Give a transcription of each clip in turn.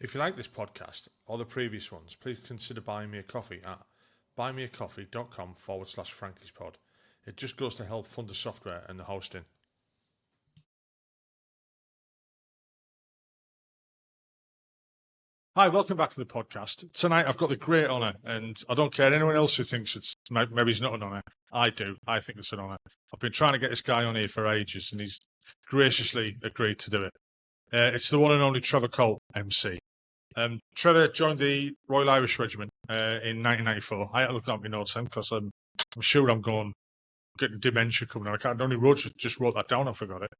If you like this podcast or the previous ones, please consider buying me a coffee at buymeacoffee.com/Frankie'sPod. It just goes to help fund the software and the hosting. Hi, welcome back to the podcast. Tonight I've got the great honour, and I don't care anyone else who thinks maybe it's not an honour. I do. I think it's an honour. I've been trying to get this guy on here for ages, and he's graciously agreed to do it. It's the one and only Trevor Couldt MC. Trevor joined the Royal Irish Regiment in 1994. I looked at my notes then because I'm sure I'm getting dementia coming on. I only just wrote that down. I forgot it.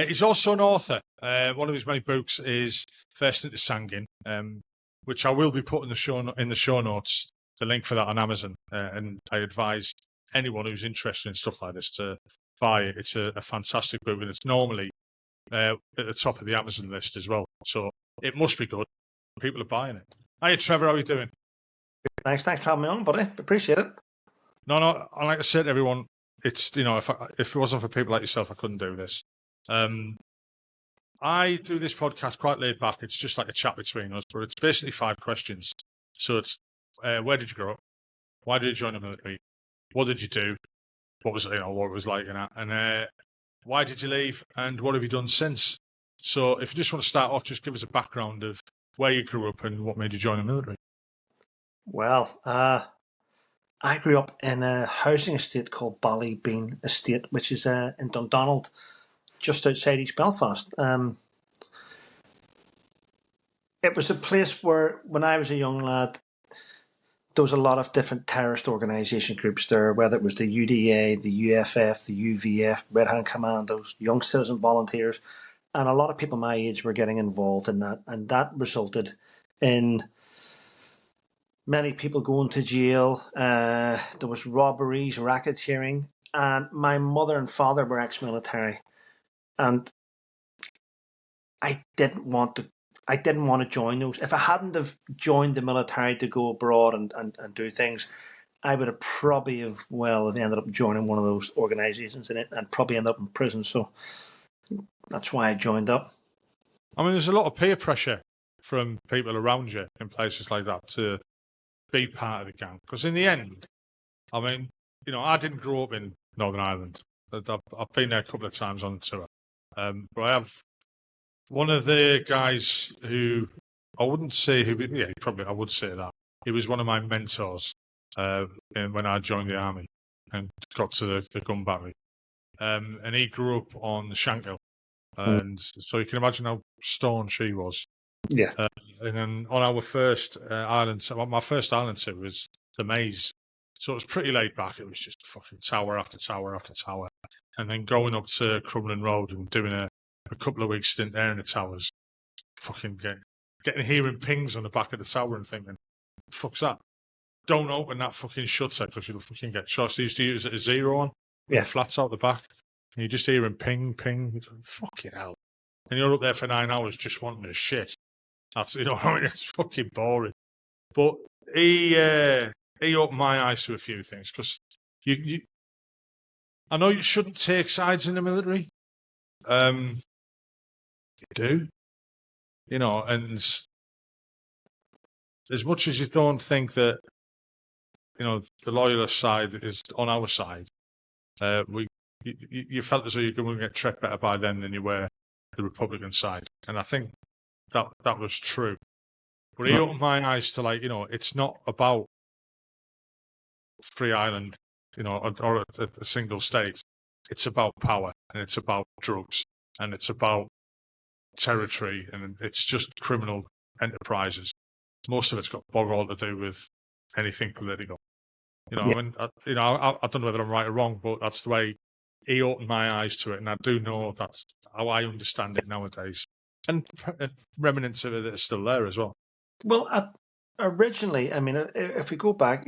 He's also an author. One of his many books is First into Sangin, which I will be putting in the show notes. The link for that on Amazon, and I advise anyone who's interested in stuff like this to buy it. It's a fantastic book, and it's normally at the top of the Amazon list as well. So it must be good. People are buying it. Hiya, Trevor. How are you doing? Thanks for having me on, buddy. Appreciate it. No. Like I said, everyone, it's if it wasn't for people like yourself, I couldn't do this. I do this podcast quite laid back. It's just like a chat between us, but it's basically 5 questions. So it's where did you grow up? Why did you join the military? What did you do? What was what it was like in that? And why did you leave? And what have you done since? So if you just want to start off, just give us a background of where you grew up and what made you join the military. Well, I grew up in a housing estate called Ballybean Estate, which is in Dundonald, just outside East Belfast. It was a place where, when I was a young lad, there was a lot of different terrorist organisation groups there, whether it was the UDA, the UFF, the UVF, Red Hand Commandos, Young Citizen Volunteers, and a lot of people my age were getting involved in that, and that resulted in many people going to jail. There was robberies, racketeering, and my mother and father were ex-military, and I didn't want to join those. If I hadn't have joined the military to go abroad and do things, I would have probably ended up joining one of those organisations in it and probably ended up in prison. So that's why I joined up. I mean, there's a lot of peer pressure from people around you in places like that to be part of the gang. Because in the end, I mean, I didn't grow up in Northern Ireland. I've been there a couple of times on the tour. But I have one of the guys who I wouldn't say I would say that. He was one of my mentors when I joined the army and got to the gun battery. And he grew up on the Shankill. And so you can imagine how staunch he was. Yeah. And then on our first my first island tour was the Maze. So it was pretty laid back. It was just fucking tower after tower after tower. And then going up to Crumlin Road and doing a couple of weeks stint there in the towers, fucking hearing pings on the back of the tower and thinking, fuck's that? Don't open that fucking shutter because you'll fucking get shot. So I used to use it as 0 on, with the flats out the back. And you just hear him ping, ping. Fucking hell. And you're up there for 9 hours just wanting to shit. That's, it's fucking boring. But he opened my eyes to a few things because I know you shouldn't take sides in the military. You do. And as much as you don't think that, the loyalist side is on our side, you felt as though you were going to get treated better by them than you were the Republican side. And I think that was true. But he opened my eyes to, it's not about Free Ireland, or a single state. It's about power, and it's about drugs, and it's about territory, and it's just criminal enterprises. Most of it's got bog all to do with anything political. I mean, I don't know whether I'm right or wrong, but that's the way he opened my eyes to it, and I do know that's how I understand it nowadays. And remnants of it that are still there as well. Well, originally, I mean, if we go back,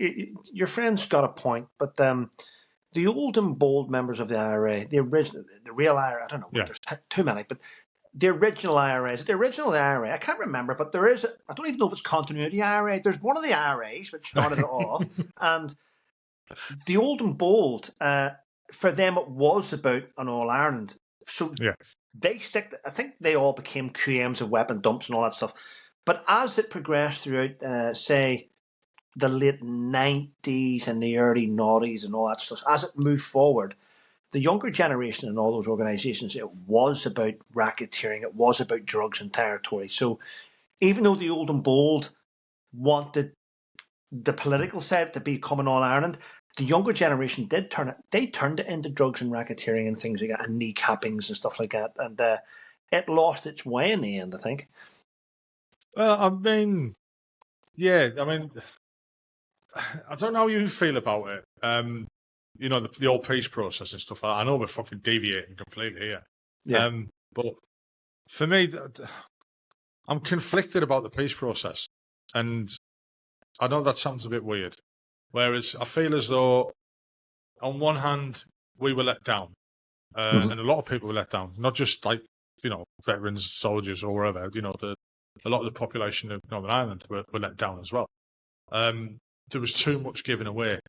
your friend's got a point, but the old and bold members of the IRA, the real IRA, I don't know, there's too many, but the original IRA, is it the original IRA? I can't remember, but there is, I don't even know if it's continuity IRA. There's one of the IRAs which started it off, and the old and bold, for them, it was about an All Ireland. So they I think they all became QMs of weapon dumps and all that stuff. But as it progressed throughout, say, the late 90s and the early noughties and all that stuff, as it moved forward, the younger generation in all those organisations, it was about racketeering, it was about drugs and territory. So even though the old and bold wanted the political side to be coming on Ireland, the younger generation did turn it. They turned it into drugs and racketeering and things like that, and kneecappings and stuff like that. And it lost its way in the end, I think. Well, I mean, yeah, I mean, I don't know how you feel about it. You know, the whole peace process and stuff. I know we're fucking deviating completely here. Yeah. But for me, I'm conflicted about the peace process, and I know that sounds a bit weird. Whereas I feel as though, on one hand, we were let down, and a lot of people were let down. Not just like, you know, veterans, soldiers, or whatever. You know, a lot of the population of Northern Ireland were let down as well. There was too much given away.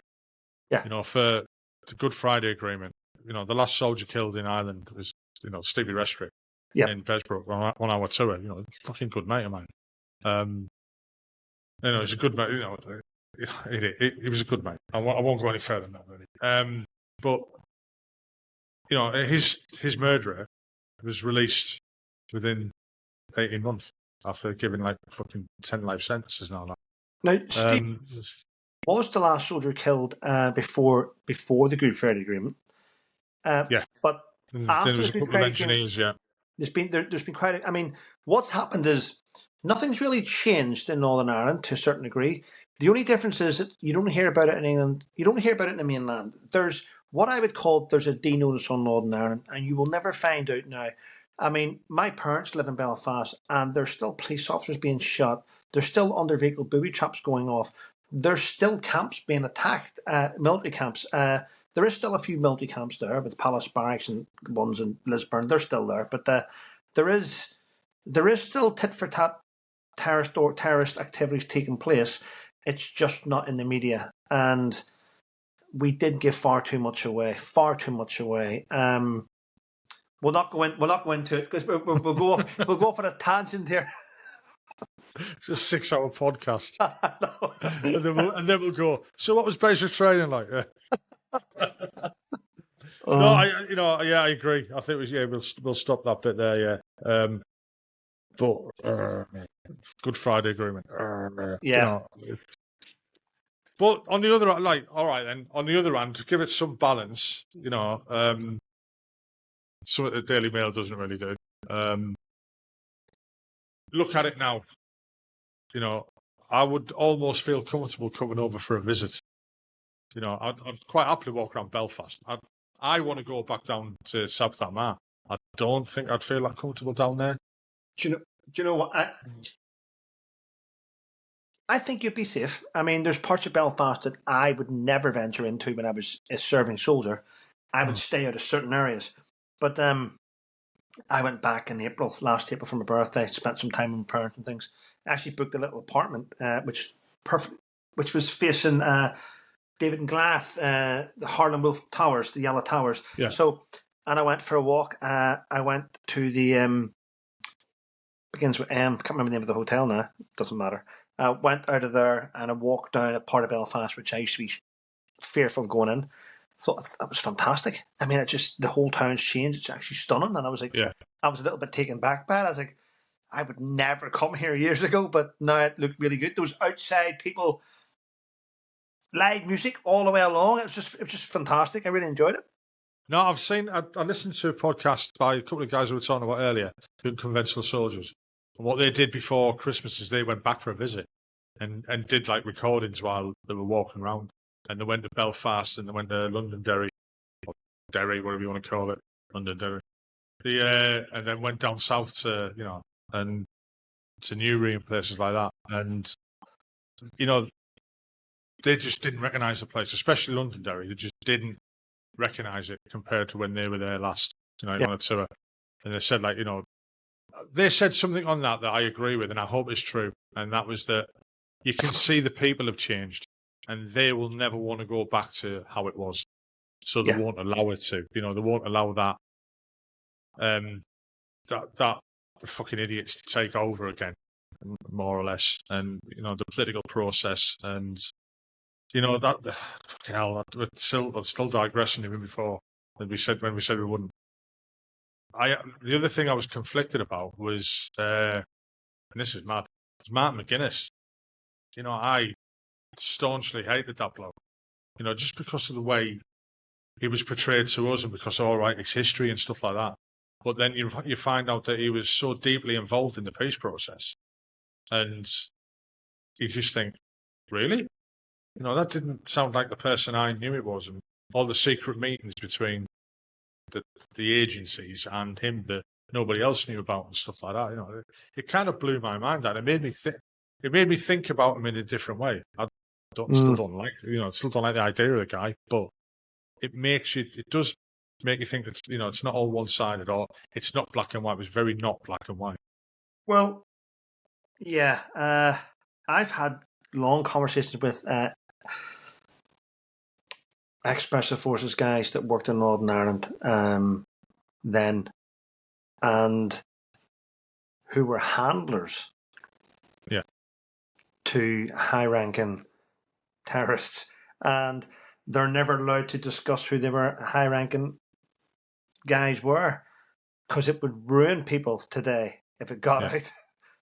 Yeah. You know, for the Good Friday Agreement, you know, the last soldier killed in Ireland was, you know, Stevie Restrick in Besbrook on our tour. You know, fucking good mate of mine. You know, he's a good mate. You know, he was a good mate. I won't go any further than that, really. But you know, his murderer was released within 18 months after giving like fucking 10 life sentences and all that. Now, Steve was the last soldier killed before the Good Friday Agreement. Yeah. But after there was the a Good couple Friday of engineers, Agreement, there's been quite. I mean, what's happened is nothing's really changed in Northern Ireland to a certain degree. The only difference is that you don't hear about it in England. You don't hear about it in the mainland. There's what I would call there's a denotice on Northern Ireland, and you will never find out now. I mean, my parents live in Belfast, and there's still police officers being shot. There's still under vehicle booby traps going off. There's still camps being attacked, military camps. There is still a few military camps there, but the Palace Barracks and ones in Lisburn, they're still there. But there is still tit for tat terrorist activities taking place. It's just not in the media, and we did give far too much away. We'll not go into it because we'll go off on a tangent here. It's a 6-hour podcast. and then we'll go. So what was basic training like? No, I agree. I think we'll stop that bit there. Yeah. But Good Friday Agreement. Yeah. You know, but on the other, all right, then on the other hand, to give it some balance, you know, something the Daily Mail doesn't really do. Look at it now. You know, I would almost feel comfortable coming over for a visit. You know, I'd quite happily walk around Belfast. I want to go back down to South Armagh. I don't think I'd feel that comfortable down there. Do you know what? I think you'd be safe. I mean, there's parts of Belfast that I would never venture into when I was a serving soldier. I would stay out of certain areas. But I went back in last April for my birthday, spent some time with my parents and things. I actually booked a little apartment, which was facing David and Glath, the Harlan Wolf Towers, the Yellow Towers. Yeah. So, and I went for a walk. I went to the begins with M. Can't remember the name of the hotel now. Doesn't matter. I went out of there and I walked down a part of Belfast which I used to be fearful of going in. Thought that was fantastic. I mean, the whole town's changed. It's actually stunning. And I was like, I was a little bit taken back by it. I was like, I would never come here years ago, but now it looked really good. Those outside people, live music all the way along. It was just fantastic. I really enjoyed it. No, I listened to a podcast by a couple of guys we were talking about earlier, doing conventional soldiers. And what they did before Christmas is they went back for a visit and did like recordings while they were walking around. And they went to Belfast and they went to Londonderry, or Derry, whatever you want to call it, Londonderry. And then went down south to, you know, and to Newry and places like that. And, you know, they just didn't recognise the place, especially Londonderry. They just didn't recognise it compared to when they were there last, you know, on a tour. And they said, like, you know, they said something on that I agree with, and I hope it's true. And that was that you can see the people have changed, and they will never want to go back to how it was. So they won't allow it to. You know, they won't allow that the fucking idiots to take over again. more or less, and the political process, and that fucking hell. I'm still digressing even before when we said we wouldn't. The other thing I was conflicted about was, and this is mad, it's Mark McGuinness. I staunchly hated that bloke. Just because of the way he was portrayed to us, and because all right, it's history and stuff like that. But then you find out that he was so deeply involved in the peace process, and you just think, really, that didn't sound like the person I knew it was, and all the secret meetings between the agencies and him that nobody else knew about and stuff like that. It kind of blew my mind out. It made me think. It made me think about him in a different way. Still don't like, still don't like the idea of the guy, but it does make you think that it's not all one-sided, or it's not black and white. It was very not black and white. Well, yeah, I've had long conversations with ex-Special Forces guys that worked in Northern Ireland then, and who were handlers to high-ranking terrorists, and they're never allowed to discuss who they were high-ranking guys were, because it would ruin people today if it got out.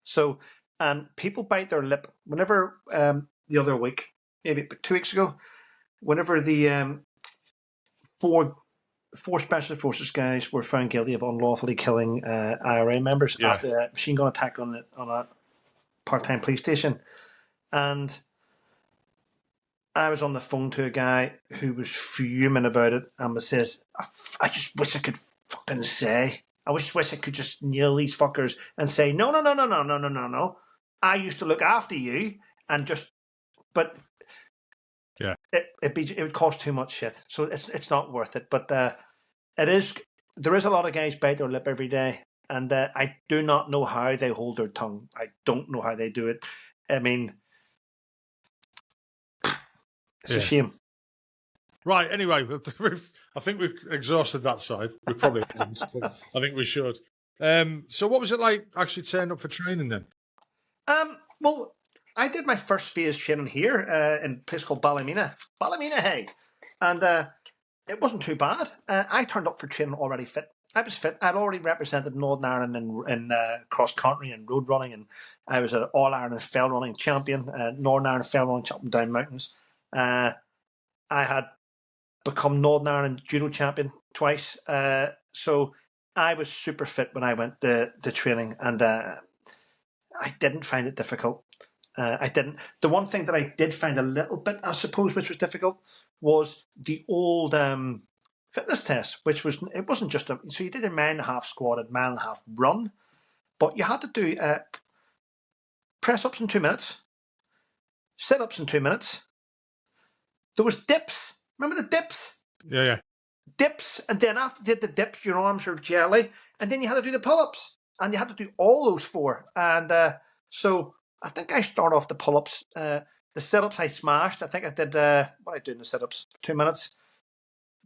So, and people bite their lip. Whenever the other week, maybe 2 weeks ago, whenever the four Special Forces guys were found guilty of unlawfully killing IRA members after a machine gun attack on a part-time police station. And I was on the phone to a guy who was fuming about it and says, I just wish I could fucking say, I wish I could just nail these fuckers and say, no. I used to look after you and just, but it would cost too much shit. So it's not worth it. But there is a lot of guys bite their lip every day. And I do not know how they hold their tongue. I don't know how they do it. I mean, it's a shame. Right. Anyway, I think we've exhausted that side. We probably haven't. I think we should. So, what was it like actually turning up for training then? Well, I did my first phase training here in a place called Ballymena, hey, and it wasn't too bad. I turned up for training already fit. I was fit. I'd already represented Northern Ireland in cross country and road running, and I was an All Ireland fell running champion, Northern Ireland fell running up and down mountains. I had become Northern Ireland judo champion twice, so I was super fit when I went to training, and I didn't find it difficult. I didn't. The one thing that I did find a little bit, I suppose, which was difficult, was the old fitness test, which wasn't just so you did a mile and a half squat and mile and a half run, but you had to do press ups in 2 minutes, sit ups in 2 minutes. There was dips. Remember the dips? Yeah. Dips, and then after you did the dips, your arms were jelly, and then you had to do the pull-ups, and you had to do all those 4. And so I think I started off the pull-ups. The sit-ups I smashed. I think I did, what did I do in the sit-ups? 2 minutes,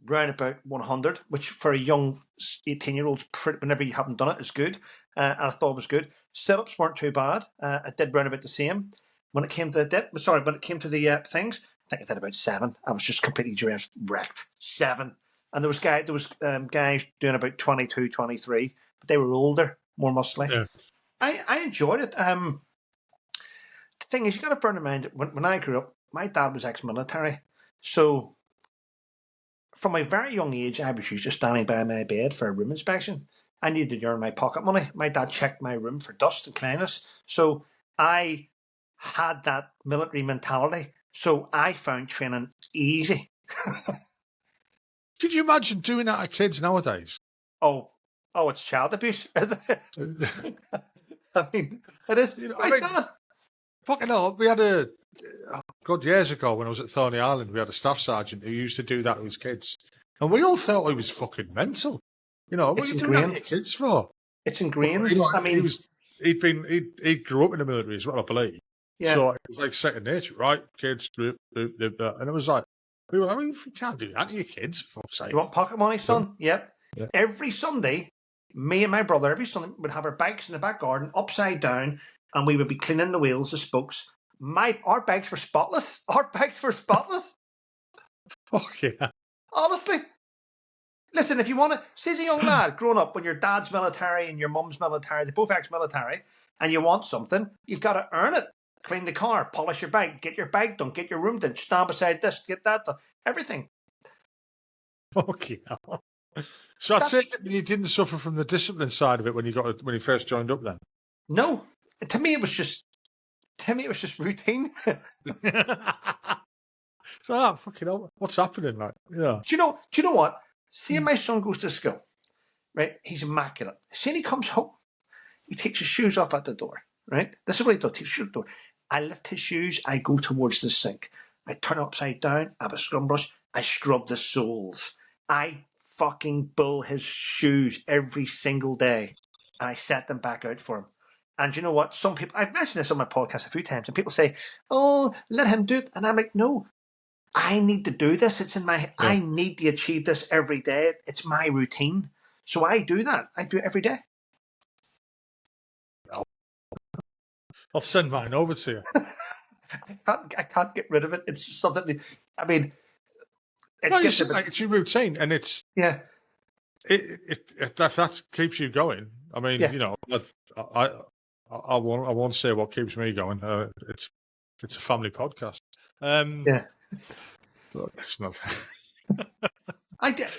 round about 100, which for a young 18-year-old, whenever you haven't done it, is good. And I thought it was good. Sit-ups weren't too bad. I did round about the same. When it came to the dip, when it came to the things, I think I did about 7. I was just completely wrecked. 7. And there was guys doing about 22, 23, but they were older, more muscly. Yeah. I enjoyed it. The thing is, you got to bear in mind, when I grew up, my dad was ex-military. So from a very young age, I was used to standing by my bed for a room inspection. I needed to earn my pocket money. My dad checked my room for dust and cleanliness. So I had that military mentality. So I found training easy. Could you imagine doing that to kids nowadays? Oh, it's child abuse. I mean, it is. Fucking hell, we had years ago when I was at Thorney Island, we had a staff sergeant who used to do that to his kids. And we all thought he was fucking mental. What are you doing that to your kids for? It's ingrained. I mean, he grew up in the military as well, I believe. Yeah. So it was like second nature, right? Kids, and it was like, you can't do that to your kids, for fuck's sake. You want pocket money, son? Yep. Yeah. Every Sunday, me and my brother, would have our bikes in the back garden, upside down, and we would be cleaning the wheels, the spokes. Our bikes were spotless. Our bikes were spotless. Fuck yeah. Honestly. Listen, if you want to, see as a young lad growing up when your dad's military and your mum's military, they're both ex-military, and you want something, you've got to earn it. Clean the car, polish your bike, get your bike done, get your room done, stand beside this, get that done, everything. Fuck yeah. So I'd say you didn't suffer from the discipline side of it when you first joined up then. No, to me it was just routine. So fucking hell, what's happening, like? Yeah. Do you know what? See, my son goes to school, right? He's immaculate. See, when he comes home, he takes his shoes off at the door, right? This is what he does. He takes his shoes at the door. I lift his shoes. I go towards the sink. I turn it upside down. I have a scrub brush. I scrub the soles. I fucking bull his shoes every single day, and I set them back out for him. And you know what? Some people, I've mentioned this on my podcast a few times, and people say, "Oh, let him do it," and I'm like, "No. I need to do this. It's in my. Yeah. I need to achieve this every day. It's my routine. So I do that. I do it every day." I'll send mine over to you. I can't get rid of it. It's just something. I mean, it's your routine, and it's If that keeps you going. I mean, you know, I won't say what keeps me going. It's a family podcast. But it's not.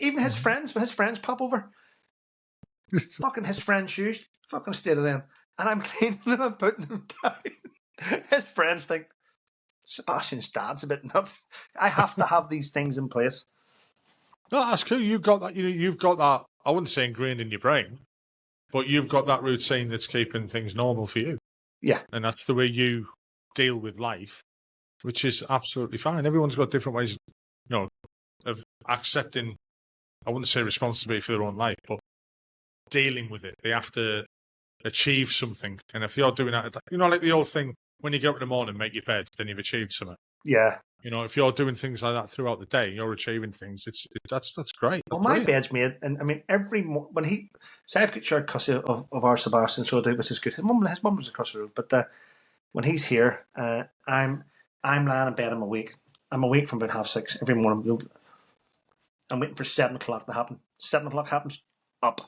Even his friends, when his friends pop over, fucking his friends' shoes, fucking state of them, and I'm cleaning them and putting them down. His friends think Sebastian's dad's a bit nuts. I have to have these things in place. No, that's cool. You've got that. You've got that. I wouldn't say ingrained in your brain, but you've got that routine that's keeping things normal for you. Yeah, and that's the way you deal with life, which is absolutely fine. Everyone's got different ways, of accepting. I wouldn't say responsibility for their own life, but dealing with it. They have to achieve something, and if you're doing that, like the old thing, when you get up in the morning, make your bed, then you've achieved something. Yeah. If you're doing things like that throughout the day, you're achieving things. That's great. Well, my bed's made, and I mean when I've got shared custody of our Sebastian, so I do, which is good. His mum was across the road, but when he's here, I'm lying in bed. I'm awake. I'm awake from about 6:30 every morning. I'm waiting for 7 o'clock to happen. 7 o'clock happens, up.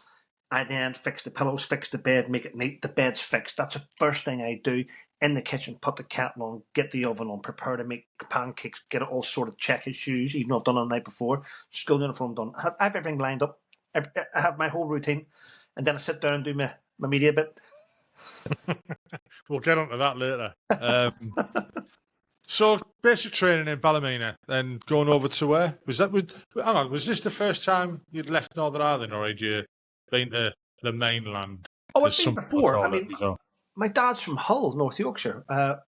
I then fix the pillows, fix the bed, make it neat. The bed's fixed. That's the first thing I do. In the kitchen, put the kettle on, get the oven on, prepare to make pancakes, get it all sorted, check his shoes, even though I've done it the night before. School uniform done. I have everything lined up. I have my whole routine. And then I sit down and do my media bit. We'll get onto that later. So, basic training in Ballymena, then going over to where? Was this the first time you'd left Northern Ireland, or had you been to the mainland? Oh, I've been before. I mean, my dad's from Hull, North Yorkshire,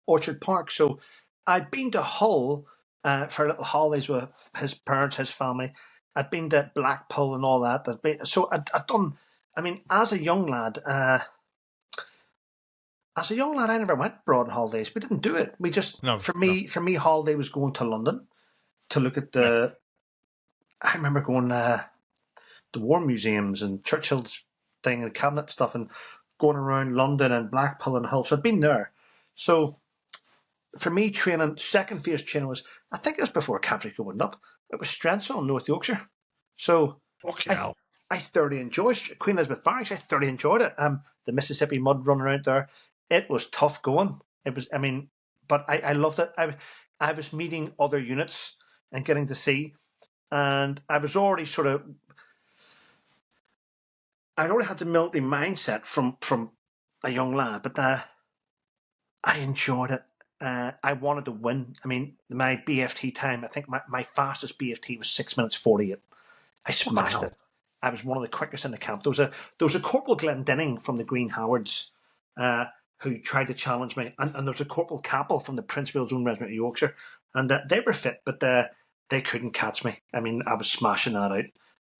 Orchard Park. So I'd been to Hull for little holidays with his parents, his family. I'd been to Blackpool and all that. I'd done. I mean, as a young lad, I never went abroad on holidays. We didn't do it. We just for me, holiday was going to London to look at the. Yeah. I remember going the war museums and Churchill's thing and cabinet stuff and going around London and Blackpool and Hull. So I'd been there. So for me, second phase training was, I think it was before Cavalry opened up. It was Strensall in North Yorkshire. So I thoroughly enjoyed Queen Elizabeth Barracks. I thoroughly enjoyed it. The Mississippi mud run around there. It was tough going. It was, but I loved it. I was meeting other units and getting to see, and I was already I already had the military mindset from a young lad, but I enjoyed it. I wanted to win. I mean, my BFT time, I think my fastest BFT was 6 minutes 48. I smashed it. I was one of the quickest in the camp. There was a Corporal Glendinning from the Green Howards who tried to challenge me, and there was a Corporal Capel from the Prince Wales Own Regiment of Yorkshire, and they were fit, but they couldn't catch me. I mean, I was smashing that out.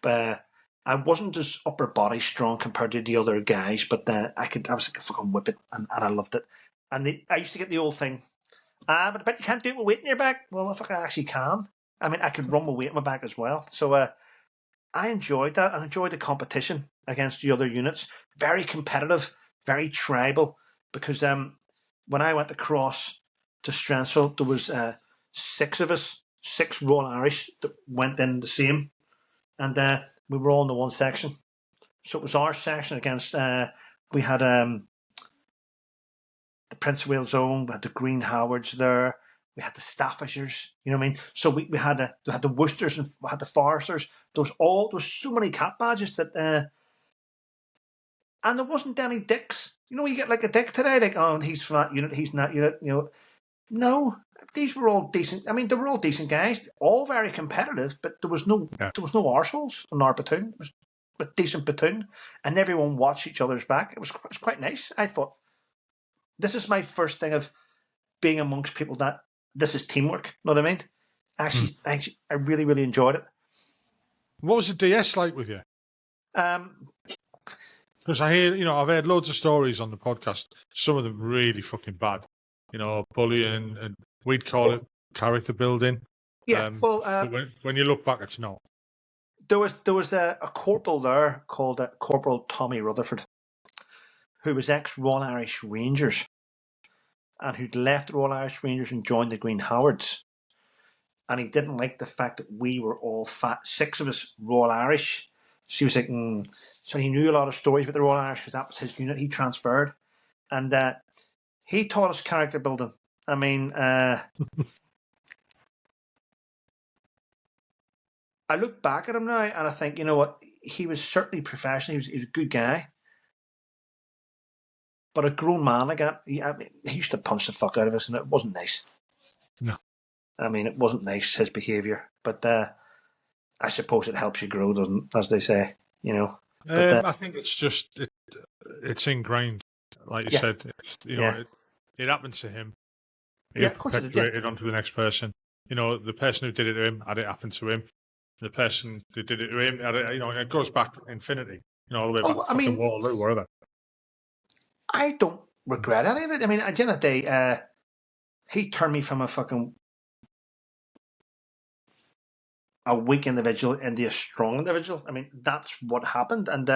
But I wasn't as upper body strong compared to the other guys, but I was like a fucking whip it, and I loved it. And I used to get the old thing, but I bet you can't do it with weight in your back. Well, if I actually can. I mean, I could run with weight in my back as well. So I enjoyed that, and enjoyed the competition against the other units. Very competitive, very tribal, because when I went across to Strensel, there was 6 of us, 6 Royal Irish that went in the same, and we were all in the one section. So it was our section against. We had the Prince of Wales Own, we had the Green Howards there, we had the Staffordshires. You know what I mean? So we had the Worcesters and we had the Foresters. There was so many cap badges that, and there wasn't any dicks. You know, you get like a dick today, like, oh, he's from that unit, he's not unit. You know, no, these were all decent. I mean, they were all decent guys, all very competitive, but there was no arseholes in our platoon. It was a decent platoon, and everyone watched each other's back. It was quite nice. I thought, this is my first thing of being amongst people that this is teamwork. Know what I mean? Actually, I really, really enjoyed it. What was the DS like with you? Because I hear, I've heard loads of stories on the podcast. Some of them really fucking bad. Bullying, and we'd call it character building. Yeah. When you look back, it's not. There was a corporal there called Corporal Tommy Rutherford, who was ex-Royal Irish Rangers, and who'd left the Royal Irish Rangers and joined the Green Howards. And he didn't like the fact that we were all fat, 6 of us Royal Irish. So he was like, so he knew a lot of stories about the Royal Irish because that was his unit. He transferred, and he taught us character building. I mean, I look back at him now and I think, you know what, he was certainly professional. He was a good guy. But a grown man again, he used to punch the fuck out of us, and it wasn't nice. No. I mean, it wasn't nice, his behaviour. But I suppose it helps you grow, doesn't, as they say, you know. But, I think it's just, it's ingrained. Like you said, it happened to him. He perpetuated onto the next person. The person who did it to him had it happen to him. The person who did it to him had it, it goes back infinity. All the way back to Waterloo, wherever. I don't regret any of it. I mean, at the end of the day, he turned me from a weak individual into a strong individual. I mean, that's what happened, and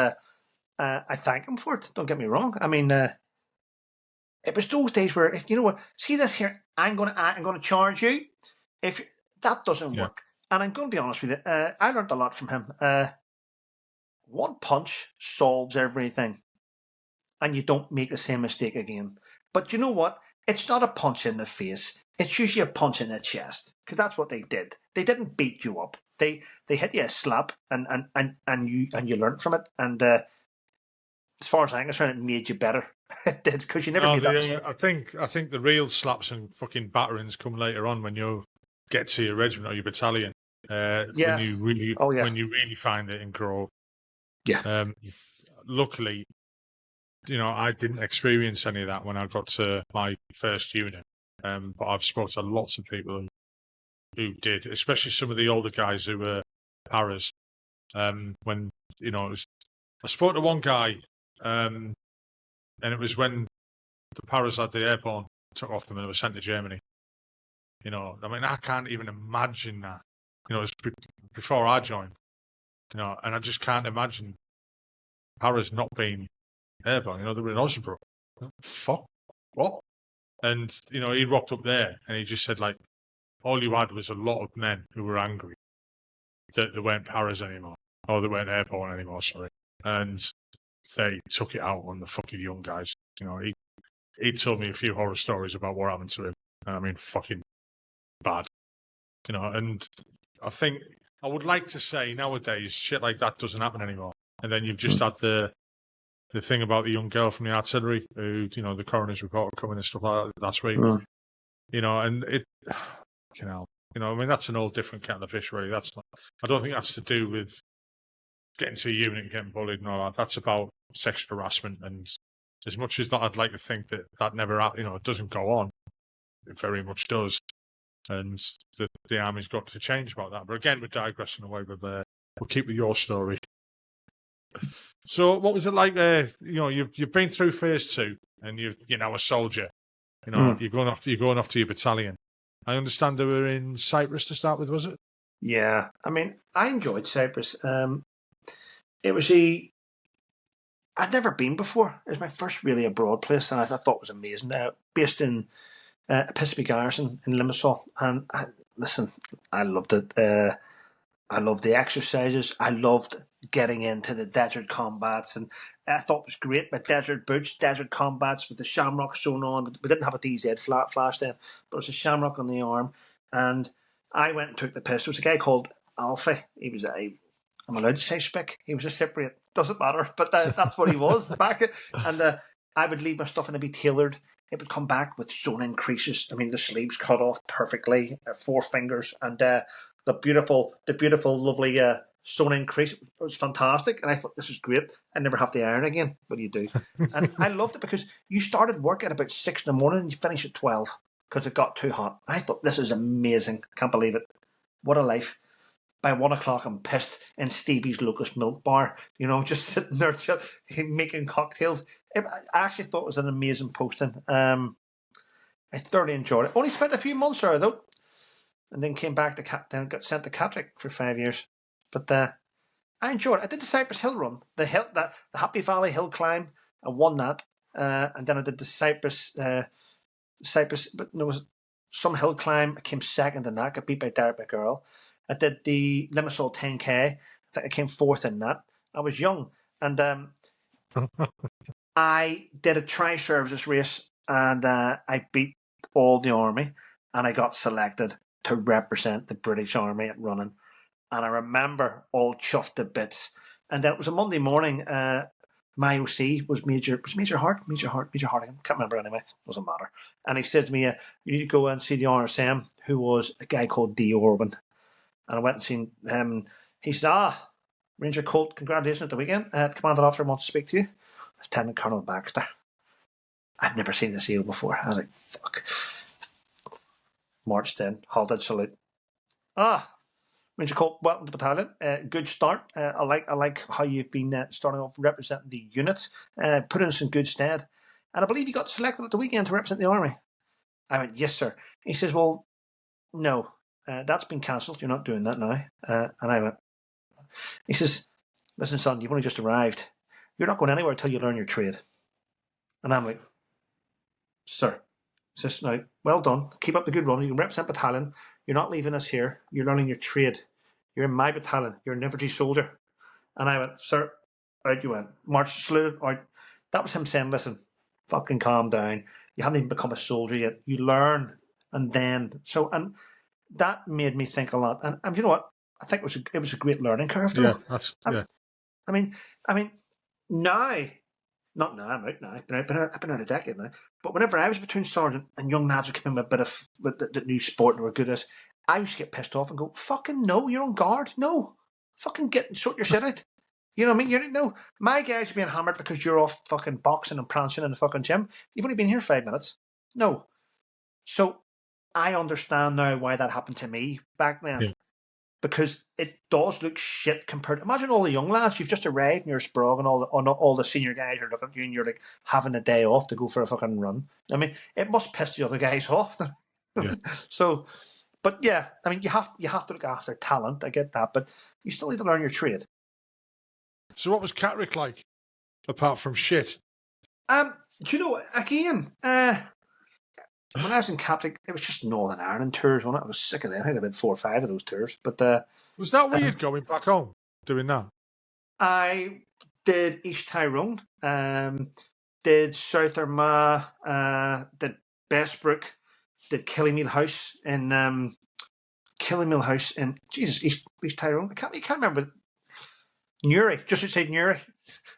I thank him for it. Don't get me wrong. I mean, it was those days where, if you know what, see this here, I'm gonna charge you. If that doesn't work, and I'm going to be honest with you, I learned a lot from him. One punch solves everything, and you don't make the same mistake again. But you know what? It's not a punch in the face. It's usually a punch in the chest, because that's what they did. They didn't beat you up. They hit you a slap, and you learned from it. And as far as I'm concerned, it made you better. It did, because you never made that. I think the real slaps and fucking batterings come later on when you get to your regiment or your battalion. When you really find it and grow. Yeah. Luckily, I didn't experience any of that when I got to my first unit. But I've spoken to lots of people who did, especially some of the older guys who were paras. When I spoke to one guy, and it was when the paras had the airborne took off them and they were sent to Germany. I mean, I can't even imagine that. It was before I joined. And I just can't imagine paras not being airborne. They were in Osnabrück. Fuck, what? And he rocked up there and he just said, like, all you had was a lot of men who were angry that they weren't paras anymore, or they weren't airborne anymore. Sorry, and they took it out on the fucking young guys. He told me a few horror stories about what happened to him. I mean, fucking bad. And I think I would like to say nowadays shit like that doesn't happen anymore. And then you've just had the thing about the young girl from the artillery who, the coroner's report coming and stuff like that last week. And it, I mean, that's an all different kettle of fish, really. I don't think that's to do with getting to a unit and getting bullied and all that. That's about sexual harassment. And as much as that, I'd like to think that never, it doesn't go on. It very much does. And the army's got to change about that. But again, we're digressing away. But we'll keep with your story. So, what was it like? You've been through phase 2, and you're now a soldier. You're going off to your battalion. I understand they were in Cyprus to start with, was it? Yeah, I mean, I enjoyed Cyprus. It was I'd never been before. It was my first really abroad place, and I thought it was amazing. Based in Episcopal Garrison in Limassol, and listen, I loved it. I loved the exercises. I loved getting into the desert combats, and I thought it was great. My desert boots, desert combats with the shamrock sewn on. We didn't have a DZ flash then, but it was a shamrock on the arm. And I went and took the piss. There was a guy called Alfie. He was I'm allowed to say spick. He was a Cypriot. Doesn't matter, but that's what he was back. And I would leave my stuff and it'd be tailored. It would come back with sewn in creases. I mean, the sleeves cut off perfectly, 4 fingers, and the beautiful, lovely sewn in crease. It was fantastic, and I thought this is great. I never have to iron again. What do you do? And I loved it because you started work at about 6 in the morning and you finish at 12 because it got too hot. I thought this is amazing. Can't believe it. What a life. By 1 o'clock, I'm pissed in Stevie's Locust Milk Bar, just sitting there making cocktails. I actually thought it was an amazing posting. I thoroughly enjoyed it. Only spent a few months there, though, and then came back to then got sent to Catterick for 5 years. But I enjoyed it. I did the Cypress Hill run, the Happy Valley Hill climb. I won that, and then I did the Cypress, but there was some hill climb. I came second in that. Got beat by Derek McGurl. I did the Limassol 10K. I think I came 4th in that. I was young, and I did a tri-services race, and I beat all the army, and I got selected to represent the British Army at running. And I remember all chuffed to bits. And then it was a Monday morning. My OC was Major Hart. I can't remember anyway. Doesn't matter. And he said to me, "You need to go and see the RSM," who was a guy called D. Orban. And I went and seen him. He said, Ranger Coult, congratulations at the weekend. The Commanding Officer wants to speak to you. Lieutenant Colonel Baxter. I'd never seen the seal before. I was like, fuck. Marched in, halted, salute. Ranger Coult, welcome to the battalion. Good start. I like how you've been starting off representing the unit. Put us in good stead. And I believe you got selected at the weekend to represent the Army. I went, yes, sir. He says, well, no. That's been cancelled. You're not doing that now. And I went, he says, listen, son, you've only just arrived. You're not going anywhere until you learn your trade. And I'm like, sir. He says, now, well done. Keep up the good run. You can represent battalion. You're not leaving us here. You're learning your trade. You're in my battalion. You're an infantry soldier. And I went, sir, out you went. March, saluted, out. That was him saying, listen, fucking calm down. You haven't even become a soldier yet. You learn. And then, and that made me think a lot. And you know what? I think it was a great learning curve, though. Yeah, I mean, now, not now, I'm out now. I've been out a decade now. But whenever I was between sergeant and young lads would come in with a bit of with the new sport and were good at us, I used to get pissed off and go, fucking no, you're on guard. No. Fucking sort your shit out. You know what I mean? No, my guys are being hammered because you're off fucking boxing and prancing in the fucking gym. You've only been here 5 minutes. No. So I understand now why that happened to me back then. Yeah. Because it does look shit compared. Imagine all the young lads, you've just arrived and you're sprog and all the senior guys are looking at you and you're like having a day off to go for a fucking run. I mean, it must piss the other guys off. Yeah. So, but yeah, I mean, you have to look after talent. I get that, but you still need to learn your trade. So what was Catterick like, apart from shit? Do you know, again, when I was in Catterick, it was just Northern Ireland tours, wasn't it? I was sick of them. I think I did 4 or 5 of those tours. But was that weird going back home, doing that? I did East Tyrone, did South Armagh, did Bestbrook, did Killymeal House in East Tyrone. I can't remember. Newry, just outside Newry.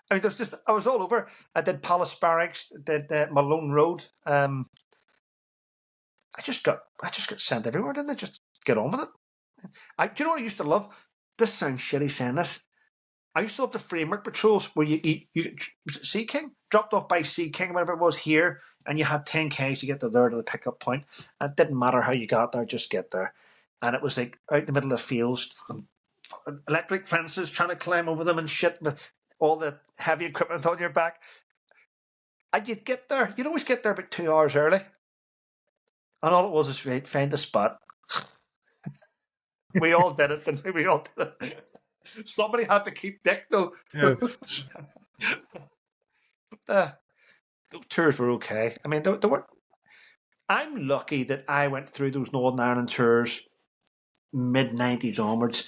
I mean, I was all over. I did Palace Barracks, did Malone Road. I just got sent everywhere, didn't I? Just get on with it. Do you know what I used to love? This sounds shitty saying this. I used to love the framework patrols where you was it Sea King? Dropped off by Sea King, whatever it was here, and you had 10 Ks to get to the pickup point. And it didn't matter how you got there, just get there. And it was like out in the middle of the fields, fucking electric fences, trying to climb over them and shit with all the heavy equipment on your back. And you'd get there. You'd always get there about 2 hours early. And all it was is find a spot. We all did it, didn't we? We all did it. Somebody had to keep Dick, though. Yeah. the tours were okay. I mean, they were. I'm lucky that I went through those Northern Ireland tours mid-90s onwards.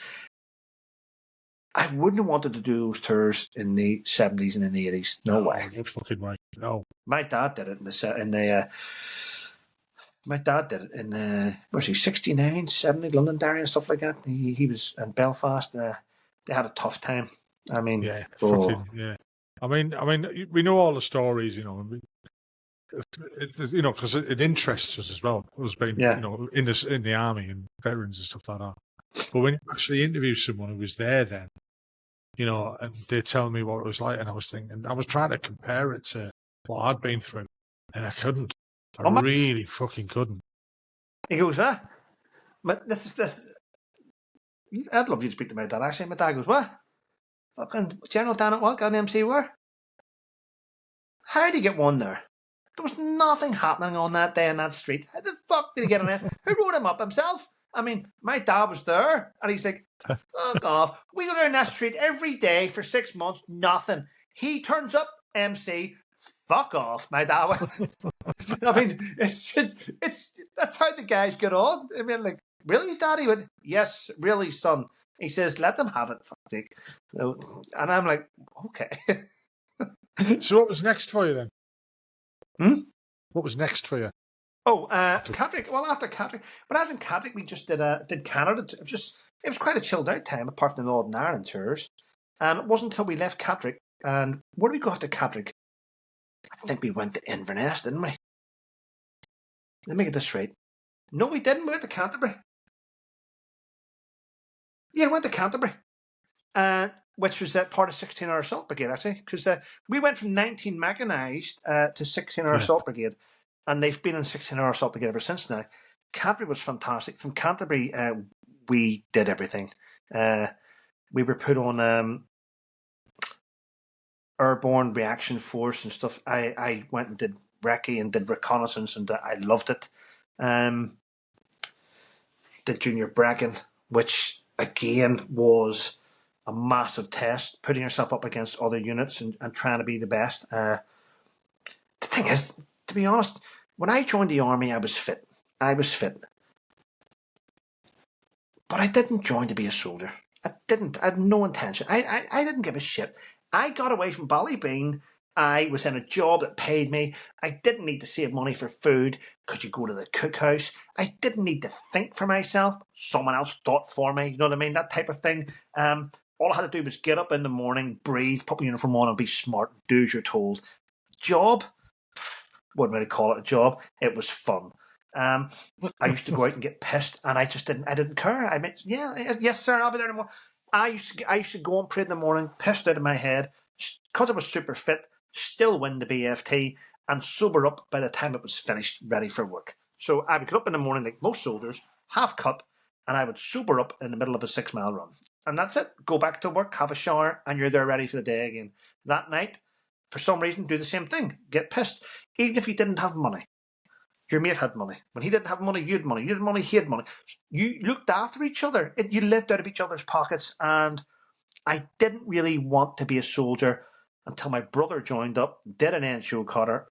I wouldn't have wanted to do those tours in the 70s and in the 80s. No way. You're fucking right. No. My dad did it my dad did it in was he 69, 70, Londonderry and stuff like that. He was in Belfast. They had a tough time. I mean, Yeah, fucking yeah. I mean, we know all the stories, you know. You know, because it interests us as well. It was being, Yeah. you know, in the army and veterans and stuff like that. But when you actually interview someone who was there then, you know, and they tell me what it was like, and I was trying to compare it to what I'd been through, and I couldn't. I really fucking couldn't. He goes, huh? But this. I'd love you to speak to my dad. Actually, my dad goes, what? Fucking General Dan at what? Got an MC where? How did he get one there? There was nothing happening on that day in that street. How the fuck did he get on it? Who wrote him up himself? I mean, my dad was there, and he's like, fuck off. We go down that street every day for 6 months, nothing. He turns up, MC, fuck off, my dad. I mean, it's that's how the guys get on. I mean, like, really, Daddy? Went, yes, really, son. He says, let them have it, fuck sake. And I'm like, okay. So what was next for you then? What was next for you? Oh, Catterick. Well, after Catterick, when I was in Catterick, we just did Canada. It was quite a chilled out time, apart from the Northern Ireland tours. And it wasn't until we left Catterick. And where did we go after Catterick? I think we went to Inverness, didn't we? Let me get this straight. No, we didn't. We went to Canterbury. Yeah, we went to Canterbury. Which was part of 16-hour Assault Brigade, actually. Because we went from 19 mechanised to 16-hour Assault Brigade. And they've been in 16-hour Assault Brigade ever since now. Canterbury was fantastic. From Canterbury, we did everything. We were put on airborne reaction force and stuff. I went and did recce and did reconnaissance, and I loved it. Did Junior Bracken, which again was a massive test, putting yourself up against other units and trying to be the best. The thing is, to be honest, when I joined the army, I was fit. But I didn't join to be a soldier. I didn't. I had no intention. I didn't give a shit. I got away from Ballybean. I was in a job that paid me. I didn't need to save money for food. Could you go to the cookhouse? I didn't need to think for myself. Someone else thought for me. You know what I mean? That type of thing. All I had to do was get up in the morning, breathe, put my uniform on and be smart. Do as you're told. Job? Wouldn't really call it a job. It was fun. I used to go out and get pissed, and I didn't care. I mean, yes, sir, I'll be there tomorrow. I used to go and pray in the morning, pissed out of my head, because I was super fit, still win the BFT, and sober up by the time it was finished, ready for work. So I would get up in the morning like most soldiers, half cut, and I would sober up in the middle of a 6-mile run. And that's it. Go back to work, have a shower, and you're there ready for the day again. That night, for some reason, do the same thing. Get pissed. Even if you didn't have money. Your mate had money. When he didn't have money, you had money. You had money, he had money. You looked after each other. You lived out of each other's pockets. And I didn't really want to be a soldier until my brother joined up, did an NCO cutter,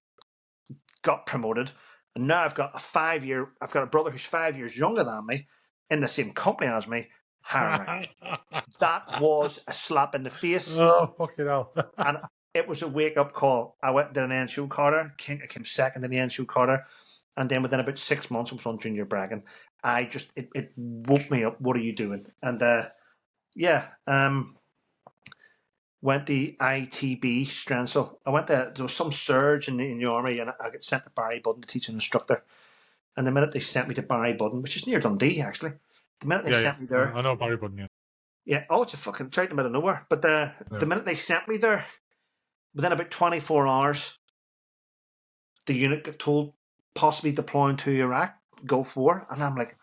got promoted. And now I've got a brother who's 5 years younger than me in the same company as me, hiring me. That was a slap in the face. Oh, fucking hell. And it was a wake-up call. I went and did an NCO cutter. I came second in the NCO cutter. And then within about 6 months, I was on Junior Bracken. It woke me up. What are you doing? And went the ITB Strensel. There was some surge in the army, and I got sent to Barrybudden to teach an instructor. And the minute they sent me to Barrybudden, which is near Dundee, actually, the minute they sent me there, I know Barrybudden. Yeah. Yeah. Oh, it's a fucking right in the middle of nowhere. But the minute they sent me there, within about 24 hours, the unit got told possibly deploying to Iraq, Gulf War, and I'm like,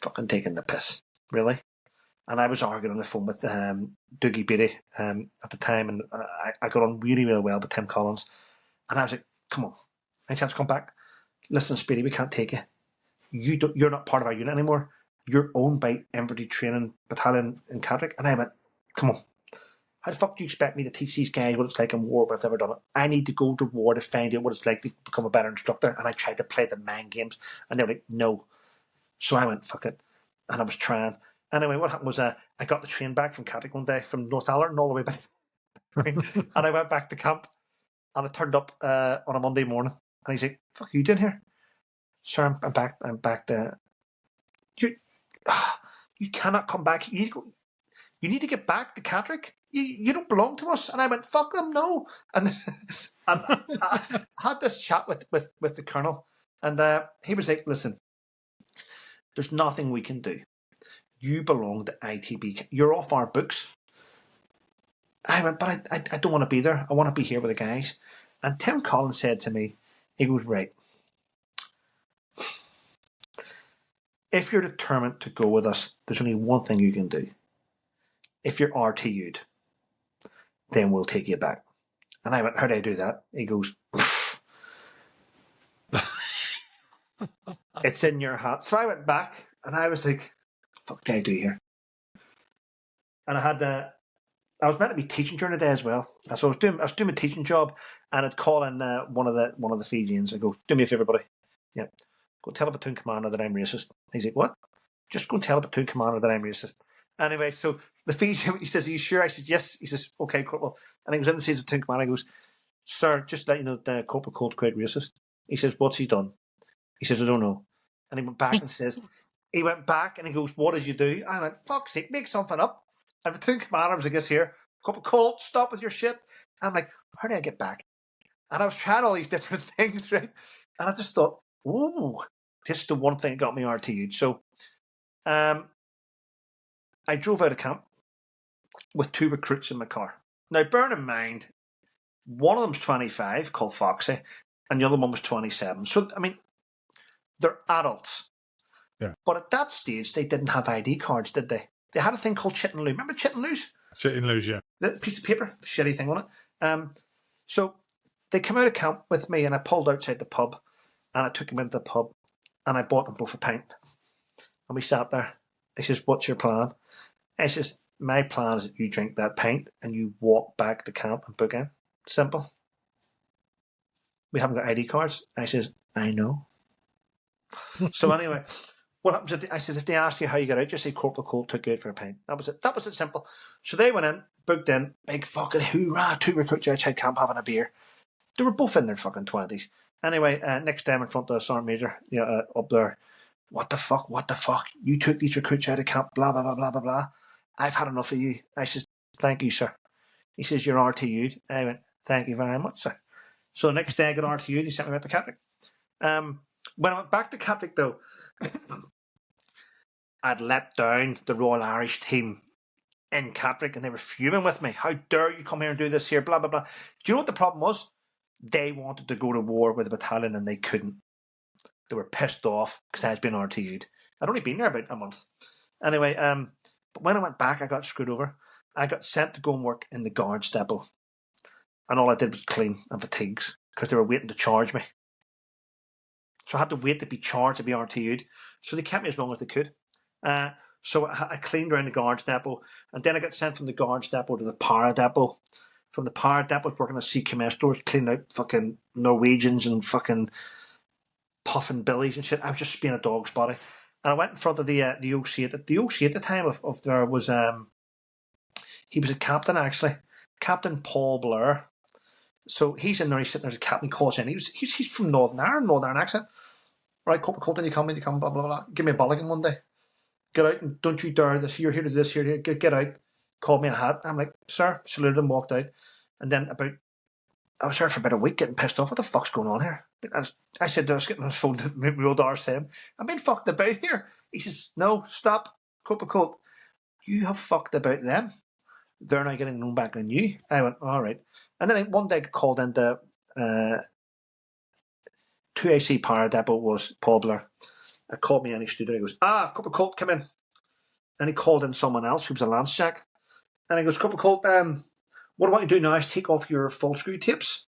fucking taking the piss, really. And I was arguing on the phone with Dougie Beatty at the time, and I got on really, really well with Tim Collins. And I was like, come on, any chance to come back? Listen, Speedy, we can't take you. You're not part of our unit anymore. You're owned by Infantry Training Battalion in Catterick. And I went, come on. How the fuck do you expect me to teach these guys what it's like in war, but I've never done it? I need to go to war to find out what it's like to become a better instructor. And I tried to play the mind games, and they were like, no. So I went, fuck it. And I was trying. Anyway, what happened was I got the train back from Catterick one day from North Allerton all the way back. And I went back to camp, and I turned up on a Monday morning. And he's like, fuck, are you doing here? Sir, I'm back. I'm back to... You cannot come back. You need to get back to Catterick. You don't belong to us. And I went, fuck them, no. And I had this chat with the colonel, and he was like, listen, there's nothing we can do. You belong to ITB. You're off our books. I went, but I don't want to be there. I want to be here with the guys. And Tim Collins said to me, he goes, right, if you're determined to go with us, there's only one thing you can do. If you're RTU'd, then we'll take you back. And I went, how do I do that? He goes, it's in your hat. So I went back, and I was like, what the fuck do I do here? And I was meant to be teaching during the day as well. So I was doing my teaching job, and I'd call in one of the Fijians. I go, do me a favour, buddy. Yeah. Go tell a platoon commander that I'm racist. He's like, what? Just go and tell a platoon commander that I'm racist. Anyway, so the Fijian, he says, are you sure? I said, yes. He says, okay, Corporal. And he was in the seat of platoon commander. He goes, sir, just to let you know, the Corporal Coult's quite racist. He says, what's he done? He says, I don't know. And he went back and says, he goes, what did you do? I went, fuck's sake, make something up. And the platoon commander was, I guess, here, Corporal Coult, stop with your shit. I'm like, how do I get back? And I was trying all these different things, right? And I just thought, ooh, this is the one thing that got me RTU'd. So I drove out of camp with 2 recruits in my car. Now, bear in mind, one of them's 25, called Foxy, and the other one was 27. So, I mean, they're adults. Yeah. But at that stage, they didn't have ID cards, did they? They had a thing called Chit and Loo. Remember Chit and Loo's? Chit and Loo's, yeah. The piece of paper, shitty thing on it. So they came out of camp with me, and I pulled outside the pub, and I took them into the pub, and I bought them both a pint. And we sat there. He says, what's your plan? I says, my plan is that you drink that pint and you walk back to camp and book in. Simple. We haven't got ID cards. I says, I know. So anyway, what happens if they ask you how you got out, just say Corporal Coult took you out for a pint. That was it. That was it, simple. So they went in, booked in, big fucking hoorah, 2 recruits outside camp having a beer. They were both in their fucking 20s. Anyway, next time in front of the Sergeant Major, up there, what the fuck? You took these recruits out of camp, blah, blah, blah, blah, blah, blah. I've had enough of you. I says, thank you, sir. He says, you're RTU'd. I went, thank you very much, sir. So the next day I got RTU'd, he sent me back to Catterick. When I went back to Catterick, though, I'd let down the Royal Irish team in Catterick, and they were fuming with me. How dare you come here and do this here, blah, blah, blah. Do you know what the problem was? They wanted to go to war with the battalion, and they couldn't. They were pissed off because I was being RTU'd. I'd only been there about a month. Anyway, but when I went back, I got screwed over. I got sent to go and work in the guards depot. And all I did was clean and fatigues because they were waiting to charge me. So I had to wait to be charged to be RTU'd. So they kept me as long as they could. So I cleaned around the guards depot. And then I got sent from the guards depot to the para depot. From the para depot, I was working at CKMS stores, cleaning out fucking Norwegians and fucking puffing billies and shit. I was just being a dog's body. And I went in front of the OC. The OC at the time of there was, he was a captain actually. Captain Paul Blair. So he's in there, he's sitting there as a captain, he calls in. He's from Northern Ireland accent. Right, Corporal Coult, you come, blah, blah, blah. Give me a bollocking one day. Get out and don't you dare this. You're here to do this, you're here. Get out. Called me a hat. I'm like, sir, saluted and walked out. And then I was there for about a week getting pissed off. What the fuck's going on here? I said, I was getting on his phone to my old RSM. I'm being fucked about here. He says, no, stop. Corporal Coult, you have fucked about them. They're now getting known back on you. I went, all right. And then one day I got called into 2AC Para Depot was Paul Blair. I called me and he stood there. He goes, Corporal Coult, come in. And he called in someone else who was a lance jack. And he goes, Corporal Coult, what I want you to do now is take off your full screw tapes.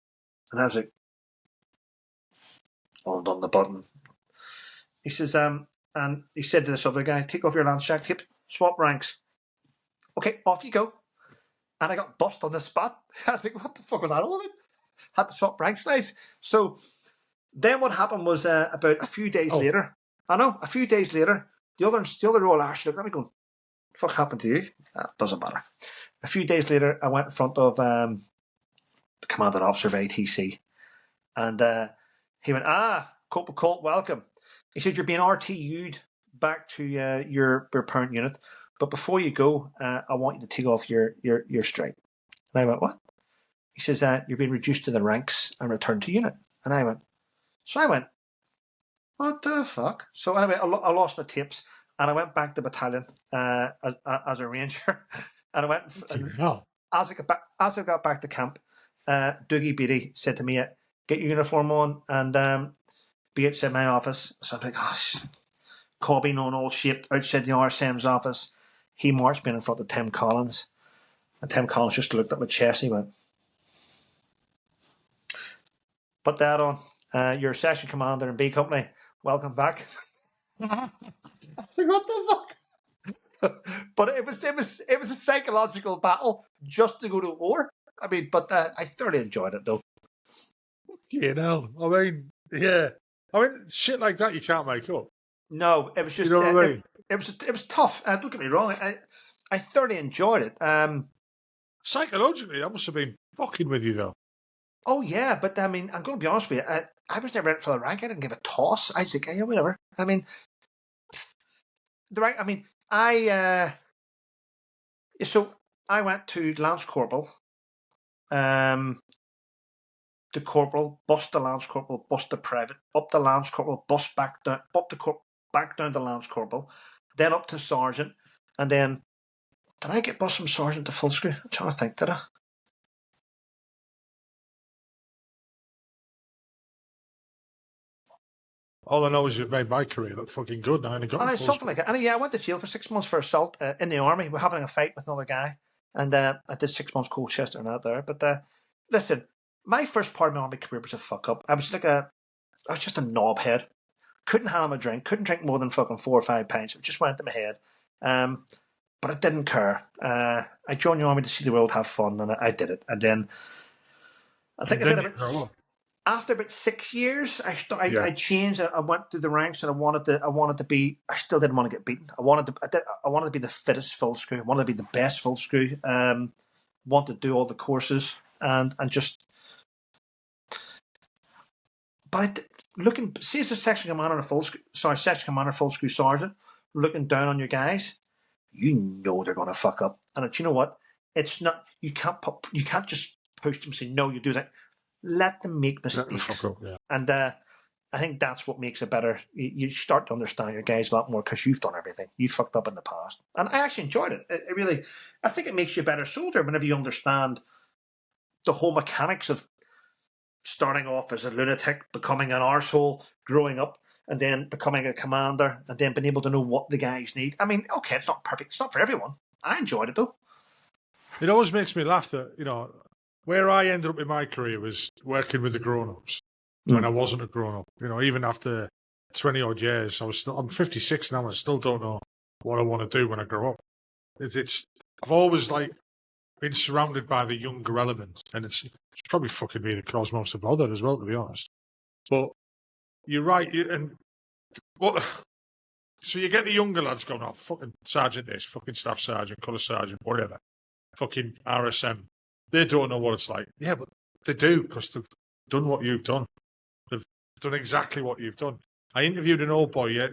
And I was like, undone the button. He says, and he said to this other guy, take off your lance jack tape, swap ranks. Okay, off you go. and I got bust on the spot. I was like, what the fuck was that all about? Had to swap ranks, guys. So then what happened was about a few days later, the other Royal Irish looked at me going, what the fuck happened to you? Doesn't matter. A few days later, I went in front of the commanding officer of ATC, and he went, Corporal Coult, welcome. He said, you're being RTU'd back to your parent unit, but before you go, I want you to take off your stripe. And I went, what? He says, you're being reduced to the ranks and returned to unit. And I went, what the fuck? So anyway, I lost my tapes, and I went back to battalion as a ranger. And I went, as I got back to camp, Dougie Beatty said to me, get your uniform on and be outside my office. So I'm like, gosh, Cobby, known old shape, outside the RSM's office. He marched me in front of Tim Collins. And Tim Collins just looked at my chest and he went, put that on. You're a section commander in B Company. Welcome back. Like, what the fuck? But it was a psychological battle just to go to war. I mean, but I thoroughly enjoyed it though. You know, I mean, yeah. I mean, shit like that you can't make up. No, it was just, you know what I mean? It was tough. Don't get me wrong. I thoroughly enjoyed it. Psychologically, that must have been fucking with you though. Oh yeah, but I mean, I'm going to be honest with you. I was never in for the rank. I didn't give a toss. I was like, yeah, whatever. I mean, the rank. I mean, so I went to Lance Corporal. The corporal, bust the Lance Corporal, bust the private, up the Lance Corporal, bust back down, back down to Lance Corporal, then up to Sergeant, and then did I get bust from Sergeant to full screw? I'm trying to think, did I? All I know is you made my career look fucking good now. And got something like that. And yeah, I went to jail for 6 months for assault in the army. We're having a fight with another guy, and I did 6 months Colchester and out there. But listen, my first part of my army career was a fuck up. I was just a knobhead. Couldn't handle a drink. Couldn't drink more than fucking 4 or 5 pints. It just went to my head. But I didn't care. I joined the army to see the world, have fun, and I did it. And then I think I did it. After about 6 years, I changed. I went through the ranks, and I wanted to be. I still didn't want to get beaten. I wanted to be the fittest full screw. I wanted to be the best full screw. Wanted to do all the courses and just. But see, as a section commander section commander full screw sergeant, looking down on your guys, you know they're going to fuck up. And you know what? It's not. You can't just push them and say no. You do that. Let them make mistakes. And I think that's what makes it better. You start to understand your guys a lot more because you've done everything. You fucked up in the past. And I actually enjoyed it. I think it makes you a better soldier whenever you understand the whole mechanics of starting off as a lunatic, becoming an arsehole, growing up, and then becoming a commander, and then being able to know what the guys need. I mean, okay, it's not perfect. It's not for everyone. I enjoyed it, though. It always makes me laugh that, where I ended up in my career was working with the grown-ups when I wasn't a grown-up. Even after 20-odd years, I'm 56 now and I still don't know what I want to do when I grow up. I've always been surrounded by the younger element, and it's probably fucking me that caused most of the bother as well, to be honest. But you're right, so you get the younger lads going, fucking sergeant this, fucking staff sergeant, colour sergeant, whatever, fucking RSM. They don't know what it's like. Yeah, but they do, because they've done what you've done. They've done exactly what you've done. I interviewed an old boy at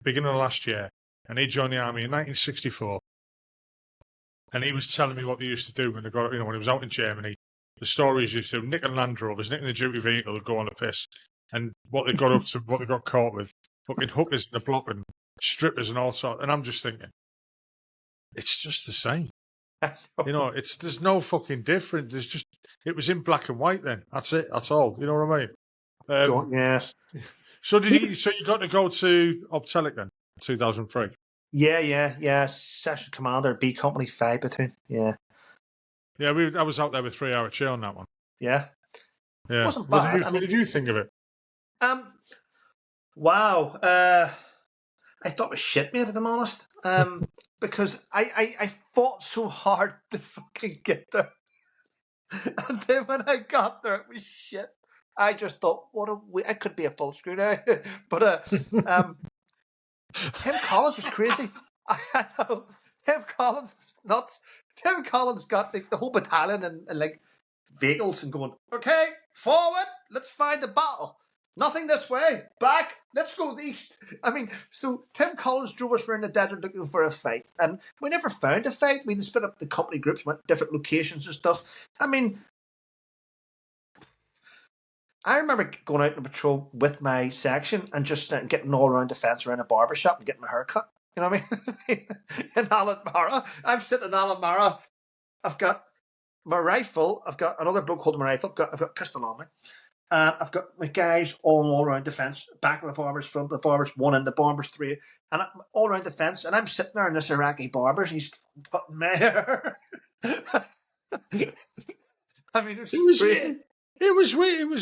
beginning of last year, and he joined the army in 1964. And he was telling me what they used to do when they got, when he was out in Germany. The stories used to nick and Land Rovers, nicking the duty vehicle to go on a piss, and what they got up to, what they got caught with, fucking hookers in the block and strippers and all sorts. And I'm just thinking, it's just the same. There's no fucking different. It was in black and white then. That's it. That's all. You know what I mean? Yeah. So you got to go to Optelic then, 2003? Yeah. Session commander, B Company 5 platoon. Yeah. Yeah, I was out there with 3 hour chill on that one. Yeah. Yeah. It wasn't bad. What did you think of it? Wow. I thought it was shit, mate, if I'm honest. because I fought so hard to fucking get there. And then when I got there, it was shit. I just thought, I could be a full screw now. But Tim Collins was crazy. I know. Tim Collins was nuts. Tim Collins got like, the whole battalion and like vehicles and going, okay, forward, let's find the battle. Nothing this way. Back, let's go east. I mean, so Tim Collins drove us around the desert looking for a fight. And we never found a fight. We split up the company groups, went to different locations and stuff. I mean, I remember going out on patrol with my section and just getting all around the fence around a barber shop and getting my hair cut. You know what I mean? In Alanmara. I'm sitting in Alanmara. I've got my rifle. I've got another bloke holding my rifle. I've got a pistol on me. I've got my guys all around the fence. Back of the barbers, front of the barbers, one in the barbers, three. And I'm all around the fence. And I'm sitting there in this Iraqi barber. He's cutting my hair. I mean, it was great. It was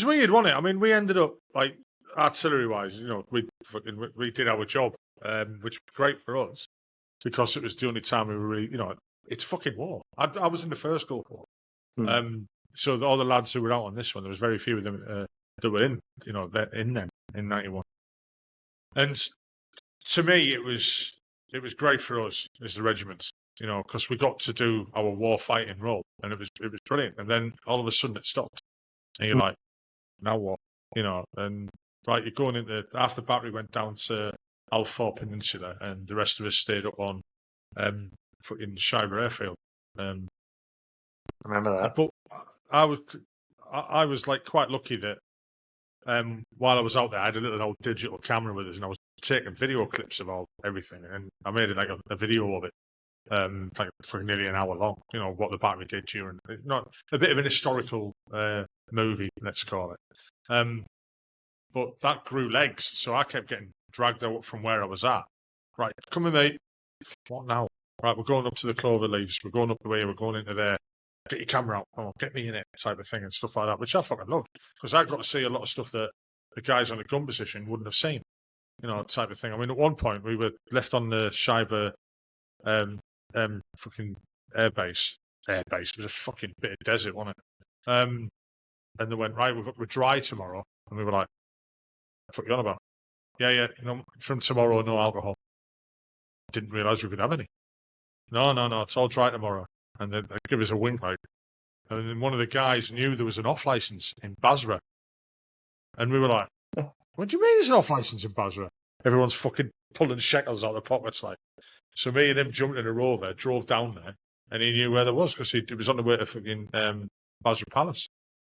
weird, wasn't it? I mean, we ended up like artillery-wise, you know, we did our job, which was great for us because it was the only time we were really, you know, it's fucking war. I was in the first Gulf War, so all the lads who were out on this one, there was very few of them that were in, you know, in '91, and to me, it was great for us as the regiment, you know, because we got to do our war fighting role, and it was brilliant. And then all of a sudden it stopped. And you're like, now what? You know, and right, you're going into half the battery went down to Alfort Peninsula, and the rest of us stayed up on fucking Shiber Airfield. I remember that. But I was like quite lucky that while I was out there, I had a little old digital camera with us, and I was taking video clips of everything, and I made like a video of it. Like for nearly an hour long, you know, what the battery did during, not a bit of an historical movie, let's call it. But that grew legs, so I kept getting dragged out from where I was at. Right, come with me. What now? Right, we're going up to the clover leaves. We're going up the way. We're going into there. Get your camera out. Oh, get me in it, type of thing and stuff like that, which I fucking loved because I got to see a lot of stuff that the guys on the gun position wouldn't have seen, you know, type of thing. I mean, at one point we were left on the Shiber fucking airbase. It was a fucking bit of desert, wasn't it? And they went, right, we're dry tomorrow. And we were like, what are you on about? Yeah, you know, from tomorrow, no alcohol. Didn't realise we could have any. No, it's all dry tomorrow. And they give us a wink, like. And then one of the guys knew there was an off licence in Basra. And we were like, what do you mean there's an off licence in Basra? Everyone's fucking pulling shekels out of their pockets, like. So me and him jumped in a Rover, drove down there, and he knew where there was because he was on the way to fucking Basra Palace.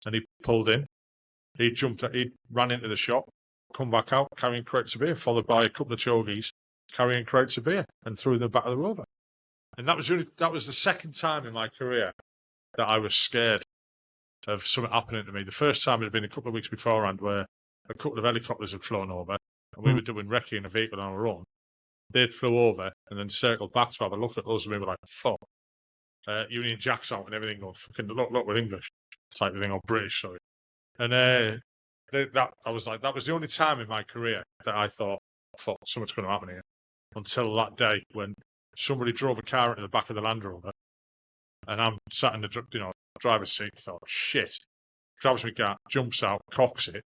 And he pulled in. He ran into the shop, come back out carrying crates of beer, followed by a couple of chogies carrying crates of beer, and threw them back of the Rover. And that was the second time in my career that I was scared of something happening to me. The first time had been a couple of weeks beforehand, where a couple of helicopters had flown over, and we were doing recce in a vehicle on our own. They'd flew over and then circled back to have a look at us, and we were like, fuck. Union Jack's out and everything going, fucking look, we're English type of thing, or British, sorry. And I was like, that was the only time in my career that I thought, fuck, something's going to happen here. Until that day when somebody drove a car into the back of the Land Rover, and I'm sat in the driver's seat, thought, shit. Grabs my car, jumps out, cocks it,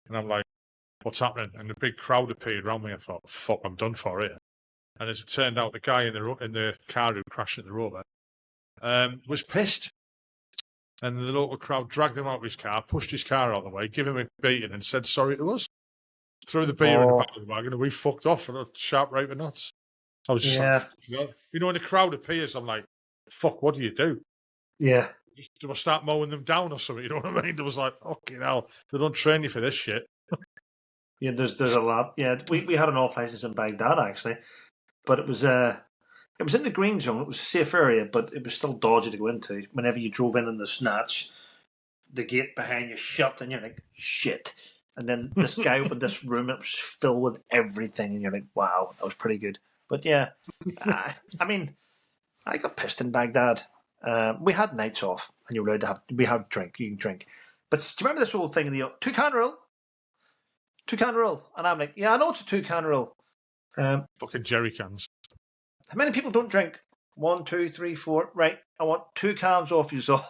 and I'm like, what's happening? And the big crowd appeared around me. I thought, fuck, I'm done for here. And as it turned out, the guy in the car who crashed into the Rover was pissed. And the local crowd dragged him out of his car, pushed his car out of the way, gave him a beating, and said sorry to us. Threw the beer in the back of the wagon, and we fucked off for a sharp right of nuts. I was just like, you know, when the crowd appears, I'm like, fuck, what do you do? Yeah. Do I start mowing them down or something? You know what I mean? There was like, fucking hell, they don't train you for this shit. Yeah, there's a lot. Yeah, we had an off license in Baghdad actually, but it was in the green zone. It was a safe area, but it was still dodgy to go into. Whenever you drove in the snatch, the gate behind you shut, and you're like, shit. And then this guy opened this room, and it was filled with everything, and you're like, wow, that was pretty good. But yeah, I mean, I got pissed in Baghdad. We had nights off, and you were allowed to we had drink. You can drink. But do you remember this whole thing in the 2-can rule? 2-can rule. And I'm like, yeah, I know it's a 2-can rule. Fucking jerry cans. how many people don't drink? 1, 2, 3, 4. Right, I want 2 cans off you all.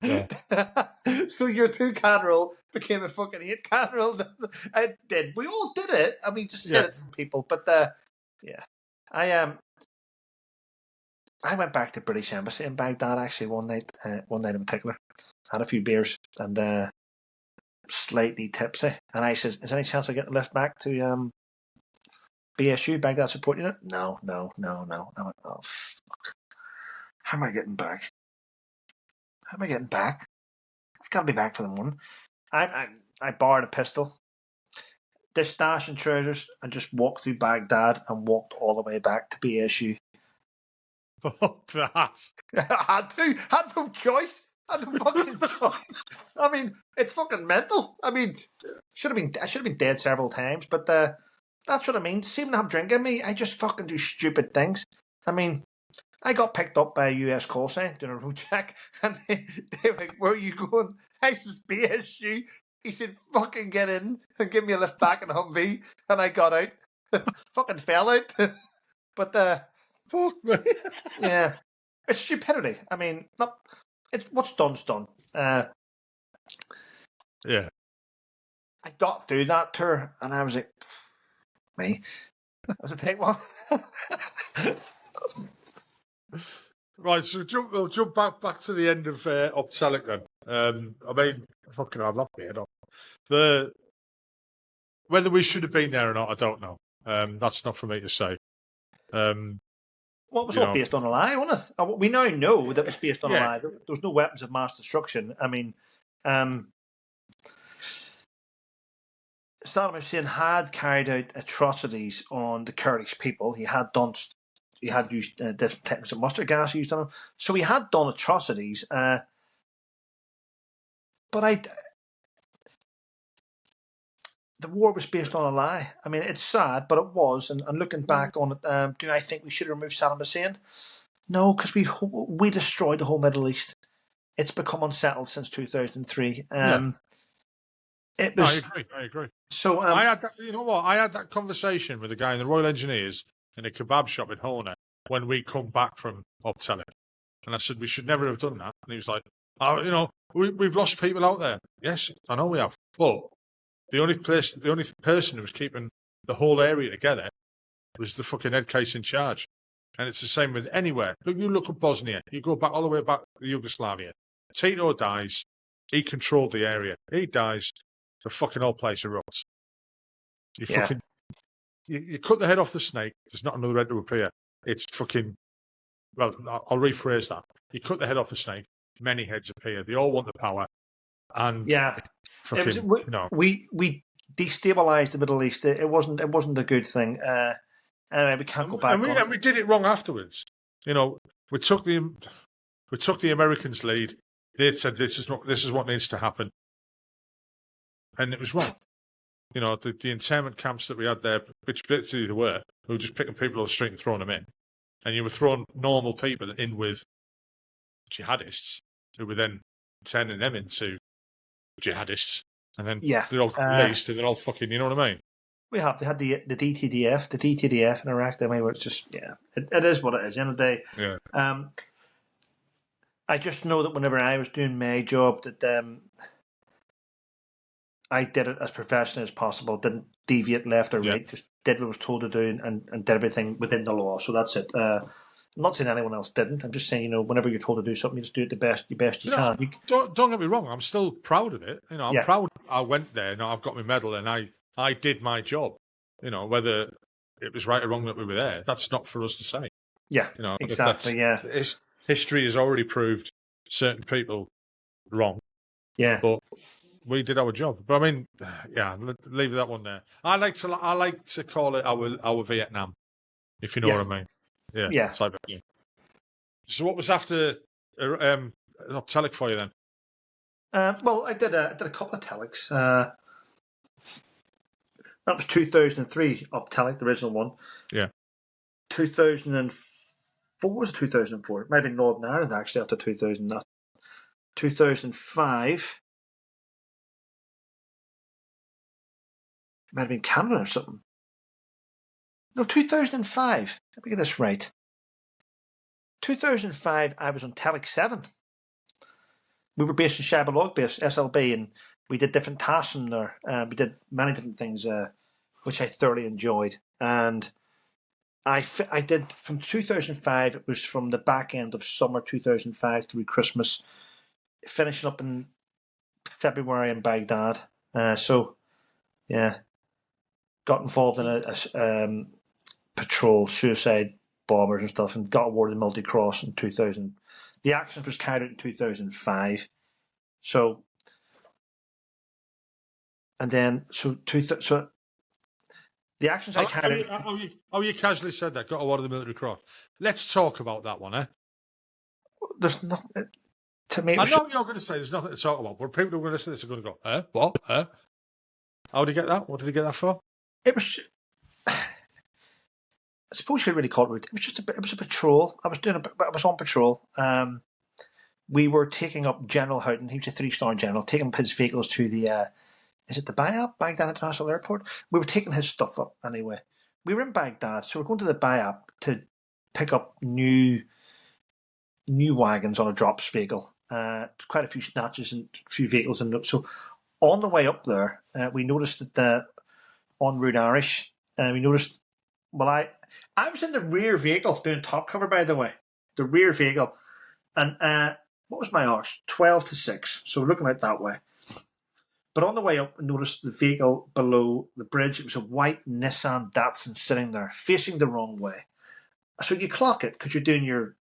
Yeah. So your 2-can rule became a fucking 8-can rule. It did. We all did it, and we just hid it from people. But yeah, I went back to British Embassy in Baghdad actually one night in particular. Had a few beers and slightly tipsy, and I says, "Is there any chance I get the lift back to BSU, Baghdad Support Unit?" No. I went, "Oh fuck! How am I getting back? I've got to be back for the morning." I borrowed a pistol, this dash and trousers, and just walked through Baghdad and walked all the way back to BSU. Fuck that. I had no choice. Had no fucking choice. I mean, it's fucking mental. I mean, I should have been dead several times, but that's what I mean. See, when I'm drinking me, I just fucking do stupid things. I mean, I got picked up by a US call sign doing a road check, and they were like, "Where are you going?" I said, "BSU." He said, "Fucking get in and give me a lift back in Humvee," and I got out. Fucking fell out. But Fuck me. yeah, it's stupidity. I mean, it's what's done's done. Yeah. I got through that tour, and I was like, "Me." I was like, "Take one." Right, so we'll jump back to the end of Optelic then. I mean, fucking, I've lost my head off. Whether we should have been there or not, I don't know. That's not for me to say. Well, it was all based on a lie, wasn't it? We now know that it was based on a lie. There was no weapons of mass destruction. I mean, Saddam Hussein had carried out atrocities on the Kurdish people. He had used different techniques of mustard gas used on them. So he had done atrocities. But the war was based on a lie. I mean, it's sad, but it was. And looking back on it, do I think we should remove Saddam Hussein? No, because we destroyed the whole Middle East. It's become unsettled since 2003. It was. I agree. So I had that, you know what? I had that conversation with a guy in the Royal Engineers in a kebab shop in Horner when we come back from Optelic, and I said we should never have done that. And he was like, "Oh, we've lost people out there." Yes, I know we have, but the only person who was keeping the whole area together was the fucking head case in charge. And it's the same with anywhere. Look, you look at Bosnia. You go back all the way back to Yugoslavia. Tito dies. He controlled the area. He dies. The fucking whole place erupts. You fucking you cut the head off the snake. There's not another head to appear. It's fucking. Well, I'll rephrase that. You cut the head off the snake. Many heads appear. They all want the power. And fucking, we destabilized the Middle East. It wasn't a good thing. Anyway, we can't go back. And we did it wrong afterwards. We took the Americans' lead. They said this is what needs to happen, and it was wrong. The internment camps that we had there, which basically they were just picking people off the street and throwing them in, and you were throwing normal people in with jihadists who were then turning them into jihadists, and then they're all released and they're all fucking. You know what I mean? They had the DTDF in Iraq. I mean, it's just it is what it is. At the end of the day, I just know that whenever I was doing my job, that I did it as professionally as possible. Didn't deviate left or right. Just did what I was told to do and did everything within the law. So that's it. I'm not saying anyone else didn't. I'm just saying, whenever you're told to do something, you just do it the best you can. Don't get me wrong. I'm still proud of it. I'm proud I went there. I've got my medal and I did my job. Whether it was right or wrong that we were there, that's not for us to say. Yeah, exactly. Yeah, history has already proved certain people wrong. Yeah, but we did our job. But I mean, leave that one there. I like to call it our Vietnam, if you know what I mean. Yeah. Type of thing. So what was after Optelic for you then? Well, I did a couple of telecs. That was 2003 Optelic, the original one. Yeah. 2004 was 2004. It might have been Northern Ireland actually after 2000. 2005 might have been Canada or something. No, 2005. Let me get this right. 2005, I was on Telex 7. We were based in Shabalog base, SLB, and we did different tasks in there. We did many different things, which I thoroughly enjoyed. And I did from 2005, it was from the back end of summer 2005 through Christmas, finishing up in February in Baghdad. So, yeah, got involved in a patrol, suicide bombers and stuff, and got awarded the multi-cross in 2000. The action was carried out in 2005. So, and then, so the actions I carried out. You casually said that, got awarded the military cross. Let's talk about that one, eh? There's nothing. To me, I know you're going to say there's nothing to talk about, but people who are going to listen to this are going to go, what? How did he get that? What did he get that for? It was. I suppose you really call it. It was just it was a patrol. I was on patrol. We were taking up General Houghton. He was a 3-star general, taking up his vehicles to the. Is it the Baghdad International Airport? We were taking his stuff up anyway. We were in Baghdad, so we're going to the Bayab to pick up new wagons on a drops vehicle. Quite a few snatches and a few vehicles. And so on the way up there, we noticed that on Route Irish, we noticed, well, I was in the rear vehicle doing top cover, by the way, the rear vehicle. And what was my arse? 12 to 6. So looking out that way. But on the way up, I noticed the vehicle below the bridge. It was a white Nissan Datsun sitting there, facing the wrong way. So you clock it because you're doing your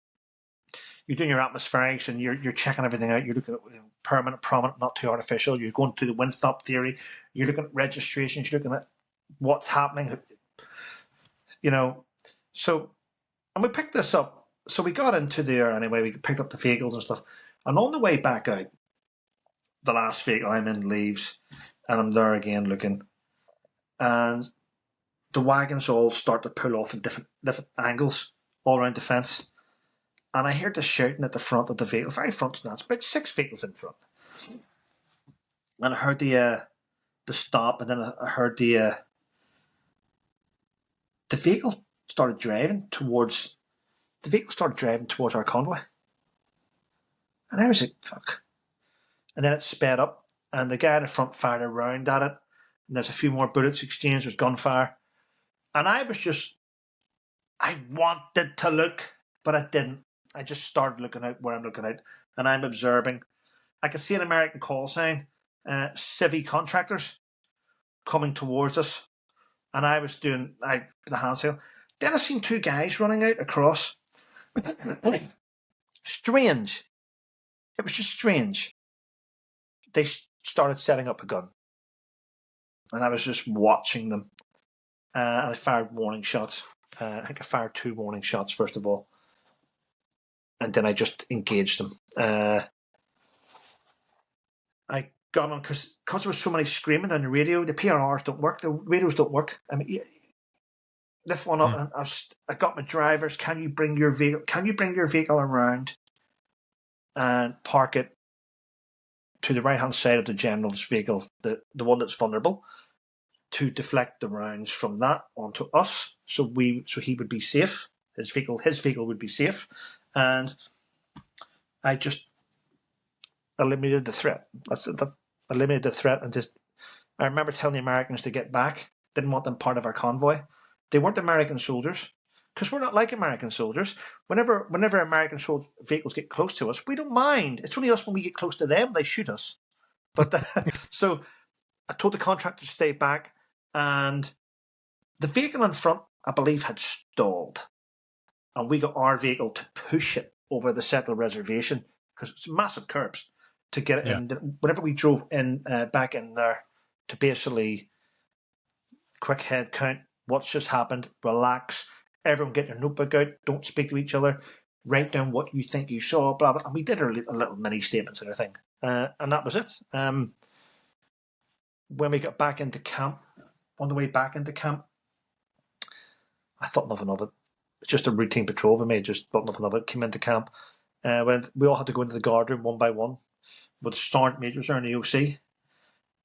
atmospherics and you're checking everything out. You're looking at permanent, prominent, not too artificial. You're going through the windstop theory. You're looking at registrations. You're looking at what's happening. So, and we picked this up. So we got into there anyway. We picked up the vehicles and stuff. And on the way back out, the last vehicle I'm in leaves, and I'm there again looking, and the wagons all start to pull off in different angles all around the fence, and I heard the shouting at the front of the vehicle, very front snatch, about 6 vehicles in front, and I heard the stop, and then I heard the vehicle started driving towards our convoy, and I was like, fuck. And then it sped up, and the guy in the front fired a round at it, and there's a few more bullets exchanged, there's gunfire. And I wanted to look, but I didn't. I just started looking out where I'm looking out, and I'm observing. I could see an American call sign, civvy contractors coming towards us, and I was doing the hand signal. Then I seen 2 guys running out across. Strange. It was just strange. They started setting up a gun, and I was just watching them. And I fired warning shots. I think I fired 2 warning shots first of all, and then I just engaged them. I got on because there was so many screaming on the radio. The PRRs don't work. The radios don't work. I mean, lift one up, and I got my drivers. Can you bring your vehicle around and park it to the right hand side of the general's vehicle, the one that's vulnerable, to deflect the rounds from that onto us, so he would be safe. His vehicle would be safe, and I just eliminated the threat. Eliminated the threat, and just I remember telling the Americans to get back. Didn't want them part of our convoy. They weren't American soldiers, because we're not like American soldiers. Whenever American vehicles get close to us, we don't mind. It's only us when we get close to them, they shoot us. But so I told the contractor to stay back, and the vehicle in front, I believe, had stalled. And we got our vehicle to push it over the Central Reservation, because it's massive curbs, to get it in. Whenever we drove in back in there, to basically quick head count, what's just happened, relax, everyone get their notebook out, don't speak to each other, write down what you think you saw, blah, blah. And we did a little mini statements and everything. And that was it. When we got back into camp, on the way back into camp, I thought nothing of it. It's just a routine patrol for me, just thought nothing of it. Came into camp. When we all had to go into the guard room one by one with the sergeant majors there in the OC.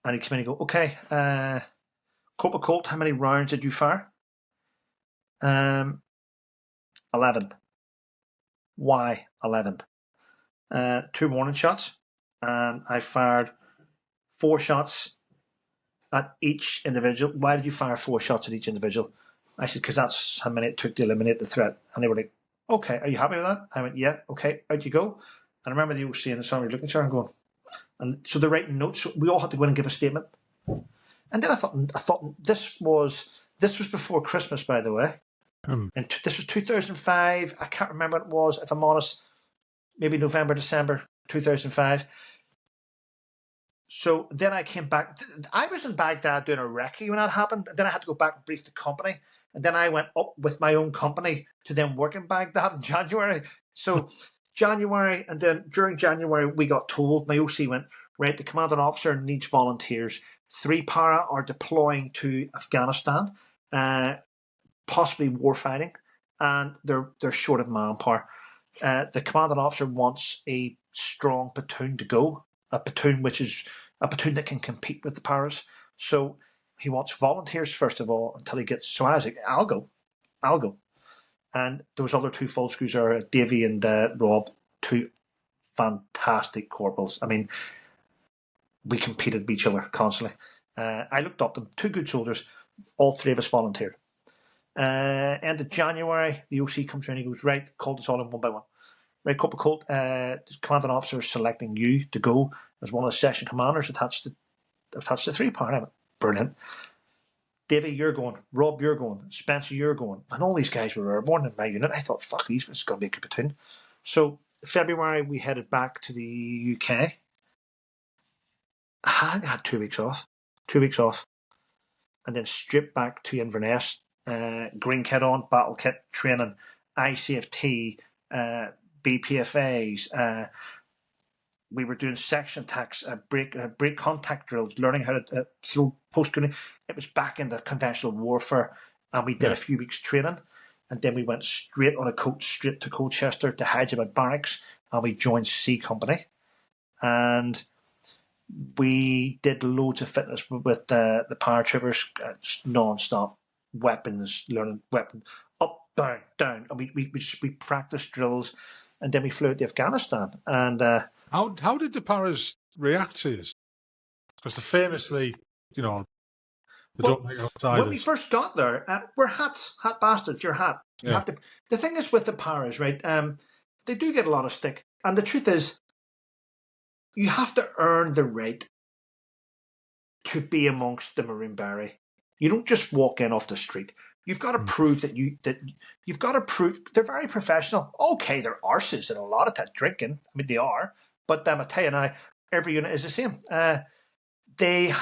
And he came in and go, okay, Trevor Couldt, how many rounds did you fire? 11. why 11? 2 warning shots, and I fired 4 shots at each individual. Why did you fire 4 shots at each individual? I said, because that's how many it took to eliminate the threat. And they were like, okay, are you happy with that? I went, yeah, okay, out you go. And I remember the OC and the sergeant looking at her and going, and so they're writing notes. So we all had to go in and give a statement. And then I thought this was before Christmas, by the way. And this was 2005. I can't remember what it was, if I'm honest. Maybe November, December 2005. So then I came back. I was in Baghdad doing a recce when that happened. Then I had to go back and brief the company. And then I went up with my own company to then work in Baghdad in January. So January, and then during January, we got told, my OC went, right, the commanding officer needs volunteers. 3 para are deploying to Afghanistan, possibly warfighting, and they're short of manpower. The commanding officer wants a strong platoon to go, a platoon that can compete with the paras. So he wants volunteers first of all until he gets. So I was like, I'll go. And those other 2 full screws are Davey and Rob, 2 fantastic corporals. I mean, we competed with each other constantly. I looked up to them, 2 good soldiers. All 3 of us volunteered. End of January, the OC comes in and he goes, right, Coult us all in one by one. Right, Corporal Coult, the commanding officer is selecting you to go as one of the session commanders attached to 3 para. I went, brilliant. Davey, you're going. Rob, you're going. Spencer, you're going. And all these guys were airborne in my unit. I thought, fuck, this is going to be a good platoon. So February, we headed back to the UK. I think I had 2 weeks off. 2 weeks off. And then straight back to Inverness. Green kit on, battle kit, training, ICFT, BPFAs. We were doing section attacks, break contact drills, learning how to throw post grenade. It was back into conventional warfare, and we did a few weeks training, and then we went straight on a coach straight to Colchester to Hyderabad Barracks, and we joined C Company, and we did loads of fitness with the paratroopers, non-stop weapons, learning weapon up, down, and we practiced drills, and then we flew out to Afghanistan, and. How did the paras react to this? Because they're famously, don't make outsiders. When we first got there, we're hat bastards. You're hat. You have to. The thing is with the paras, right? They do get a lot of stick, and the truth is, you have to earn the right to be amongst the Marine Barry. You don't just walk in off the street. You've got to prove that you've got to prove they're very professional. Okay, they're arses and a lot of that drinking. I mean, they are. But I tell you now, every unit is the same. They're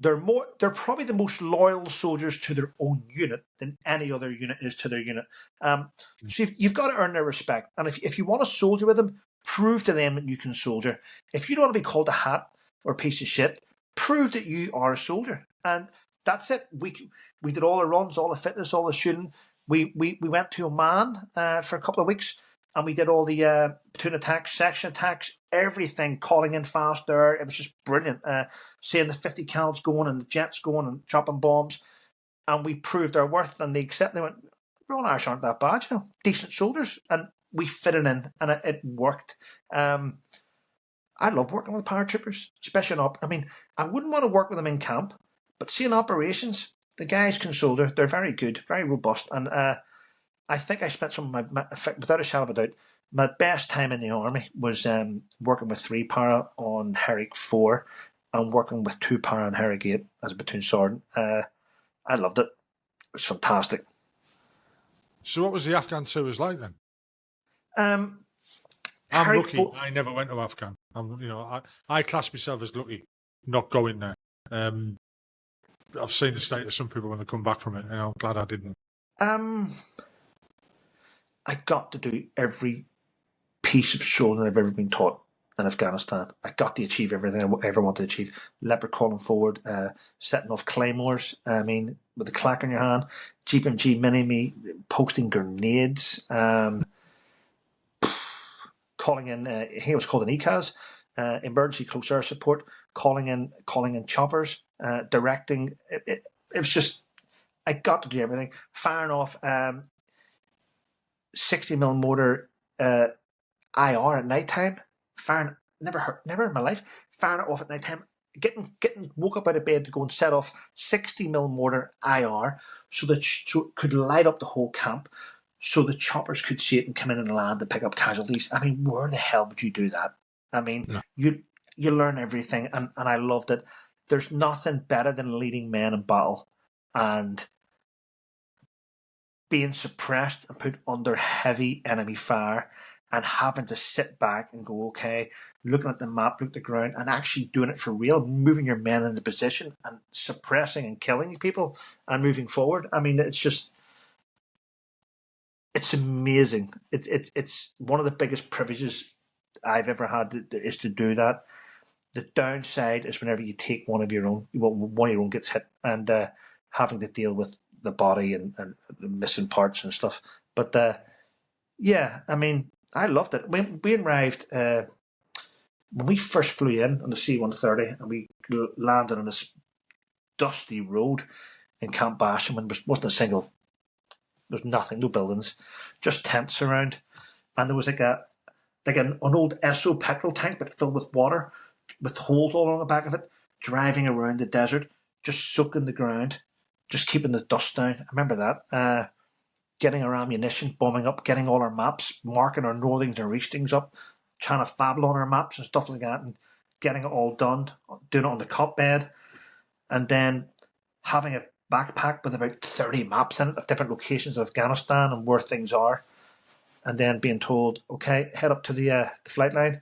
probably the most loyal soldiers to their own unit than any other unit is to their unit. So you've got to earn their respect. And if you want to soldier with them, prove to them that you can soldier. If you don't want to be called a hat or a piece of shit, prove that you are a soldier. And that's it. We did all the runs, all the fitness, all the shooting. We went to Oman for a couple of weeks. And we did all the platoon attacks, section attacks, everything, calling in fast air. It was just brilliant. Seeing the 50 cals going and the jets going and dropping bombs. And we proved our worth. And they accepted. They went, Royal Irish aren't that bad, decent soldiers. And we fitted in and it worked. I love working with paratroopers, especially I wouldn't want to work with them in camp. But seeing operations, the guys can soldier. They're very good, very robust. And I think I spent some of my, without a shadow of a doubt, my best time in the army was working with 3 para on Herrick 4 and working with 2 para on Herrick 8 as a platoon sergeant. I loved it. It was fantastic. So what was the Afghan tours like then? I'm lucky. I never went to Afghan. I class myself as lucky not going there. I've seen the state of some people when they come back from it, and I'm glad I didn't. I got to do every piece of soldering I've ever been taught in Afghanistan. I got to achieve everything I ever wanted to achieve. Leopard crawling forward, setting off claymores, with the clack in your hand, GPMG mini-me, posting grenades, calling in, I think it was called an ECAS, emergency close air support, calling in choppers, directing. It was just, I got to do everything. Firing off 60mm mortar IR at night time, firing, never in my life, firing it off at night time, getting woke up out of bed to go and set off 60mm mortar IR so that it could light up the whole camp, so the choppers could see it and come in and land and pick up casualties. I mean, where the hell would you do that? I mean, No. you learn everything, and I loved it. There's nothing better than leading men in battle and being suppressed and put under heavy enemy fire and having to sit back and go, okay, looking at the map, look at the ground, and actually doing it for real, moving your men into position and suppressing and killing people and moving forward. I mean, it's amazing. It's one of the biggest privileges I've ever had is to do that. The downside is whenever you take one of your own gets hit, and having to deal with the body and missing parts and stuff. But yeah, I mean, I loved it. When we arrived, when we first flew in on the C-130 and we landed on this dusty road in Camp Basham, and there wasn't a single, there's nothing, no buildings, just tents around, and there was like an old Esso petrol tank but filled with water, with holes all along the back of it, driving around the desert, just soaking the ground, just keeping the dust down. I remember that. Getting our ammunition, bombing up, getting all our maps, marking our northings and eastings up, trying to fabble on our maps and stuff like that, and getting it all done, doing it on the cot bed, and then having a backpack with about 30 maps in it of different locations of Afghanistan and where things are, and then being told, okay, head up to the flight line.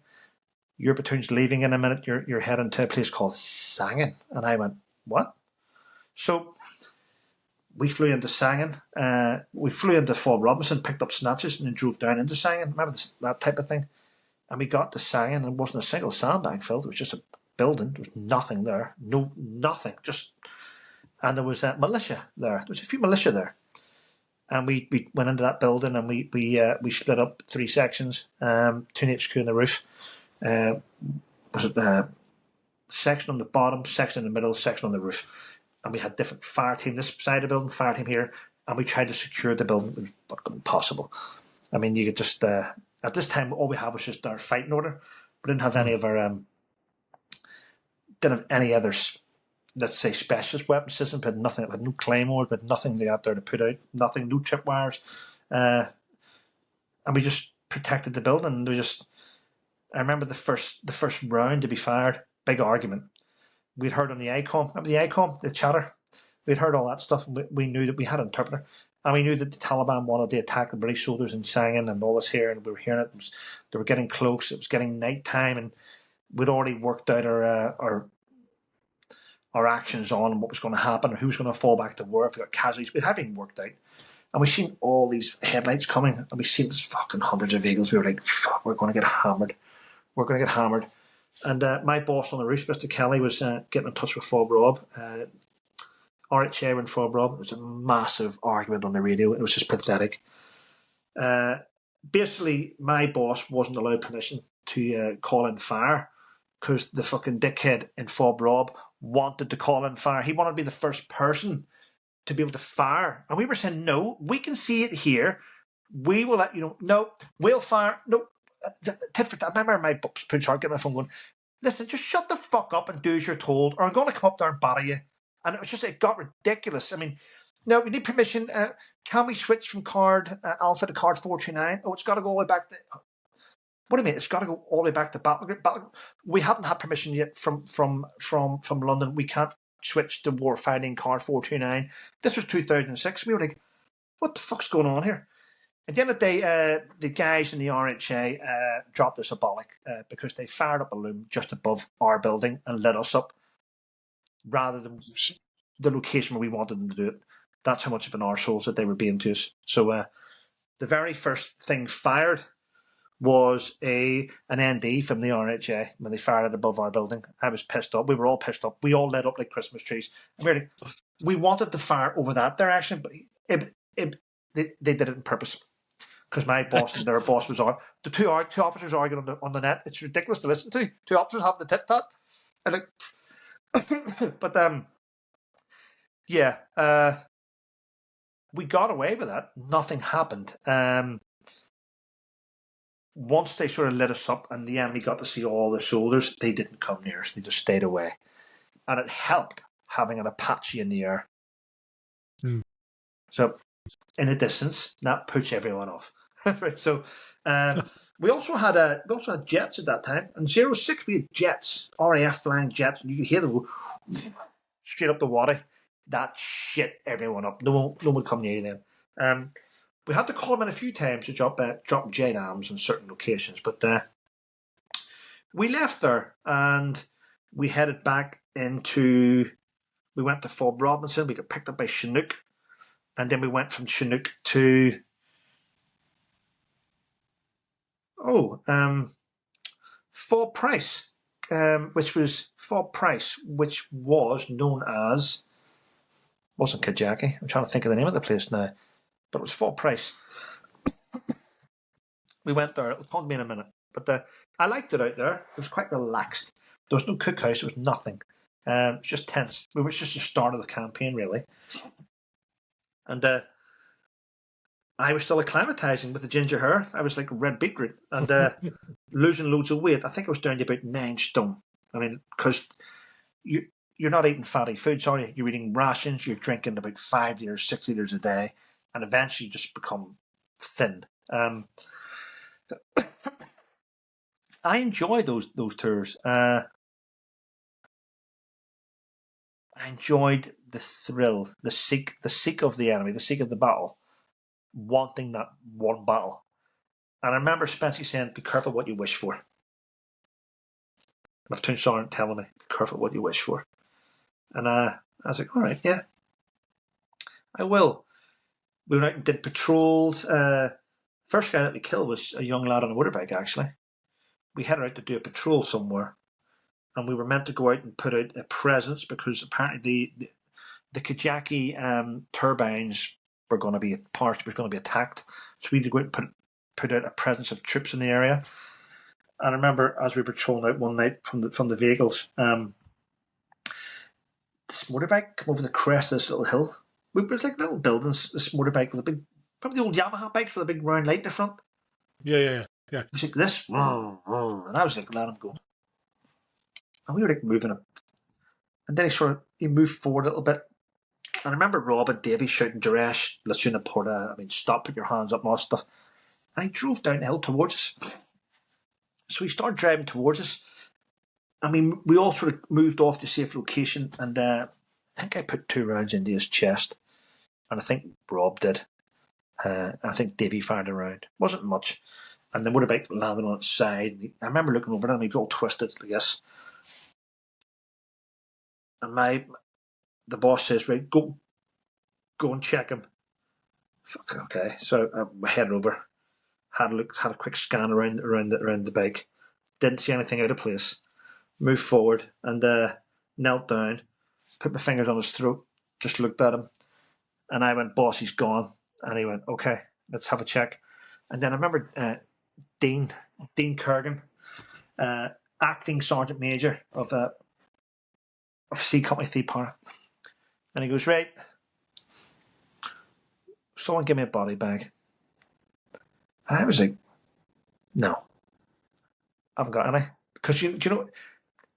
Your platoon's leaving in a minute. You're heading to a place called Sangin. And I went, what? So we flew into Sangin. We flew into Fort Robinson, picked up snatches, and then drove down into Sangin. Remember that type of thing? And we got to Sangin, and there wasn't a single sandbag filled. It was just a building. There was nothing there. No, nothing. And there was militia there. There was a few militia there. And we went into that building, and we split up 3 sections, 2 in HQ on the roof. Was it section on the bottom, section in the middle, section on the roof, and we had different fire team this side of the building, fire team here, and we tried to secure the building. It was fucking impossible. I mean, you could just at this time all we had was just our fighting order. We didn't have any of our didn't have any others. Let's say specialist weapon systems. We had nothing. We had no claymores. We had nothing out there to put out. Nothing. No tripwires. And we just protected the building. I remember the first round to be fired, big argument. We'd heard on the ICOM, remember the ICOM, the chatter? We'd heard all that stuff, and we knew that we had an interpreter, and we knew that the Taliban wanted to attack the British soldiers in Sangin and all this here, and we were hearing it. They were getting close. It was getting night time, and we'd already worked out our actions on what was going to happen, or who was going to fall back to war if we got casualties. We hadn't even worked out. And we seen all these headlights coming, and we seen this fucking hundreds of vehicles. We were like, fuck, we're going to get hammered. We're going to get hammered. And my boss on the roof, Mr. Kelly, was getting in touch with Fob Rob. RHA and Fob Rob. It was a massive argument on the radio. It was just pathetic. Basically, my boss wasn't allowed permission to call in fire because the fucking dickhead in Fob Rob wanted to call in fire. He wanted to be the first person to be able to fire. And we were saying, no, we can see it here. We will let you know. No, we'll fire. No. I remember my punch getting my phone going, listen, just shut the fuck up and do as you're told, or I'm going to come up there and batter you. And it got ridiculous. I mean, no, we need permission. Can we switch from card Alpha to card 429? Oh, it's got to go all the way back to. What do you mean? It's got to go all the way back to battle group. We haven't had permission yet from London. We can't switch to warfighting card 429. This was 2006. We were like, what the fuck's going on here? At the end of the day, the guys in the RHA dropped us a bollock because they fired up a loom just above our building and lit us up rather than the location where we wanted them to do it. That's how much of an arseholes that they were being to us. So the very first thing fired was an ND from the RHA when they fired it above our building. I was pissed off. We were all pissed off. We all lit up like Christmas trees. And we wanted to fire over that direction, but they did it on purpose. Because my boss and their boss was on. The two officers arguing on the net. It's ridiculous to listen to. 2 officers having the tit-tat. And but yeah, we got away with that. Nothing happened. once they sort of lit us up and the enemy got to see all the shoulders, they didn't come near us. They just stayed away. And it helped having an Apache in the air. So in the distance, that puts everyone off. Right, so we also had jets at that time. And 06, we had jets, RAF flying jets, and you could hear them go straight up the water. That shit everyone up. No one would come near you then. We had to call them in a few times to drop JDAMs in certain locations, but we left there and we headed back into. We went to Fob Robinson. We got picked up by Chinook, and then we went from Chinook to Fob Price, which was known as, wasn't Kajaki. I'm trying to think of the name of the place now, but it was Fob Price. We went there. It'll come to me in a minute, but I liked it out there. It was quite relaxed. There was no cookhouse. There was nothing. It was just tense. It was just the start of the campaign, really. And I was still acclimatizing with the ginger hair. I was like red beetroot and losing loads of weight. I think I was down to about 9 stone. I mean, because you're not eating fatty foods, are you? You're eating rations. You're drinking about 5 liters, 6 liters a day, and eventually you just become thin. I enjoy those tours. I enjoyed the thrill, the seek of the enemy, the seek of the battle, wanting that one battle. And I remember Spencer saying, "Be careful what you wish for." My twin sergeant telling me, "Be careful what you wish for." And I was like, "All right, yeah, I will." We went out and did patrols. First guy that we killed was a young lad on a motorbike, actually. We headed out to do a patrol somewhere, and we were meant to go out and put out a presence because apparently the Kajaki turbines were going to be attacked. So we had to go out and put out a presence of troops in the area. And I remember as we were patrolling out one night from the vehicles, this motorbike come over the crest of this little hill. It was like little buildings. This motorbike with a big, probably the old Yamaha bikes with a big round light in the front. Yeah. It was like this, and I was like, let him go. And we were like moving him. And then he moved forward a little bit. And I remember Rob and Davey shouting, Duresh, Lachuna Porta, stop, put your hands up and all that stuff. And he drove down the hill towards us. So he started driving towards us. We all sort of moved off to safe location. And I think I put 2 rounds into his chest. And I think Rob did. And I think Davey fired a round. Wasn't much. And the motorbike landed on its side. I remember looking over at him, he was all twisted, I guess. And the boss says, right, go and check him. Fuck, okay. So I headed over, had a quick scan around the bike. Didn't see anything out of place. Moved forward and knelt down, put my fingers on his throat, just looked at him. And I went, boss, he's gone. And he went, okay, let's have a check. And then I remember Dean Kurgan, acting Sergeant Major of C Company 3 Para. And he goes, right, someone give me a body bag. And I was like, no, I haven't got any. Because you know,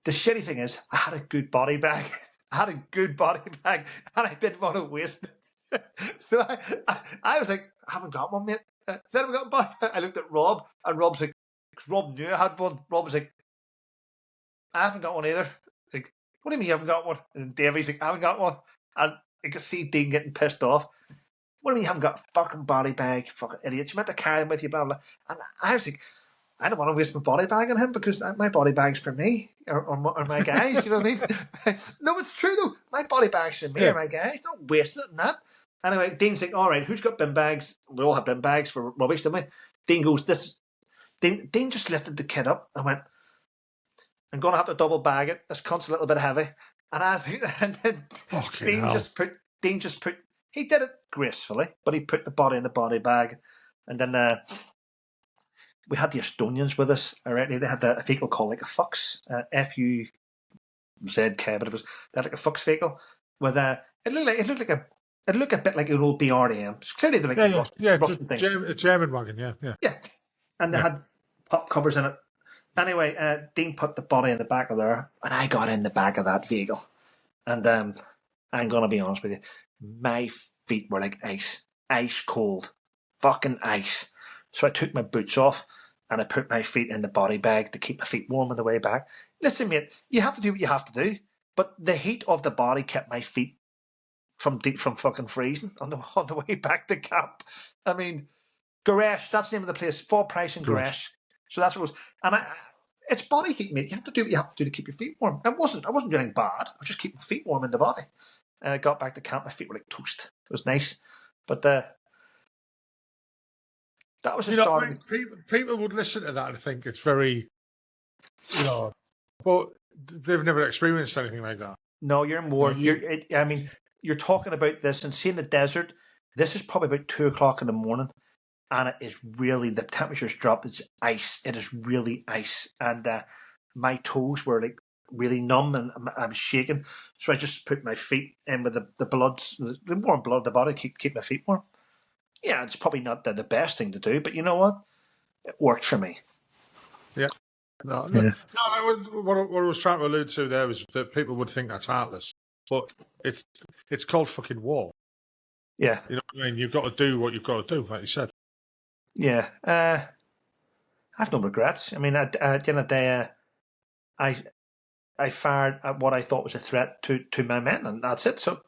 the shitty thing is, I had a good body bag. And I didn't want to waste it. So I was like, I haven't got one, mate. I said, I haven't got a body bag. I looked at Rob, and Rob's like, because Rob knew I had one. Rob was like, I haven't got one either. Like, what do you mean you haven't got one? And Davey's like, I haven't got one. And I could see Dean getting pissed off. What do you mean you haven't got a fucking body bag? You fucking idiot. You meant to carry them with you, blah, blah. And I was like, I don't want to waste my body bag on him because my body bag's for me or my guys, you know what I mean? No, it's true though. My body bag's for me or my guys. Not wasting it on that. Anyway, Dean's like, all right, who's got bin bags? We all have bin bags for rubbish, don't we? Dean goes, Dean just lifted the kid up and went, I'm going to have to double bag it. This cunt's a little bit heavy. And then Dean just put, he did it gracefully, but he put the body in the body bag. And then we had the Estonians with us already. They had a vehicle called like a Fox, FUZK, but they had like a Fox vehicle with it looked a bit like an old BRDM. Clearly they're like Russian things. A German wagon, yeah. Yeah. And they had pop covers in it. Anyway, Dean put the body in the back of there, and I got in the back of that vehicle. And I'm going to be honest with you, my feet were like ice cold, fucking ice. So I took my boots off and I put my feet in the body bag to keep my feet warm on the way back. Listen, mate, you have to do what you have to do, but the heat of the body kept my feet from fucking freezing on the way back to camp. I mean, Garesh, that's the name of the place, Full Price in Garesh. So that's what it was. And it's body heat, mate. You have to do what you have to do to keep your feet warm. I wasn't doing anything bad. I was just keeping my feet warm in the body. And I got back to camp, my feet were like toast. It was nice. But that was the start. People would listen to that and think it's very, but they've never experienced anything like that. No, you're more. You're talking about this and seeing the desert. This is probably about 2:00 in the morning. And it is really, the temperature's dropped. It's ice. It is really ice. And my toes were like really numb and I was shaking. So I just put my feet in with the warm blood of the body, keep my feet warm. Yeah, it's probably not the best thing to do, but you know what? It worked for me. Yeah. No, what I was trying to allude to there was that people would think that's heartless. But it's called fucking war. Yeah. You know what I mean? You've got to do what you've got to do, like you said. Yeah, I have no regrets. I mean, at the end of the day, I fired at what I thought was a threat to my men, and that's it. So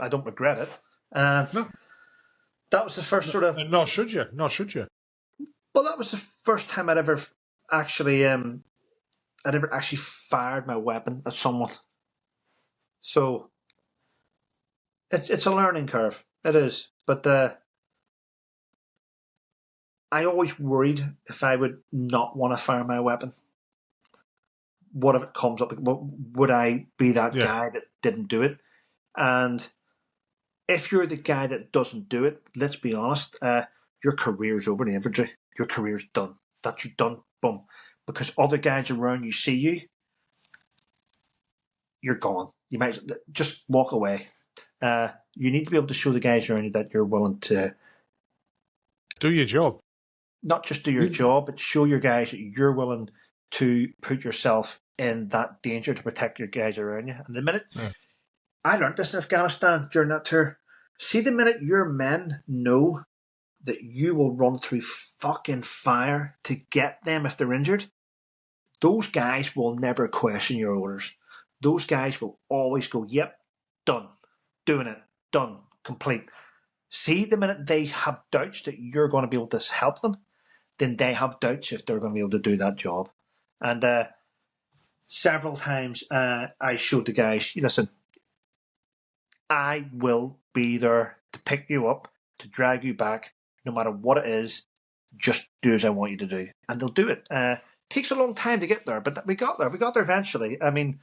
I don't regret it. No. That was the first sort of. Nor should you. Well, that was the first time I'd ever actually fired my weapon at someone. So it's a learning curve. It is, but I always worried if I would not want to fire my weapon. What if it comes up? Would I be that guy that didn't do it? And if you're the guy that doesn't do it, let's be honest, your career's over in the infantry. Your career's done. That's you done. Boom. Because other guys around you see you, you're gone. You might just walk away. You need to be able to show the guys around you that you're willing to do your job. Not just do your job, but show your guys that you're willing to put yourself in that danger to protect your guys around you. And the minute I learned this in Afghanistan during that tour, see the minute your men know that you will run through fucking fire to get them if they're injured, those guys will never question your orders. Those guys will always go, yep, done, doing it, done, complete. See the minute they have doubts that you're going to be able to help them, then they have doubts if they're going to be able to do that job. And several times I showed the guys, listen, I will be there to pick you up, to drag you back, no matter what it is, just do as I want you to do. And they'll do it. Takes a long time to get there, but we got there. We got there eventually. I mean,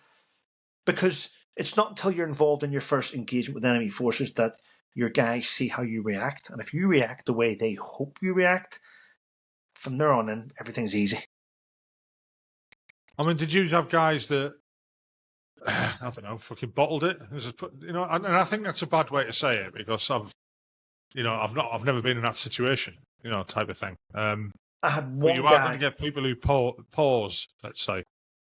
because it's not until you're involved in your first engagement with enemy forces that your guys see how you react. And if you react the way they hope you react, from there on in, everything's easy. I mean, did you have guys that, I don't know, fucking bottled it? And I think that's a bad way to say it because I've never been in that situation, type of thing. I had one guy. You are going to get people who pause, let's say.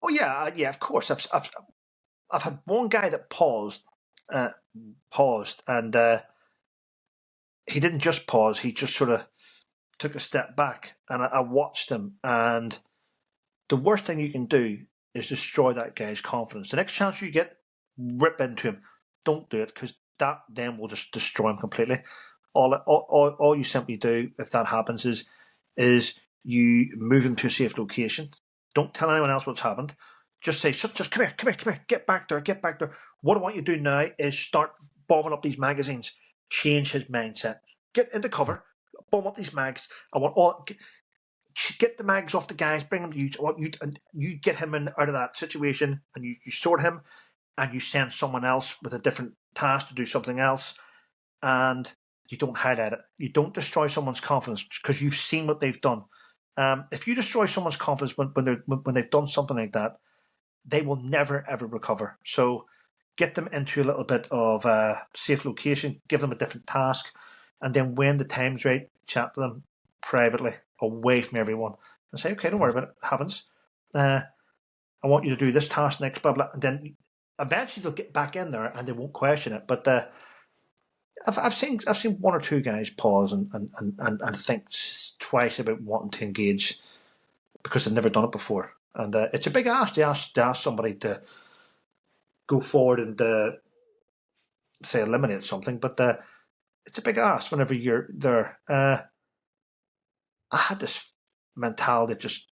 Oh yeah, of course. I've had one guy that paused, and he didn't just pause. He just sort of took a step back, and I watched him. And the worst thing you can do is destroy that guy's confidence. The next chance you get, rip into him. Don't do it because that then will just destroy him completely. All you simply do if that happens is you move him to a safe location. Don't tell anyone else what's happened. Just say, just come here, get back there. What I want you to do now is start bombing up these magazines. Change his mindset. Get into cover, bomb up these mags. I want get the mags off the guys, bring them to you. I want you and you get him out of that situation, and you sort him, and you send someone else with a different task to do something else, and you don't highlight it. You don't destroy someone's confidence because you've seen what they've done. If you destroy someone's confidence when they've done something like that, they will never ever recover. So get them into a little bit of a safe location, give them a different task, and then when the time's right, chat to them privately, away from everyone. and say, okay, don't worry about it. It happens. I want you to do this task next, blah, blah. And then eventually they'll get back in there and they won't question it. But I've seen one or two guys pause and think twice about wanting to engage because they've never done it before. And it's a big ask to ask somebody to go forward and say eliminate something, but it's a big ask whenever you're there. I had this mentality of just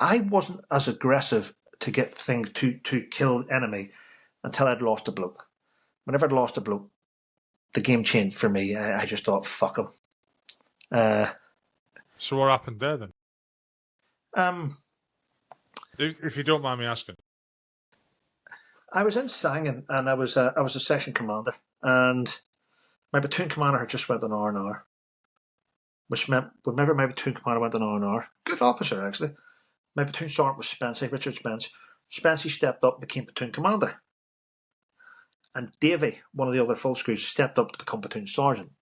I wasn't as aggressive to get things to kill an enemy until I'd lost a bloke. Whenever I'd lost a bloke, the game changed for me. I just thought, fuck him. So what happened there then? If you don't mind me asking. I was in Sangin and I was a session commander, and my platoon commander had just went on R&R, which meant whenever my platoon commander went on R&R, good officer actually, my platoon sergeant was Spency, Richard Spence. Spency stepped up and became platoon commander. And Davy, one of the other full screws, stepped up to become platoon sergeant.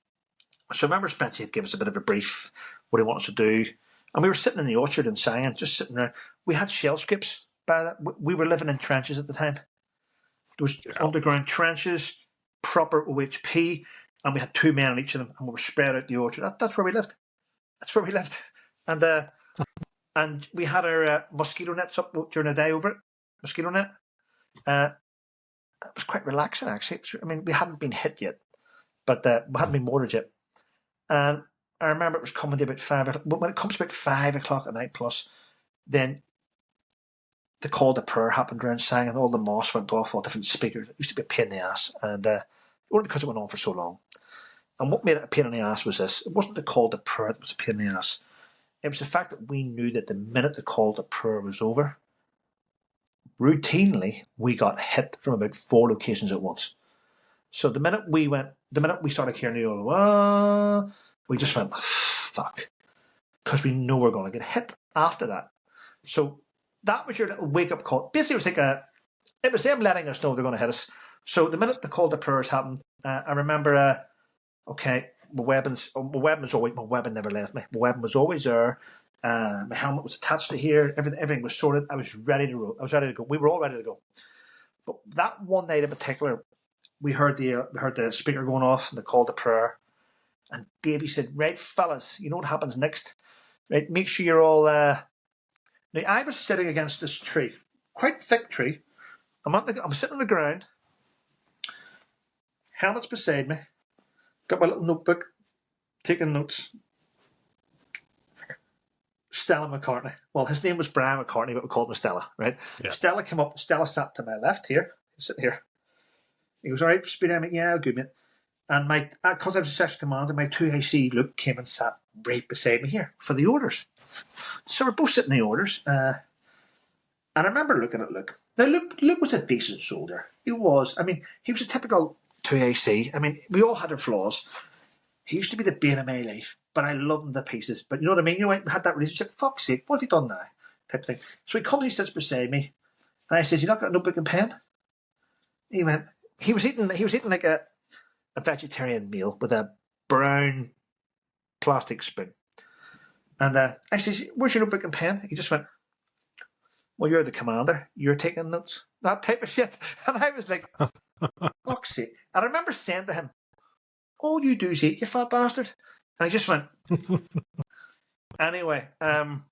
So I remember Spency had given us a bit of a brief, what he wants to do. And we were sitting in the orchard in Sangin, just sitting there. We had shell scrapes. We were living in trenches at the time. There was underground trenches, proper OHP, and we had 2 men in each of them, and we were spread out the orchard. That's where we lived. That's where we lived. And we had our mosquito nets up during the day over it. Mosquito net. It was quite relaxing, actually. I mean, we hadn't been hit yet, but we hadn't been mortared yet. And I remember it was coming to about 5 o'clock. When it comes to about 5 o'clock at night plus, then the call to prayer happened around Sang, and all the moss went off, all different speakers. It used to be a pain in the ass, and only because it went on for so long. And what made it a pain in the ass was this. It wasn't the call to prayer that was a pain in the ass. It was the fact that we knew that the minute the call to prayer was over, routinely, we got hit from about 4 locations at once. So the minute we started hearing the we just went, fuck. Because we know we're going to get hit after that. So that was your little wake-up call. Basically, it was them letting us know they're going to hit us. So the minute the call to prayers happened, I remember, okay, my weapon never left me. My weapon was always there. My helmet was attached to here. Everything was sorted. I was ready to roll. I was ready to go. We were all ready to go. But that one night in particular, we heard the speaker going off and the call to prayer. And Davey said, right, fellas, you know what happens next? Right, make sure you're all... Now, I was sitting against this tree, quite thick tree. I'm sitting on the ground, helmet's beside me, got my little notebook, taking notes. Stella McCartney. Well, his name was Brian McCartney, but we called him Stella, right? Yeah. Stella came up. Stella sat to my left here, sitting here. He goes, all right, speed mate. Yeah, good, mate. And because I was a section commander, my 2AC Luke came and sat right beside me here for the orders. So we're both sitting in the orders. And I remember looking at Luke. Now, Luke was a decent soldier. He was. I mean, he was a typical 2AC. I mean, we all had our flaws. He used to be the bane of my life, but I loved him to pieces. But you know what I mean? You know, we had that relationship. Fuck's sake, what have you done now? Type thing. So he comes, he sits beside me, and I says, "You not got a notebook and pen?" He went. He was eating like a vegetarian meal with a brown plastic spoon. And I says, "Where's your notebook and pen?" He just went, "Well, you're the commander. You're taking notes." That type of shit. And I was like, "Fuck's sake!" And I remember saying to him, "All you do is eat, you fat bastard." And I just went. Anyway, that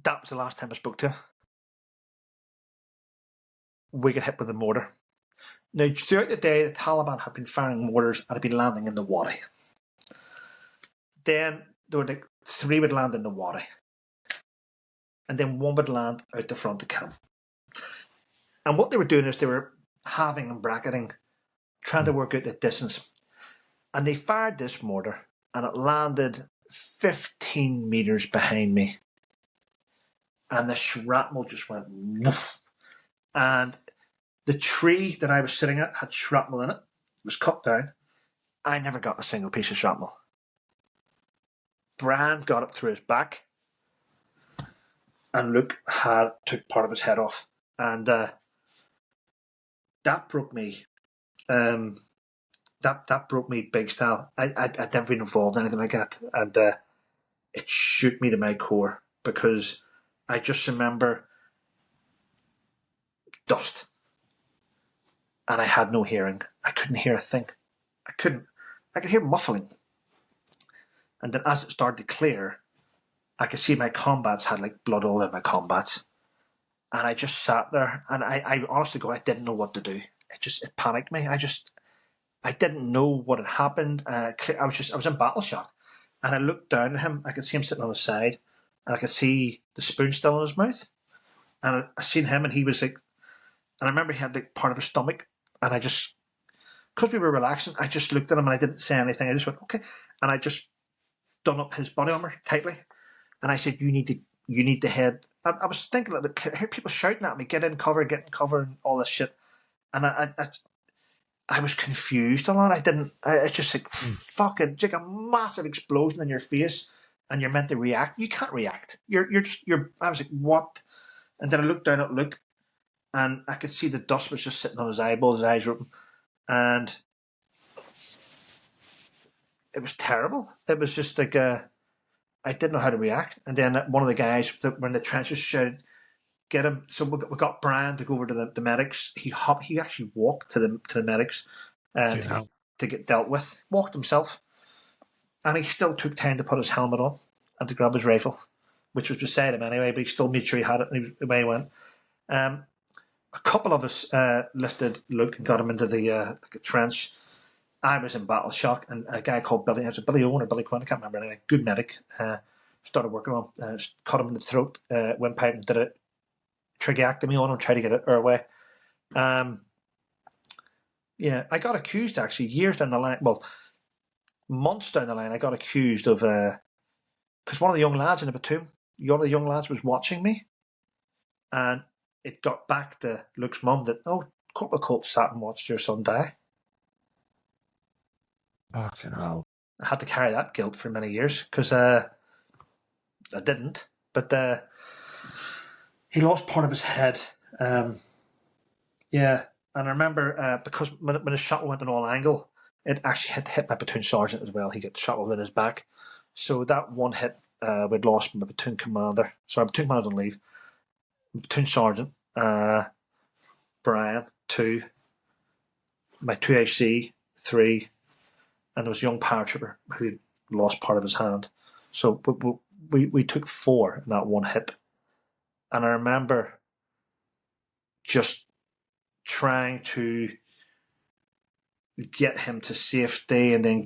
was the last time I spoke to him. We got hit with a mortar. Now, throughout the day, the Taliban had been firing mortars and had been landing in the wadi. Then there were like 3 would land in the wadi. And then 1 would land out the front of the camp. And what they were doing is they were halving and bracketing, trying to work out the distance. And they fired this mortar, and it landed 15 metres behind me. And the shrapnel just went woof. And the tree that I was sitting at had shrapnel in it. It was cut down. I never got a single piece of shrapnel. Brian got it through his back. And Luke took part of his head off. And that broke me that broke me big style. I'd never been involved in anything like that, and it shook me to my core because I just remember dust, and I had no hearing. I couldn't hear a thing. I couldn't. I could hear muffling, and then as it started to clear, I could see my combats had like blood all over my combats, and I just sat there, and I honestly God, I didn't know what to do. It panicked me. I didn't know what had happened. I was in battle shock, and I looked down at him. I could see him sitting on his side, and I could see the spoon still in his mouth. And I seen him, and he was like, and I remember he had like part of his stomach, and I just, because we were relaxing, I just looked at him and I didn't say anything. I just went okay, and I just done up his body armor tightly, and I said, "You need to head." I was thinking a little bit. I hear people shouting at me, "Get in cover, and all this shit," and I was confused a lot. It's just like fucking, it's like a massive explosion in your face, and you're meant to react. You can't react. I was like, what? And then I looked down at Luke, and I could see the dust was just sitting on his eyeballs. His eyes were open, and it was terrible. It was just like I didn't know how to react. And then one of the guys that were in the trenches shouted, "Get him!" So we got Brian to go over to the medics. He actually walked to the medics to get dealt with. Walked himself, and he still took time to put his helmet on and to grab his rifle, which was beside him anyway. But he still made sure he had it, and away he went. A couple of us lifted Luke and got him into the like a trench. I was in battle shock, and a guy called Billy, it was Billy Owen or Billy Quinn, I can't remember anyway, good medic, started working on him, cut him in the throat, went pipe and did a tracheotomy on him, tried to get it airway. Yeah, I got accused actually years down the line, well, months down the line, I got accused of, because one of the young lads in the platoon, one of the young lads was watching me, and it got back to Luke's mum that, oh, Corporal Coult sat and watched your son die. Fucking hell. I had to carry that guilt for many years because I didn't. But he lost part of his head. Yeah, and I remember because when his shot went an all angle, it actually hit my platoon sergeant as well. He got shot in his back. So that one hit, we'd lost my platoon commander. Sorry, platoon commander on leave. Platoon sergeant, Brian, 2. My 2AC, 3. And there was a young paratrooper who lost part of his hand. So we took 4 in that one hit. And I remember just trying to get him to safety and then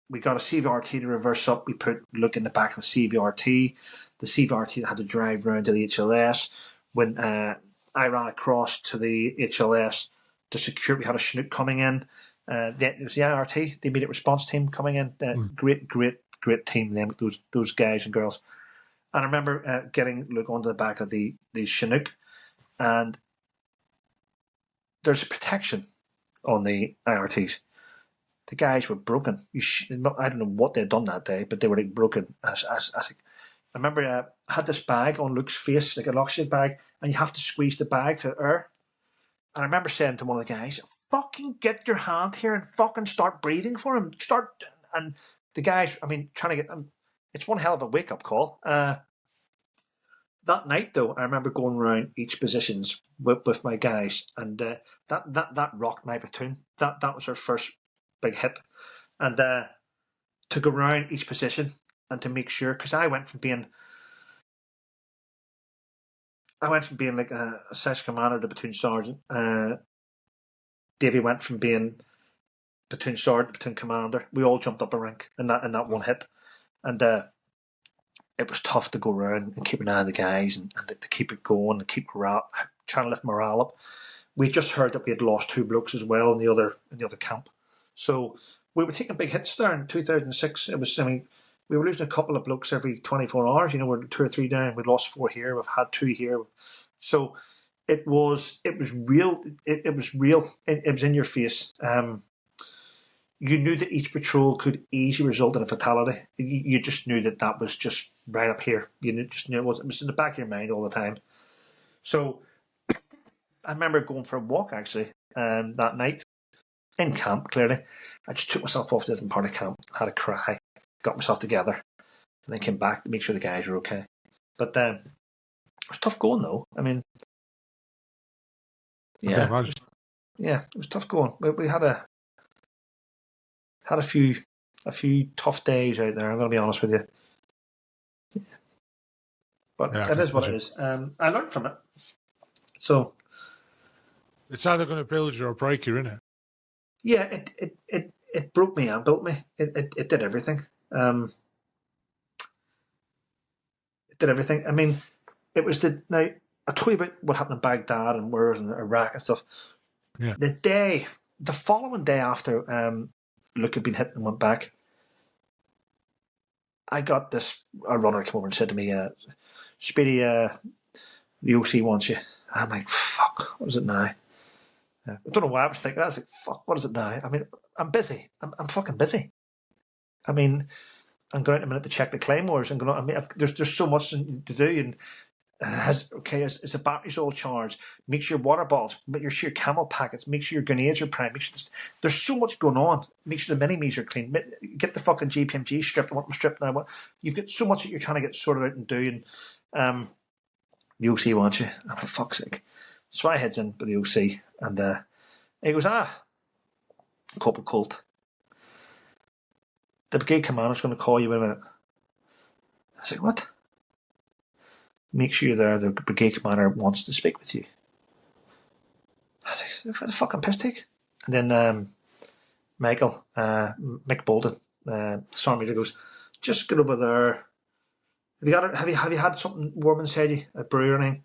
we got a CVRT to reverse up. We put Luke in the back of the CVRT. The CVRT had to drive round to the HLS. When I ran across to the HLS to secure, we had a Chinook coming in. It was the IRT, the immediate response team coming in. Great team, them those guys and girls. And I remember getting Luke onto the back of the Chinook, and there's protection on the IRTs. The guys were broken. I don't know what they'd done that day, but they were like broken. I remember I had this bag on Luke's face, like an oxygen bag, and you have to squeeze the bag to air. And I remember saying to one of the guys, fucking get your hand here and fucking start breathing for him. And the guys, I mean, trying to get them, it's one hell of a wake-up call. That night, though, I remember going around each positions with my guys, and that rocked my platoon. That was our first big hit. And to go around each position and to make sure, because I went from being like a section commander to platoon sergeant. Davey went from being platoon sergeant to platoon commander. We all jumped up a rank in that one hit, and it was tough to go around and keep an eye on the guys and to keep it going and keep morale, trying to lift morale up. We just heard that we had lost 2 blokes as well in the other camp, so we were taking big hits there in 2006. It was, I mean, we were losing a couple of blokes every 24 hours. You know, we're 2 or 3 down. We lost 4 here. We've had 2 here. So it was real. It was real. It was in your face. You knew that each patrol could easily result in a fatality. You just knew that was just right up here. You just knew it was in the back of your mind all the time. So I remember going for a walk actually that night, in camp, clearly. I just took myself off to a different part of camp, had a cry, got myself together, and then came back to make sure the guys were okay. But it was tough going, though. I mean, yeah, it was tough going. We had a few tough days out there. I'm going to be honest with you. Yeah. But it is what it is. I learned from it. So it's either going to build you or break you, isn't it? Yeah, it broke me and built me. It did everything. It did everything. I mean, it was now I told you about what happened in Baghdad and wars and Iraq and stuff. Yeah. The following day after Luke had been hit and went back, I got a runner came over and said to me, Speedy, the OC wants you. I'm like, fuck, what is it now? I don't know why I was thinking that. I was like, fuck, what is it now? I mean, I'm busy. I'm fucking busy. I mean, I'm going out in a minute to check the claymores and going. I mean, there's so much to do. And is the batteries all charged? Make sure your water bottles, make sure your camel packets, make sure your grenades are primed. Make sure there's so much going on. Make sure the mini me's are clean. Get the fucking GPMG stripped. I want them stripped now. You've got so much that you're trying to get sorted out and do. And the OC wants you. I'm like, fuck's sake. So I heads in with the OC and he goes, Corporal Coult. The brigade commander's going to call you in a minute. I said, what? Make sure you're there. The brigade commander wants to speak with you. I was like, what the fucking piss take? And then Mick Bolden, Sergeant Major goes, just get over there. Have you had something warm inside you? A brew or anything?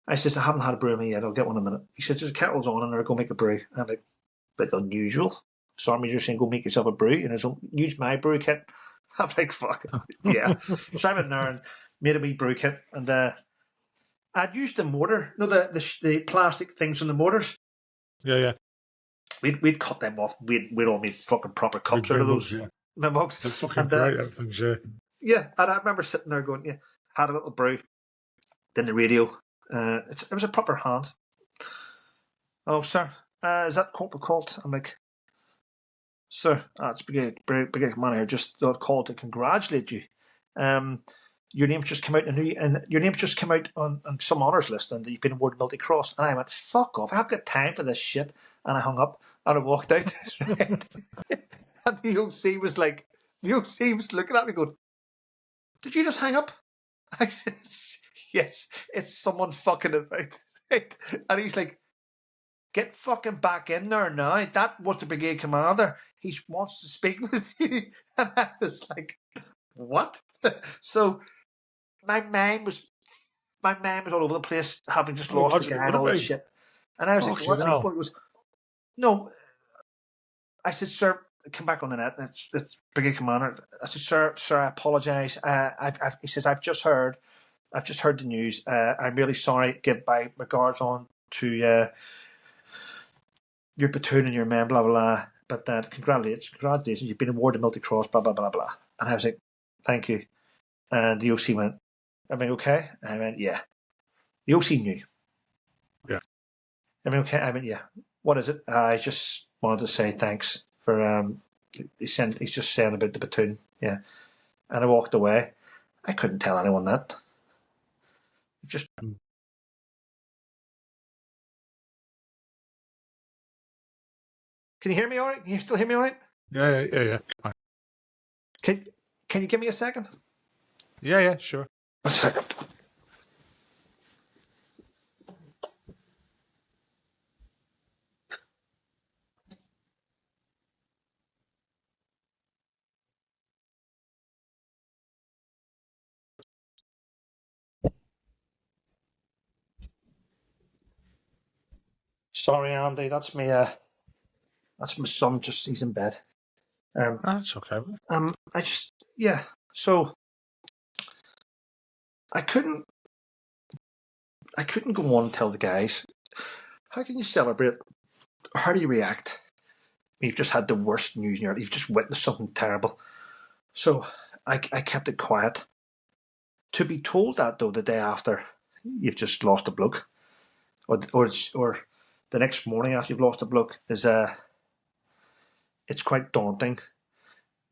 I says, I haven't had a brew in me yet. I'll get one in a minute. He says, there's kettles on and I'll go make a brew. I'm like, a bit unusual. Sergeant Major saying, go make yourself a brew. Use my brew kit. I'm like, fuck it. Yeah. So I went there and made a wee brew kit. And I'd used the mortar. The plastic things from the mortars. Yeah. We'd cut them off. We'd all made fucking proper cups out of those. Yeah. My mugs. They're fucking great things, yeah. Yeah. And I remember sitting there going, yeah, had a little brew. Then the radio. It was a proper hand. Oh, sir, is that Corporal Coult? I'm like, sir, it's Brigade Commander here. Just called to congratulate you. Your name's just come out your name's just come out on some honours list, and you've been awarded Multi Cross. And I went, fuck off! I haven't got time for this shit. And I hung up and I walked out. And the OC was looking at me, going, "Did you just hang up?" I said, yes, it's someone fucking about. Right? And he's like, get fucking back in there now. That was the brigade commander. He wants to speak with you. And I was like, what? So my mind was all over the place, having just lost the guy and all this shit. And I was like, what? And he goes, no. I said, sir, come back on the net. It's brigade commander. I said, sir, I apologise. He says, I've just heard the news. I'm really sorry. Give my regards on to your platoon and your men, blah, blah, blah. But congratulations, you've been awarded multi-cross, blah, blah, blah, blah. And I was like, thank you. And the OC went, everything okay? And I went, yeah. The OC knew. Yeah. Everything okay? I went, yeah. What is it? I just wanted to say thanks for, he's just saying about the platoon. Yeah. And I walked away. I couldn't tell anyone that. Just Can you hear me all right? Can you still hear me all right? Yeah. Fine. Can you give me a second? Yeah, sure. A second. Sorry, Andy. That's me. That's my son. Just he's in bed. That's okay. So I couldn't go on and tell the guys. How can you celebrate? How do you react? You've just had the worst news in your life. You've just witnessed something terrible. So I kept it quiet. To be told that though the day after you've just lost a bloke, or the next morning after you've lost a bloke is it's quite daunting,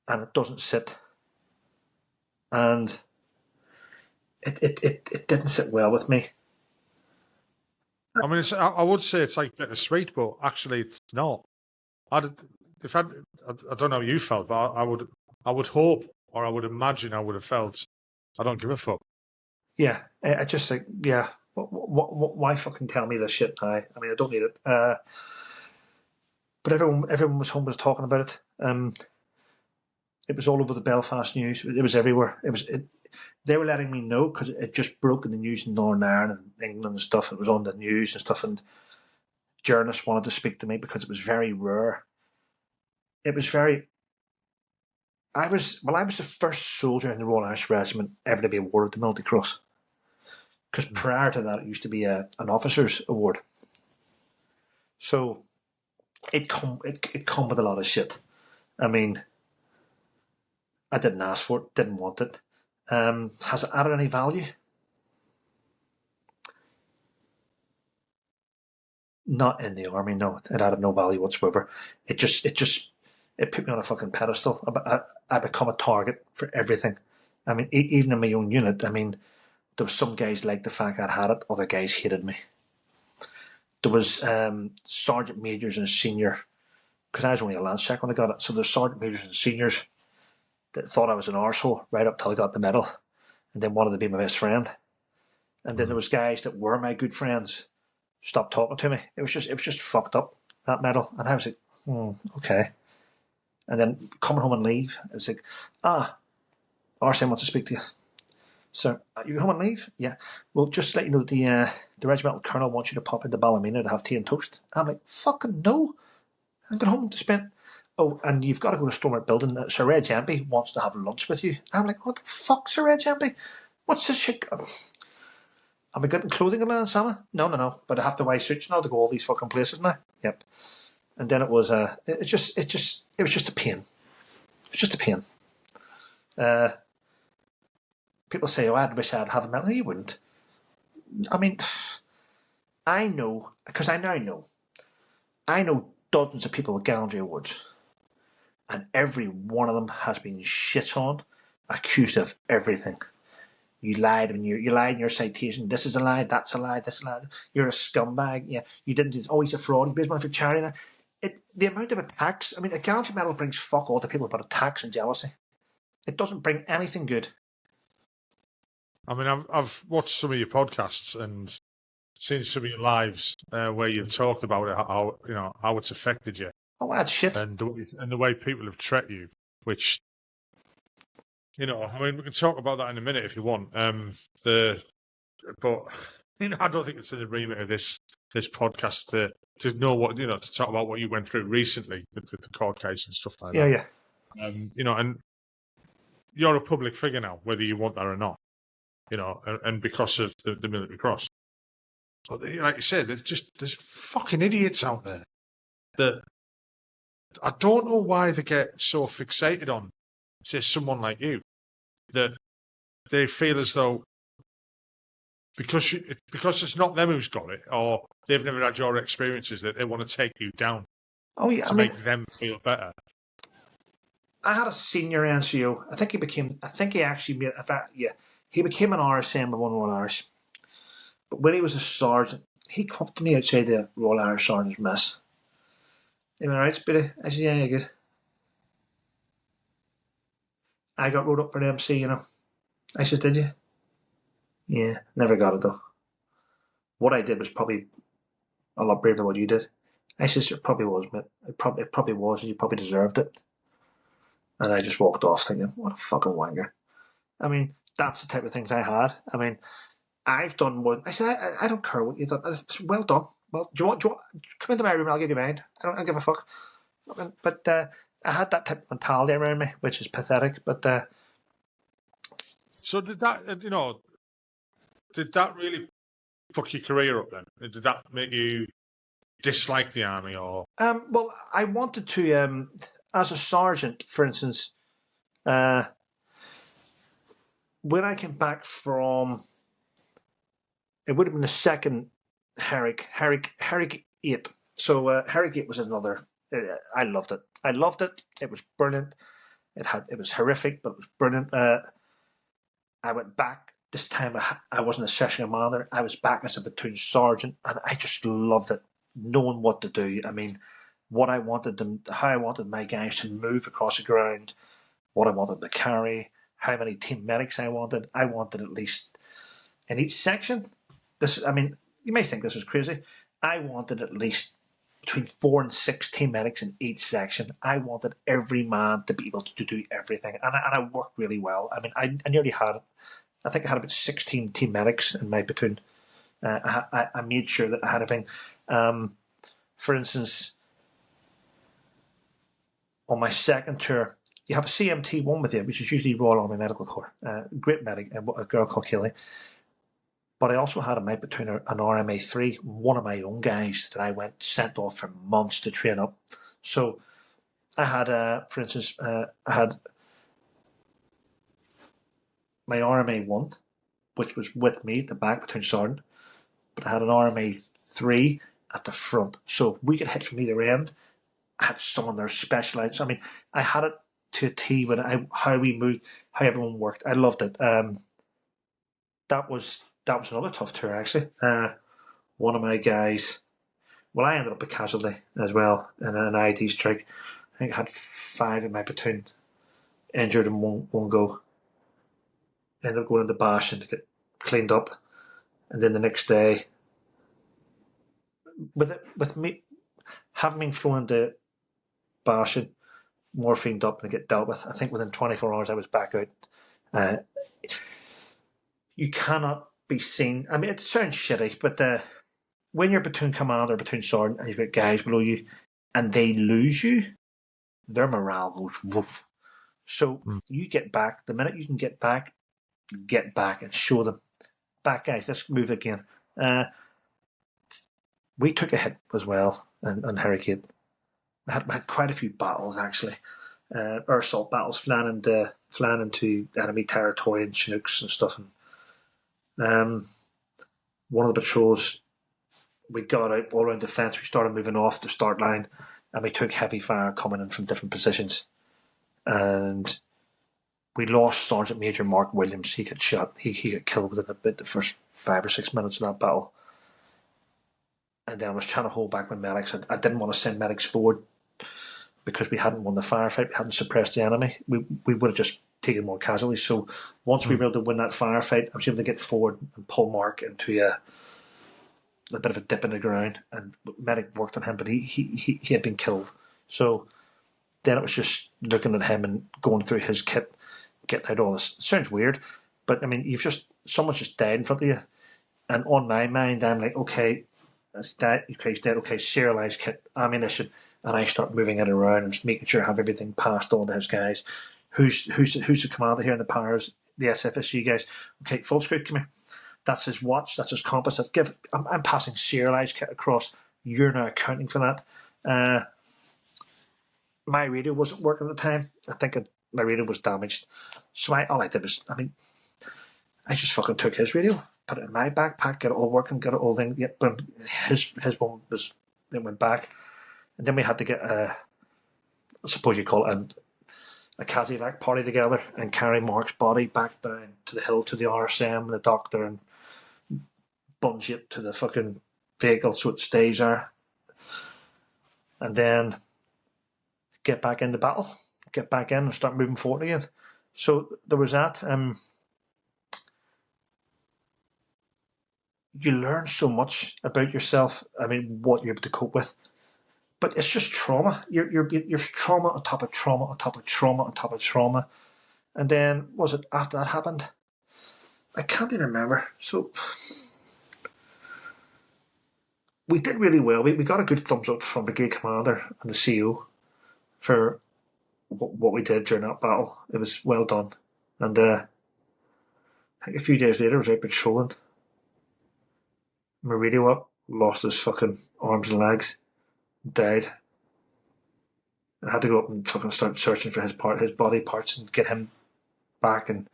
and it doesn't sit, and it didn't sit well with me. I mean, I would say it's like bittersweet, but actually it's not. I don't know how you felt, but I would hope, or I would imagine I would have felt, I don't give a fuck. Yeah, I just think, yeah, why fucking tell me this shit now? I mean, I don't need it. But everyone was home was talking about it. It was all over the Belfast news. It was everywhere. They were letting me know because it just broke in the news in Northern Ireland and England and stuff. It was on the news and stuff, and journalists wanted to speak to me because it was very rare. It was very. I was the first soldier in the Royal Irish Regiment ever to be awarded the Military Cross. Because prior to that, it used to be an officer's award. So it come with a lot of shit. I mean, I didn't ask for it, didn't want it. Has it added any value? Not in the army, no. It added no value whatsoever. It put me on a fucking pedestal. I become a target for everything. I mean, even in my own unit, I mean, there was some guys liked the fact I'd had it, other guys hated me. There was sergeant majors and senior, because I was only a lance check when I got it, so there's sergeant majors and seniors that thought I was an arsehole right up till I got the medal, and then wanted to be my best friend. And then there was guys that were my good friends stopped talking to me. It was just fucked up, that medal. And I was like, okay. And then coming home and leave, it was like, RSM wants to speak to you. So, you home and leave? Yeah. Well, just to let you know, the regimental colonel wants you to pop into Ballymena to have tea and toast. I'm like, fucking no. I'm going home to spend. Oh, and you've got to go to Stormont Building. Sir Reg Empey wants to have lunch with you. I'm like, what the fuck, Sir Reg Empey? What's this shit? Am I getting clothing allowance, am I? No. But I have to wear suits now to go all these fucking places now. Yep. And then it was it was just a pain. It was just a pain. People say, "Oh, I wish I'd have a medal." No, you wouldn't. I mean, I know because I now know. I know dozens of people with gallantry awards, and every one of them has been shit on, accused of everything. You lied when you lied in your citation. This is a lie. That's a lie. This is a lie. You're a scumbag. Yeah, you didn't do this. Oh, he's a fraud. He raised money for charity. Now, the amount of attacks. I mean, a gallantry medal brings fuck all to people but attacks and jealousy. It doesn't bring anything good. I mean, I've watched some of your podcasts and seen some of your lives where you've talked about it, how it's affected you. Oh, that's shit. And the way people have treated you, which, I mean, we can talk about that in a minute if you want. But I don't think it's in the remit of this podcast to know what to talk about what you went through recently with the court case and stuff like that. Yeah. And you're a public figure now, whether you want that or not. And because of the military cross. But like you said, there's fucking idiots out there that I don't know why they get so fixated on, say, someone like you, that they feel as though because it's not them who's got it, or they've never had your experiences, that they want to take you down. Oh yeah, to make them feel better. I had a senior NCO. I think he became an RSM of Royal Irish. But when he was a sergeant, he come up to me outside the Royal Irish Sergeant's Mess. He went, "Alright, Speedy?" I said, "Yeah, good." I got wrote up for the MC, I said, "Did you?" "Yeah, never got it though. What I did was probably a lot braver than what you did." I said, "It probably was, mate. It probably was, and you probably deserved it." And I just walked off thinking, what a fucking wanker. I mean, that's the type of things I had. I mean, I've done more. I said, I don't care what you've done. I said, well done. Well, do you want come into my room and I'll give you mine. I don't give a fuck. But I had that type of mentality around me, which is pathetic. But so did that really fuck your career up then? Did that make you dislike the army, or? Well, I wanted to, as a sergeant, for instance, when I came back from, it would have been the second Herrick 8. So Herrick 8 was another I loved it. I loved it. It was brilliant. It was horrific, but it was brilliant. I went back this time. I wasn't a session commander. I was back as a platoon sergeant, and I just loved it, knowing what to do. I mean, what I wanted them, how I wanted my guys to move across the ground, what I wanted to carry, how many team medics I wanted. I wanted at least in each section. I mean, you may think this is crazy. I wanted at least between 4 and 6 team medics in each section. I wanted every man to be able to do everything, and I worked really well. I mean, I nearly had, I think I had about 16 team medics in my platoon. I made sure that I had everything. For instance, on my second tour, you have a CMT1 with you, which is usually Royal Army Medical Corps. Great medic, a girl called Kelly. But I also had in my platoon an RMA3, one of my own guys that I sent off for months to train up. So I had, for instance, I had my RMA1, which was with me, the back platoon sergeant, but I had an RMA3 at the front. So we could hit from either end. I had someone there specialised. I mean, I had it to a T with how we moved, how everyone worked. I loved it. That was another tough tour, actually. One of my guys, well, I ended up a casualty as well in an ID strike. I think I had 5 in my platoon injured in one go. Ended up going into Bashan to get cleaned up, and then the next day, with me having been thrown into Bashan, morphined up and get dealt with, I think within 24 hours I was back out. You cannot be seen. I mean, it sounds shitty, but when you're platoon commander, platoon sergeant, and you've got guys below you, and they lose you, their morale goes woof. So you get back. The minute you can get back and show them. Back, guys, let's move again. We took a hit as well on Hurricane. We had quite a few battles, actually. Air assault battles, flying into enemy territory and Chinooks and stuff. And one of the patrols, we got out all around the fence. We started moving off the start line, and we took heavy fire coming in from different positions. And we lost Sergeant Major Mark Williams. He got shot. He got killed within about the first 5 or 6 minutes of that battle. And then I was trying to hold back my medics. I didn't want to send medics forward because we hadn't won the firefight. We hadn't suppressed the enemy. We would have just taken more casualties. So once we were able to win that firefight, I was able to get forward and pull Mark into a bit of a dip in the ground. And medic worked on him, but he had been killed. So then it was just looking at him and going through his kit, getting out all this. It sounds weird, but I mean, someone's just died in front of you. And on my mind, I'm like, okay, he's dead. Okay, he's dead. Okay, serialized kit, ammunition. And I start moving it around and just making sure I have everything passed on to his guys. Who's the commander here in the powers? The SFSG guys. Okay, full scoop, come here. That's his watch. That's his compass. I'm passing serialized kit across. You're now accounting for that. My radio wasn't working at the time. I think my radio was damaged. So all I did was, I just fucking took his radio, put it in my backpack, get it all working, got it all thing. Yep, boom. His one it went back. And then we had to get I suppose you call it a Casevac party together and carry Mark's body back down to the hill to the RSM and the doctor and bunge it to the fucking vehicle so it stays there. And then get back into battle, get back in and start moving forward again. So there was that. You learn so much about yourself. I mean, what you're able to cope with. But it's just trauma. You're trauma on top of trauma on top of trauma on top of trauma. And then, was it after that happened? I can't even remember. So we did really well. We got a good thumbs up from Brigade Commander and the CO for what we did during that battle. It was well done. And I think a few days later I was out patrolling. My radio up, lost his fucking arms and legs. Died. I had to go up and fucking start searching for his body parts and get him back. And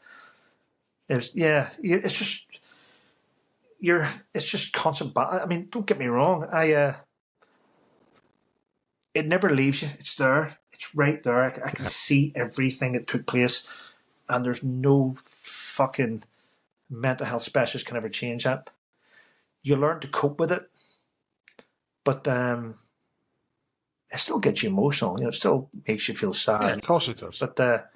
it was, it's just constant battle. I mean, don't get me wrong. it never leaves you. It's there. It's right there. I can see everything that took place, and there's no fucking mental health specialist can ever change that. You learn to cope with it, but it still gets you emotional. It still makes you feel sad. Yeah, of course it does. But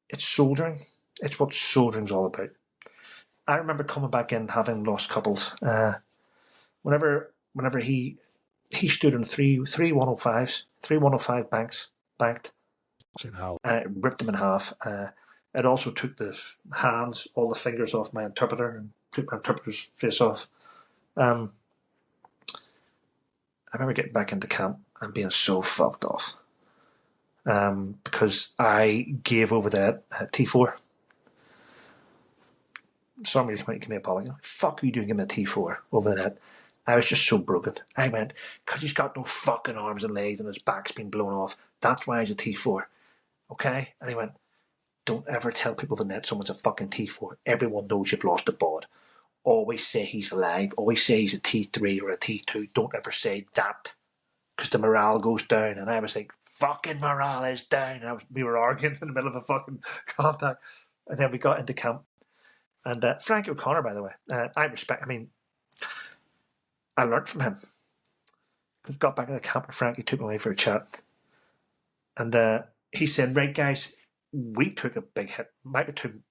it's soldiering. It's what soldiering's all about. I remember coming back in having lost couples. Whenever he stood in three 105s, 105 banked, ripped them in half. It also took the hands, all the fingers off my interpreter, and took my interpreter's face off. I remember getting back into camp and being so fucked off because I gave over that at T4. Somebody just might give me a apology. Fuck you doing him a T4 over that. I was just so broken. I went, because he's got no fucking arms and legs and his back's been blown off. That's why he's a T4. Okay? And he went, don't ever tell people the net someone's a fucking T4. Everyone knows you've lost a bod. Always say he's alive. Always say he's a T3 or a T2. Don't ever say that, because the morale goes down. And I was like, fucking morale is down. And we were arguing in the middle of a fucking contact. And then we got into camp. And Frankie O'Connor, by the way, I learnt from him. I got back in the camp and Frankie took me away for a chat. And he said, right, guys, we took a big hit. My platoon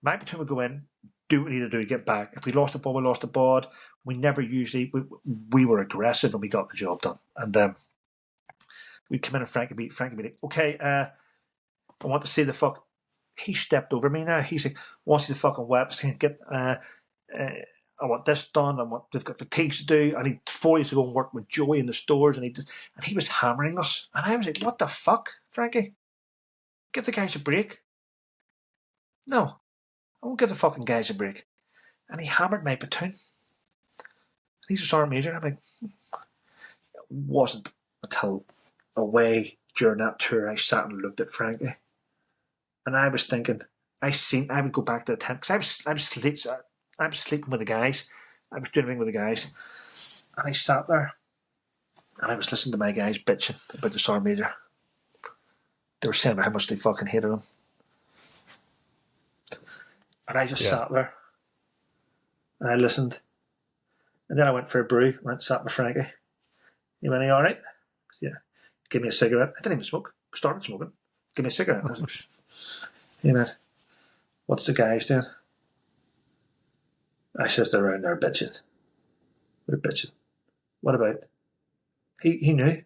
would go in, do what we need to do to get back. If we lost the ball, we lost the ball. We never usually, we were aggressive and we got the job done. And we'd come in and Frankie be like, okay, I want to see the fuck. He stepped over me now. He's like, want to see the fucking weapons. I want this done. We've got fatigues to do. I need 4 years to go and work with Joey in the stores. And he was hammering us. And I was like, what the fuck, Frankie? Give the guys a break. No, I won't give the fucking guys a break. And he hammered my platoon. He's a sergeant major. I'm like, it wasn't until away during that tour I sat and looked at Frankie. And I was thinking, I would go back to the tent because I was sleeping with the guys. I was doing everything with the guys. And I sat there and I was listening to my guys bitching about the sergeant major. They were saying about how much they fucking hated him. And I just sat there and I listened. And then I went for a brew, went and sat with Frankie. He went, are you all right? Yeah. Give me a cigarette. I didn't even smoke. Started smoking. Give me a cigarette. He went, what's the guys doing? I says, they're around there bitching. They're bitching. What about? He knew.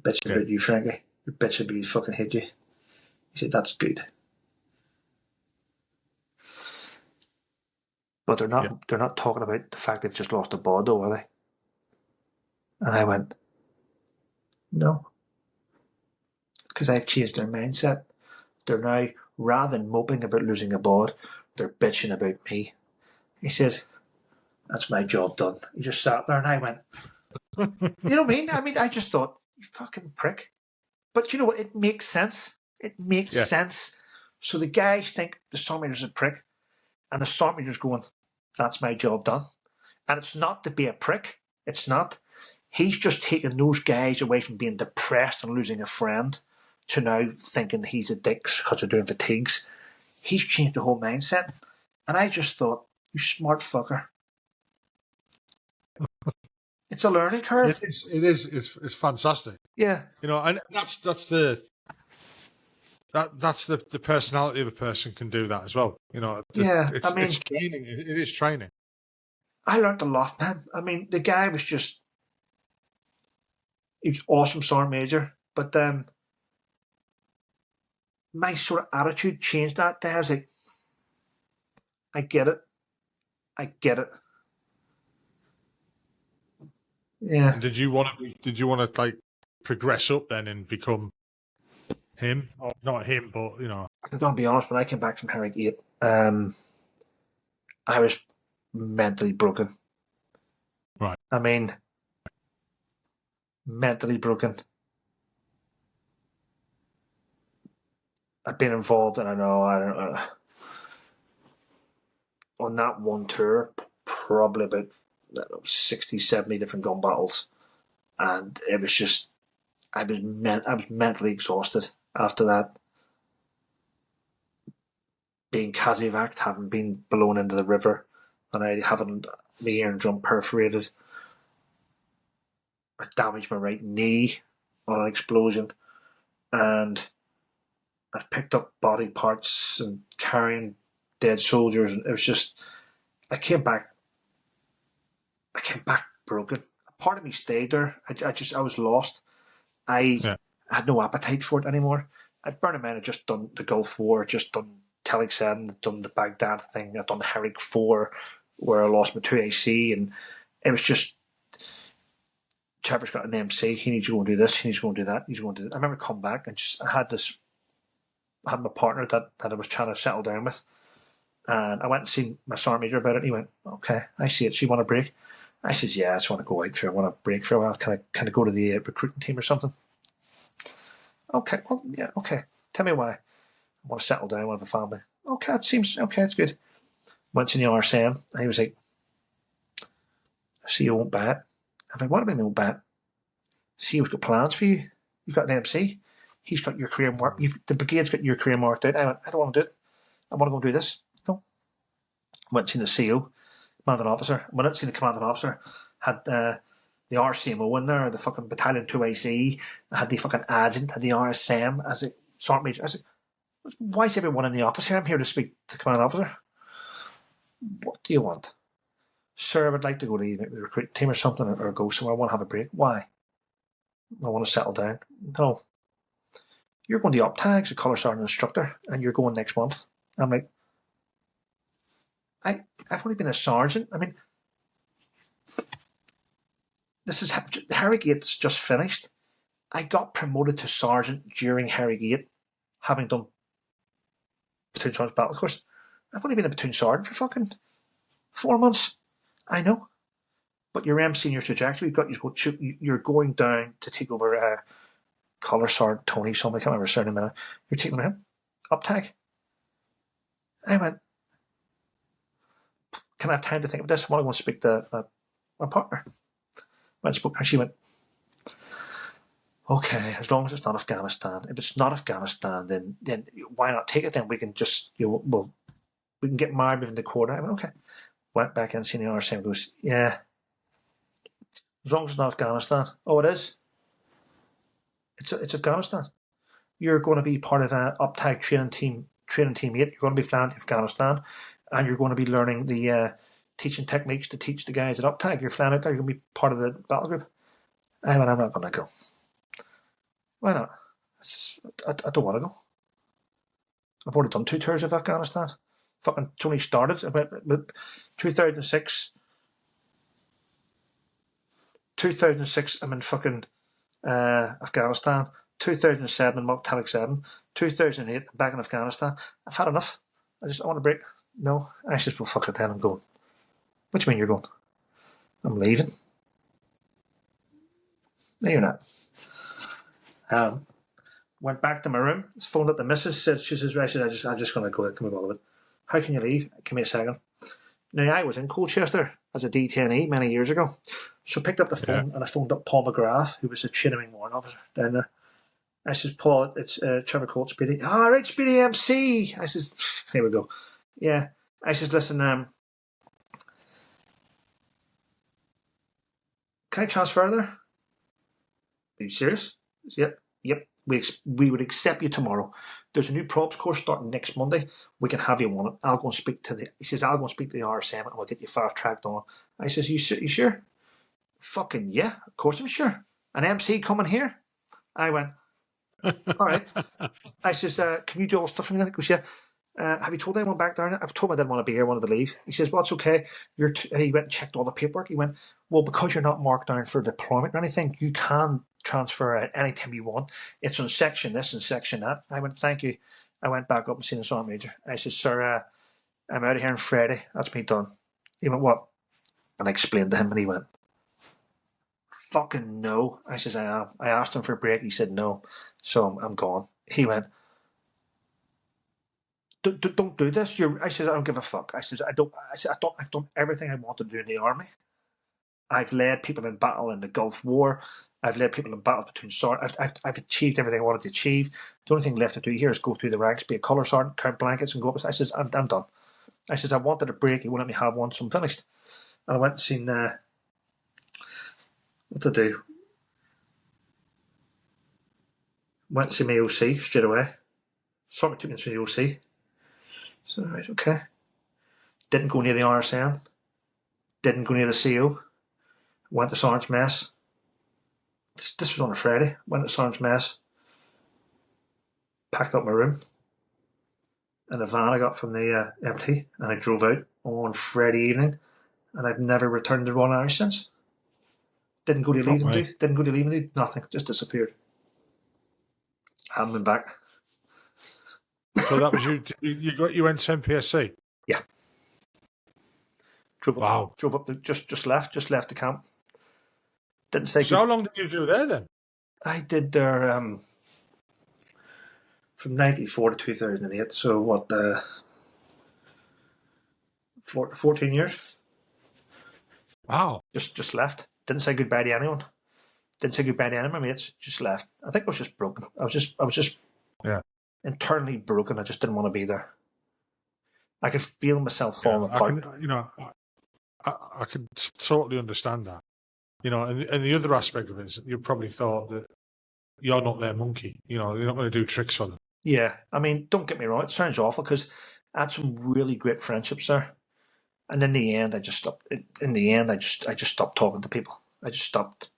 Bitching about you, Frankie. They're bitching about you, fucking hate you. He said, that's good. But they're not talking about the fact they've just lost a bod though, are they? And I went, no. Because I've changed their mindset. They're now, rather than moping about losing a bod, they're bitching about me. He said, that's my job done. He just sat there and I went, you know what I mean? I mean, I just thought, you fucking prick. But you know what? It makes sense. It makes sense. So the guys think the sergeant major's a prick, and the sergeant major's going, that's my job done. And it's not to be a prick. It's not. He's just taking those guys away from being depressed and losing a friend to now thinking he's a dick because they're doing fatigues. He's changed the whole mindset. And I just thought, you smart fucker. It's a learning curve. It is. It's fantastic. Yeah. You know, and that's the personality of a person can do that as well. You know, it's training. It is training. I learned a lot, man. I mean, the guy was he was awesome sergeant major, but my sort of attitude changed that day. I was like, I get it. Yeah. And did you want to like progress up then and become him? Or not him, but you know. I'm gonna be honest, when I came back from Herrick 8, I was mentally broken. Right. I mean, mentally broken. I've been involved, and I don't know, on that one tour, probably about 60, 70 different gun battles. and it was just I was mentally exhausted after that. Being casevaced, having been blown into the river, and I having my eardrum perforated. I damaged my right knee on an explosion, and I picked up body parts and carrying dead soldiers, and it was just I came back broken. A part of me stayed there. I was lost. I had no appetite for it anymore. I'd burn a man had just done the Gulf War, just done Telic 7, done the Baghdad thing, I'd done the Herrick 4, where I lost my 2 AC, and it was just Trevor's got an MC, he needs to go and do this, he needs to go and do that, he's going to do that. I remember coming back and I had my partner that I was trying to settle down with, and I went and seen my sergeant major about it, and he went, okay, I see it, so you want a break? I says, yeah, I just want to go out for I want a break for a while, can I go to the recruiting team or something? Okay, well, yeah, okay. Tell me why. I want to settle down, I want to have a family. Okay, it seems, okay, it's good. Went to the RSM, and he was like, see, you won't buy it. I'm like, what do you mean you won't buy it? CEO's got plans for you. You've got an MC. He's got your career marked. The brigade's got your career marked out. I went, I don't want to do it. I want to go and do this. No. Went to see the CEO, commanding officer. Went out to see the commanding officer. Had the RCMO in there, the fucking Battalion 2AC. I had the fucking adjutant, had the RSM as a sergeant major. I said, why is everyone in the office here? I'm here to speak to the commanding officer. What do you want? Sir, I would like to go to the recruit team or something, or go somewhere. I want to have a break. Why? I want to settle down. No. You're going to the UPTAG as a colour sergeant instructor, and you're going next month. I'm like, I've only been a sergeant. I mean, this is Harrogate just finished. I got promoted to sergeant during Harrogate, having done platoon sergeant battle course. I've only been a platoon sergeant for fucking 4 months. I know, but your MC and your trajectory, you're going down to take over Colour Sergeant Tony, something, I can't remember his surname now. You're taking over him? UPTAG? I went, can I have time to think of this? I want to go and speak to my partner. Went and spoke to her, she went, okay, as long as it's not Afghanistan. If it's not Afghanistan, then why not take it then? We can just, we can get married within the quarter. I went, okay. Went back in, seen the RSM, goes, yeah, as long as it's not Afghanistan. Oh, it is? It's Afghanistan. You're going to be part of an UPTAG training team 8. You're going to be flying to Afghanistan, and you're going to be learning the teaching techniques to teach the guys at UPTAG. You're flying out there. You're going to be part of the battle group. I went, I'm not going to go. Why not? I don't want to go. I've already done 2 tours of Afghanistan. Fucking it's only started. I went 2006. 2006, I'm in fucking Afghanistan. 2007, I'm up Telic 7. 2008, I'm back in Afghanistan. I've had enough. I want a break. No. I said, well, fuck it then, I'm going. What do you mean you're going? I'm leaving. No, you're not. Went back to my room, phoned up the missus, she says, I'm just going to go, come with it. How can you leave? Give me a second. Now, I was in Colchester as a detainee many years ago. So I picked up the phone and I phoned up Paul McGrath, who was the training warrant officer down there. I says, Paul, it's Trevor Couldt, Speedy. Oh, right, Speedy MC. I says, here we go. Yeah. I says, listen, can I transfer there? Are you serious? Yep. We would accept you tomorrow. There's a new props course starting next Monday. We can have you on it. I'll go and speak to the RSM and we'll get you fast tracked on. I says, you sure? Fucking yeah, of course I'm sure. An MC coming here? I went, all right. I says, can you do all the stuff for me then? He goes, yeah. Have you told anyone back there? I've told him I didn't want to be here, I wanted to leave. He says, well, it's okay. And he went and checked all the paperwork. He went, well, because you're not marked down for deployment or anything, you can transfer at any time you want. It's on section this and section that. I went, thank you. I went back up and seen the sergeant major. I said, sir, I'm out of here on Friday. That's me done. He went, what? And I explained to him, and he went, fucking no. I says, I am. I asked him for a break. He said no. So I'm gone. He went, don't do this. I said, I don't give a fuck. I said, I've done everything I want to do in the army. I've led people in battle in the Gulf War. I've led people in battle between sergeants. I've achieved everything I wanted to achieve. The only thing left to do here is go through the ranks, be a colour sergeant, count blankets, and go up. I says, I'm done. I says, I wanted a break. He won't let me have one, so I'm finished. And I went and seen what to do. Went to see my OC straight away. Sergeant took me to the OC. So, right, okay. Didn't go near the RSM. Didn't go near the CO. Went to Sergeant's Mess. This was on a Friday. Went to Sergeant's Mess. Packed up my room. In a van I got from the MT. And I drove out on Friday evening. And I've never returned to Royal Irish since. Didn't go to leave and do. Didn't go to leave and do. Nothing. Just disappeared. Haven't been back. So that was you. You went to MPSC. Yeah. Drove up. Just left the camp. Didn't say. So how long did you do there then? I did there from 94 to 2008. So what? 14 years. Wow. Just left. Didn't say goodbye to anyone. Didn't say goodbye to any of my mates. Just left. I think I was just broken. I was just internally broken. I just didn't want to be there. I could feel myself falling apart. I could totally understand that. And the other aspect of it is you probably thought that you're not their monkey. You're not going to do tricks for them. Yeah, I mean, don't get me wrong. It sounds awful because I had some really great friendships there, and in the end, I just stopped. In the end, I just stopped talking to people. I just stopped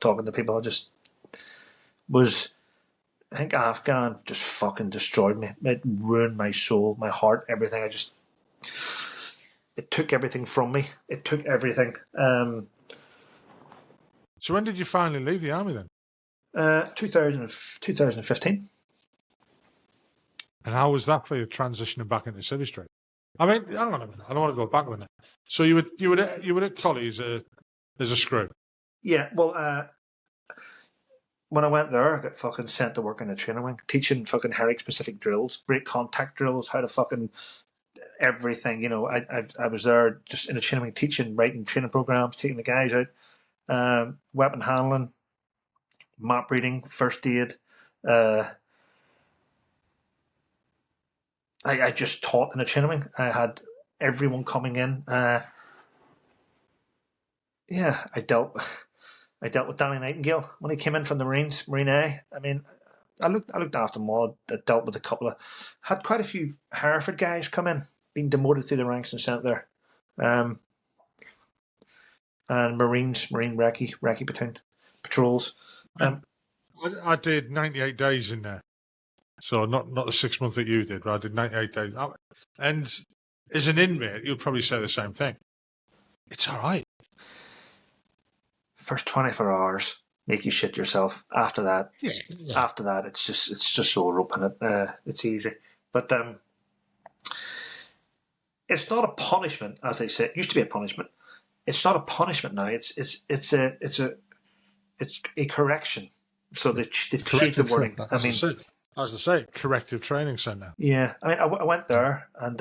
talking to people. I think Afghan just fucking destroyed me. It ruined my soul, my heart, everything. It took everything from me. It took everything. So when did you finally leave the army then? 2015. And how was that for you transitioning back into Civvy Street? I mean, hang on a minute. I don't want to go back a minute. So you were at Collie as a screw. Yeah, well, when I went there, I got fucking sent to work in a training wing, teaching fucking Herrick specific drills, break contact drills, how to fucking everything. I was there just in a training wing, teaching, writing training programs, taking the guys out, weapon handling, map reading, first aid. I just taught in a training wing. I had everyone coming in. I dealt with Danny Nightingale when he came in from the Marines, Marine A. I mean, I looked after them all. I dealt with had quite a few Hereford guys come in, being demoted through the ranks and sent there. And Marine Recce platoon patrols. I did 98 days in there. So not the 6 months that you did, but I did 98 days. And as an inmate, you'll probably say the same thing. It's all right. First 24 hours make you shit yourself. After that, it's just so roping it. It's easy, but it's not a punishment, as they say. It used to be a punishment. It's not a punishment now. It's a correction. So they've changed the wording. As I say, corrective training centre. Yeah, I mean, I went there, and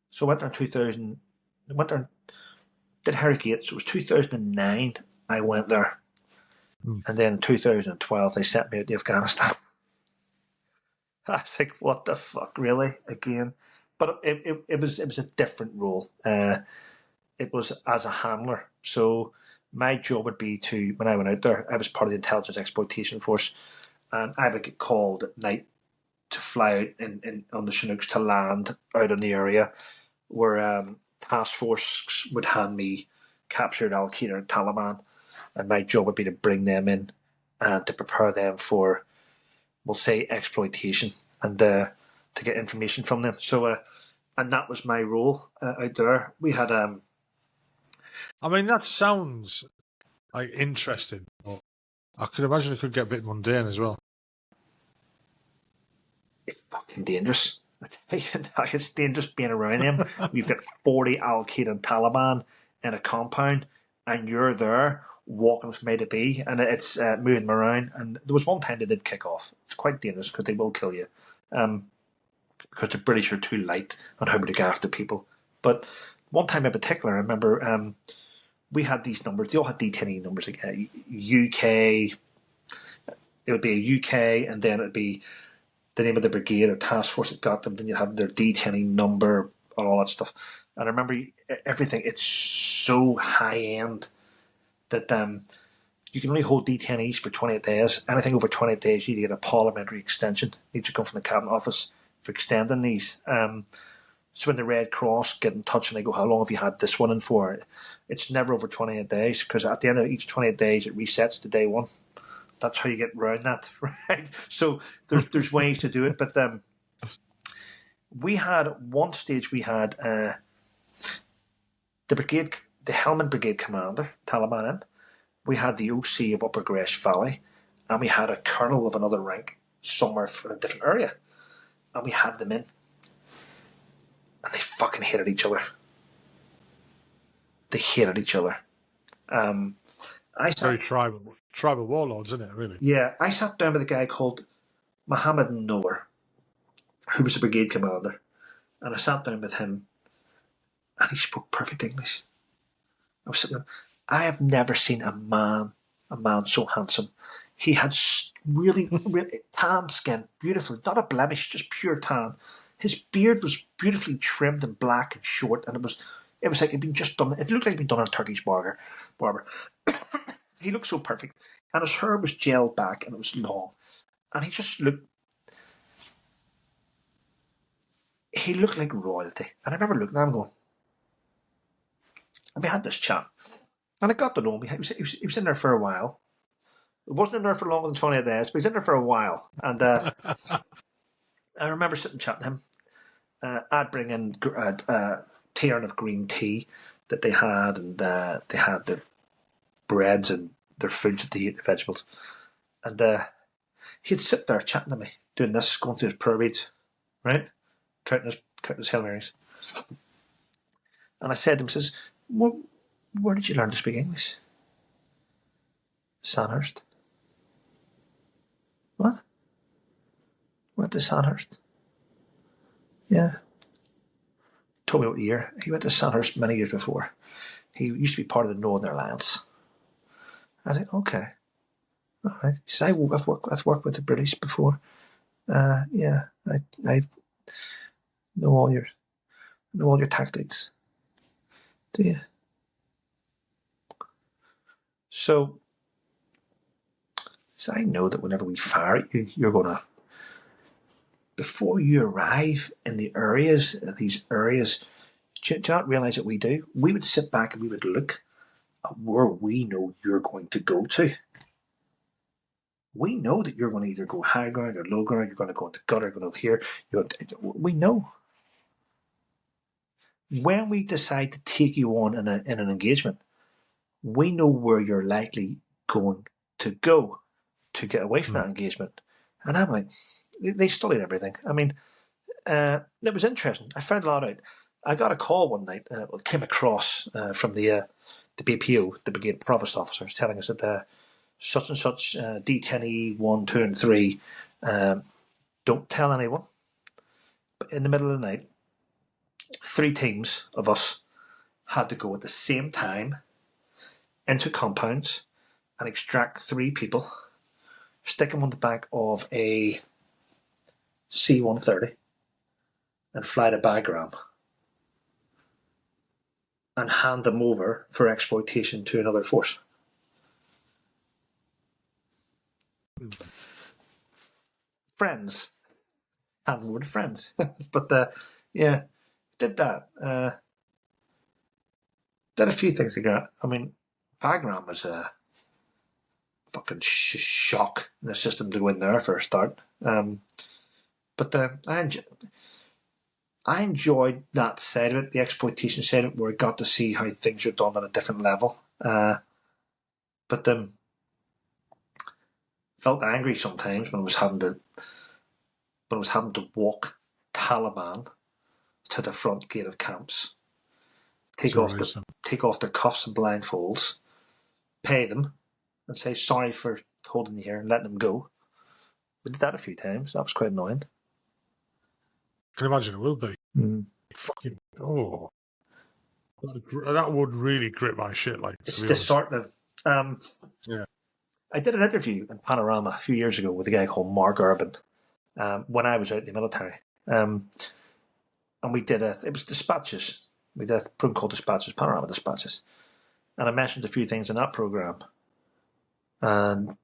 so I went there in 2000. I went there, did Harrogate. So it was 2009. I went there, and then in 2012 they sent me out to Afghanistan. I was like, what the fuck, really? Again? But it was a different role. It was as a handler. So my job would be when I went out there, I was part of the intelligence exploitation force, and I would get called at night to fly out on the Chinooks to land out in the area where task force would hand me captured Al-Qaeda and Taliban, and my job would be to bring them in and to prepare them for, we'll say, exploitation and to get information from them. So, and that was my role out there. We had I mean, that sounds like interesting, but I could imagine it could get a bit mundane as well. It's fucking dangerous. It's dangerous being around him. You've got 40 Al-Qaeda and Taliban in a compound, and you're there walking from A to B, and it's moving them around. And there was one time they did kick off. It's quite dangerous because they will kill you, because the British are too light on how to look after people. But one time in particular, I remember we had these numbers. They all had detainee numbers. Like UK, it would be a UK, and then it would be the name of the brigade or task force that got them. Then you'd have their detainee number and all that stuff. And I remember everything. It's so high end that you can only hold detainees for 28 days. Anything over 28 days, you need to get a parliamentary extension. It needs to come from the Cabinet Office for extending these. So when the Red Cross get in touch and they go, how long have you had this one in for? It's never over 28 days, because at the end of each 28 days, it resets to day one. That's how you get around that, right? So there's ways to do it. But we had, one stage we had the brigade, the Helmand Brigade Commander, Taliban in. We had the OC of Upper Gresh Valley, and we had a colonel of another rank somewhere from a different area. And we had them in. And they fucking hated each other. They hated each other. Very tribal warlords, isn't it, really? Yeah, I sat down with a guy called Mohammed Noor, who was a brigade commander. And I sat down with him, and he spoke perfect English. I was sitting there. I have never seen a man so handsome. He had really, really tan skin, beautiful, not a blemish, just pure tan. His beard was beautifully trimmed and black and short, and it was like it'd been just done. It looked like it'd been done on a Turkish barber. He looked so perfect, and his hair was gelled back and it was long, and he just looked. He looked like royalty, and I remember looking at him going, and we had this chat, and I got to know him. He was in there for a while. It wasn't in there for longer than 20 days, but he was in there for a while, and I remember sitting chatting to him. I'd bring in a tearing of green tea that they had, and they had their breads and their foods that they eat, the vegetables. And he'd sit there chatting to me, doing this, going through his prayer beads, right? Counting his Hail Marys. And I said to him, says, where did you learn to speak English? Sandhurst. What? Went to Sandhurst? Yeah. Told me what year. He went to Sandhurst many years before. He used to be part of the Northern Alliance. I was like, okay. All right. He said, I've worked with the British before. Yeah, I know all your tactics. Do you? So I know that whenever we fire at you, you're going to, before you arrive in these areas, do you not realise what we do? We would sit back and we would look at where we know you're going to go to. We know that you're going to either go high ground or low ground, you're going to go into gutter, you're going to here. We know. When we decide to take you on in an engagement, we know where you're likely going to go to get away from that engagement. And I'm like, they studied everything. I mean, it was interesting. I found a lot out. I got a call one night, came across from the BPO, the Brigade Provost Officers, telling us that such and such detainee 1, 2, and 3, don't tell anyone. But in the middle of the night, 3 teams of us had to go at the same time into compounds and extract 3 people, stick them on the back of a C-130 and fly to Bagram and hand them over for exploitation to another force. Friends. Hand them over to friends. But yeah, did that. Did a few things like that. I mean, Bagram was a fucking shock in the system to go in there for a start. But I enjoyed that side of it, the exploitation side of it, where I got to see how things are done at a different level. But felt angry sometimes when I was having to walk Taliban to the front gate of camps, take off their cuffs and blindfolds, pay them, and say sorry for holding you here and letting them go. We did that a few times. That was quite annoying. Can imagine it will be. Fucking That would really grip my shit. Like, it's to be honest. disheartening. Yeah. I did an interview in Panorama a few years ago with a guy called Mark Urban when I was out in the military. And we did it was dispatches. We did a program called Dispatches, Panorama Dispatches. And I mentioned a few things in that programme. And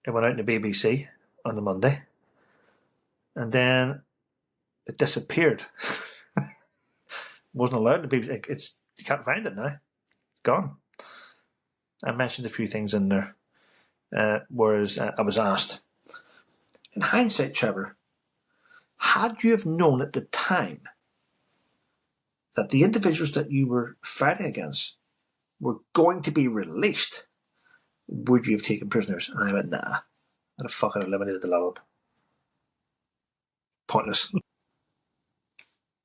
it went out in the BBC on the Monday. And then it disappeared. Wasn't allowed to be. You can't find it now. It's gone. I mentioned a few things in there, whereas I was asked. In hindsight, Trevor, had you have known at the time that the individuals that you were fighting against were going to be released, would you have taken prisoners? And I went, nah. I'd have fucking eliminated the lot of them. Pointless.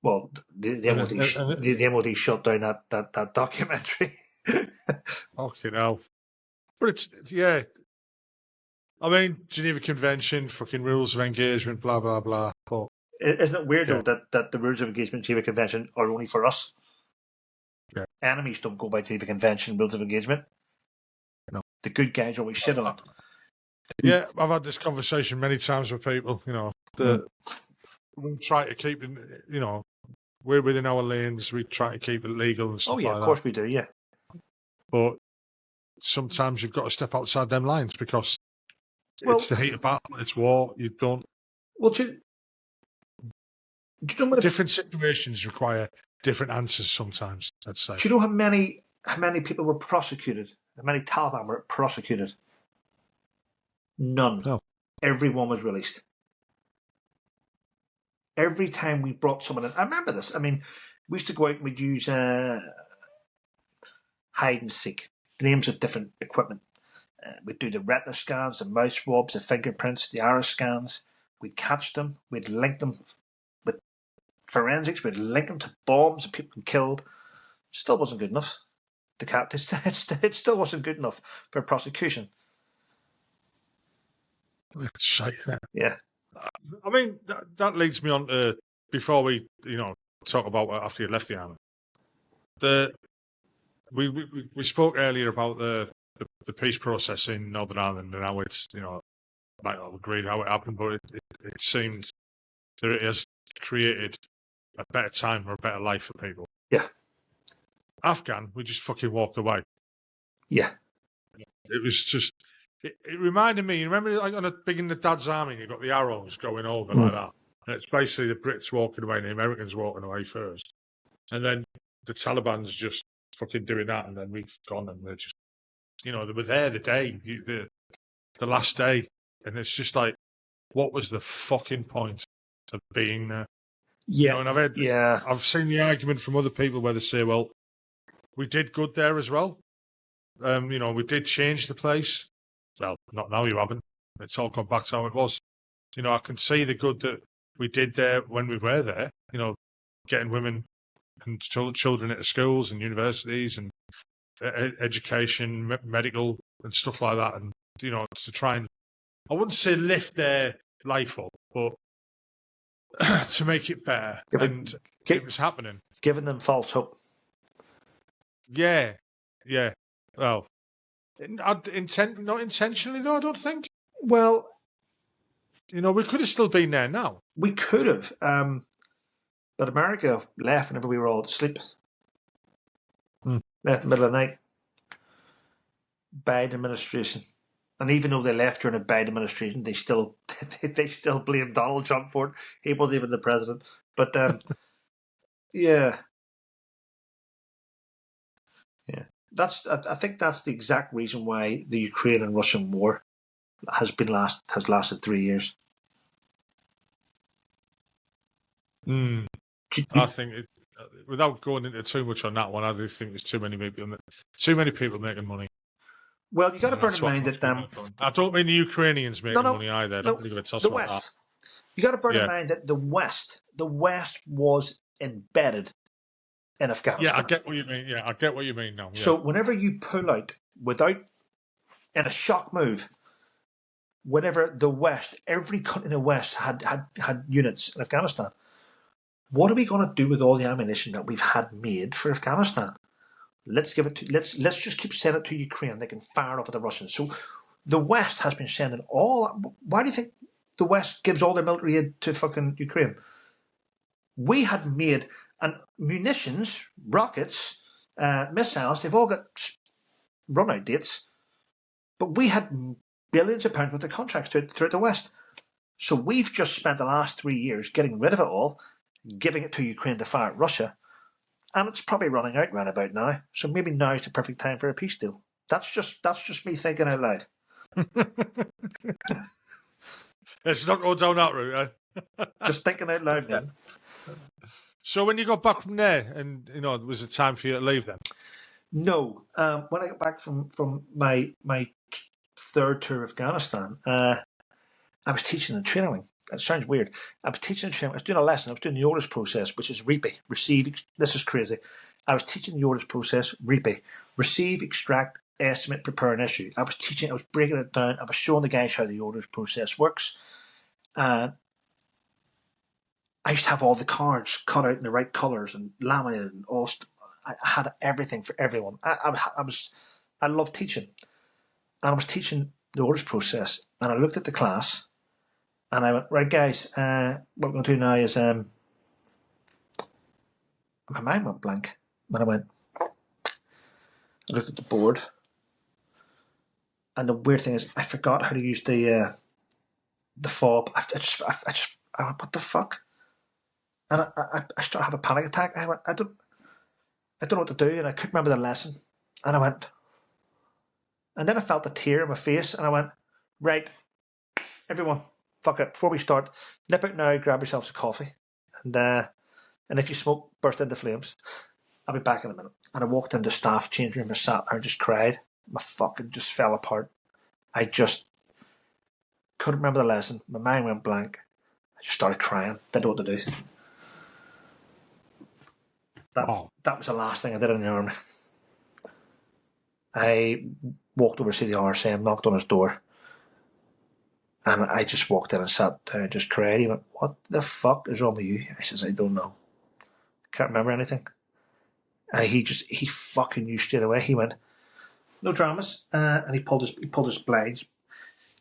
Well, the MOD shut down that documentary. Fucking hell. But it's, yeah. I mean, Geneva Convention, fucking rules of engagement, blah, blah, blah. But, isn't it weird, though, that the rules of engagement, Geneva Convention, are only for us? Yeah. Enemies don't go by Geneva Convention rules of engagement. No. The good guys always shit on. Yeah, I've had this conversation many times with people, that we try to keep it, we're within our lanes, we try to keep it legal and stuff like that. Oh, yeah, of course we do, yeah. But sometimes you've got to step outside them lines because it's the heat of battle, it's war, you don't... Well, do you know different situations require different answers sometimes, I'd say. Do you know how many people were prosecuted? How many Taliban were prosecuted? None. No. Everyone was released. Every time we brought someone in, I remember this. I mean, we used to go out and we'd use hide and seek, the names of different equipment. We'd do the retina scans, the mouth swabs, the fingerprints, the iris scans. We'd catch them. We'd link them with forensics. We'd link them to bombs that people killed. Still wasn't good enough. It still wasn't good enough for prosecution. Shite. Yeah. I mean, that leads me on to, before we, talk about after you left the army. We spoke earlier about the peace process in Northern Ireland and how it's, might not agree how it happened, but it seemed that it has created a better time or a better life for people. Yeah. Afghan, we just fucking walked away. Yeah. It was just, it reminded me, you remember like on in the Dad's Army, you've got the arrows going over like that. And it's basically the Brits walking away and the Americans walking away first. And then the Taliban's just fucking doing that, and then we've gone and they're just, they were there the day, the last day. And it's just like, what was the fucking point of being there? Yeah. And I've seen the argument from other people where they say, well, we did good there as well. We did change the place. Well, not now, you haven't. It's all gone back to how it was. I can see the good that we did there when we were there. Getting women and children into schools and universities and education, medical and stuff like that. And, to try and, I wouldn't say lift their life up, but to make it better. It was happening. Giving them false hope. Yeah. Well, not intentionally though, I don't think. Well, we could have still been there now. We could have, but America left whenever we were all asleep. Left in the middle of the night. Biden administration, and even though they left during a Biden administration, they still blame Donald Trump for it. He wasn't even the president, but yeah. I think that's the exact reason why the Ukraine and Russian war has lasted 3 years. I think, without going into too much on that one, I do think there's too many people making money. Well, you got to bear in mind that I don't mean the Ukrainians making money either. I don't think it's the West. That. You got to bear in mind that the West was embedded in Afghanistan. Yeah, I get what you mean. Yeah, I get what you mean now. Yeah. So whenever you pull out in a shock move, whenever the West, every country in the West had units in Afghanistan, what are we going to do with all the ammunition that we've had made for Afghanistan? Let's just keep sending it to Ukraine. They can fire it off at the Russians. So the West has been sending all. Why do you think the West gives all their military aid to fucking Ukraine? We had made, and munitions, rockets, missiles, they've all got run-out dates. But we had billions of pounds worth of contracts throughout the West. So we've just spent the last 3 years getting rid of it all, giving it to Ukraine to fire at Russia. And it's probably running out round about now. So maybe now is the perfect time for a peace deal. That's just me thinking out loud. It's not going down that route, eh? Just thinking out loud, man. So when you got back from there, and was it time for you to leave then? No. When I got back from my third tour of Afghanistan, I was teaching in training wing. It sounds weird. I was teaching in training. I was doing a lesson. I was doing the orders process, which is REPE, receive. This is crazy. I was teaching the orders process, REPE, receive, extract, estimate, prepare, and issue. I was teaching. I was breaking it down. I was showing the guys how the orders process works, and I used to have all the cards cut out in the right colours and laminated and all. I had everything for everyone. I loved teaching, and I was teaching the orders process, and I looked at the class. And I went, right, guys, what we're going to do now is, my mind went blank. And I looked at the board. And the weird thing is, I forgot how to use the fob. I went, what the fuck? And I started having a panic attack. I went, I don't know what to do. And I couldn't remember the lesson. And I went, and then I felt a tear in my face. And I went, right, everyone, fuck it, before we start, nip out now, grab yourselves a coffee, and if you smoke, burst into flames. I'll be back in a minute. And I walked into the staff change room and sat there and just cried. My fucking just fell apart. I just couldn't remember the lesson. My mind went blank. I just started crying. Didn't know what to do. That was the last thing I did in the army. I walked over to see the RSM, knocked on his door. And I just walked in and sat down and just cried. He went, what the fuck is wrong with you? I says, I don't know. Can't remember anything. And he fucking knew straight away. He went, no dramas. And he pulled his blinds.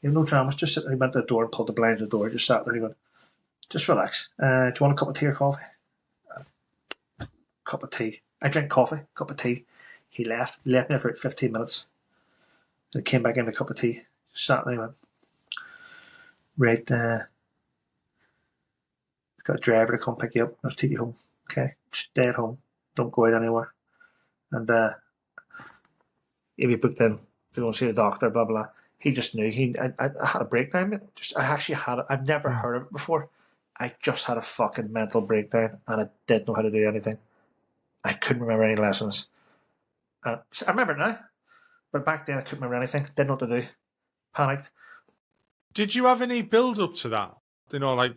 He had no dramas. Just sit there. He went to the door and pulled the blinds of the door. Just sat there. He went, just relax. Do you want a cup of tea or coffee? Cup of tea. I drink coffee, cup of tea. He left me for about 15 minutes. And he came back in with a cup of tea. Just sat there. He went, right, got a driver to come pick you up. I'll take you home. Okay, stay at home. Don't go out anywhere. And if you booked in, if you want to see the doctor, blah blah. He just knew. I had a breakdown. I've never heard of it before. I just had a fucking mental breakdown, and I didn't know how to do anything. I couldn't remember any lessons. I remember it now, but back then I couldn't remember anything. Didn't know what to do. Panicked. Did you have any build up to that? Like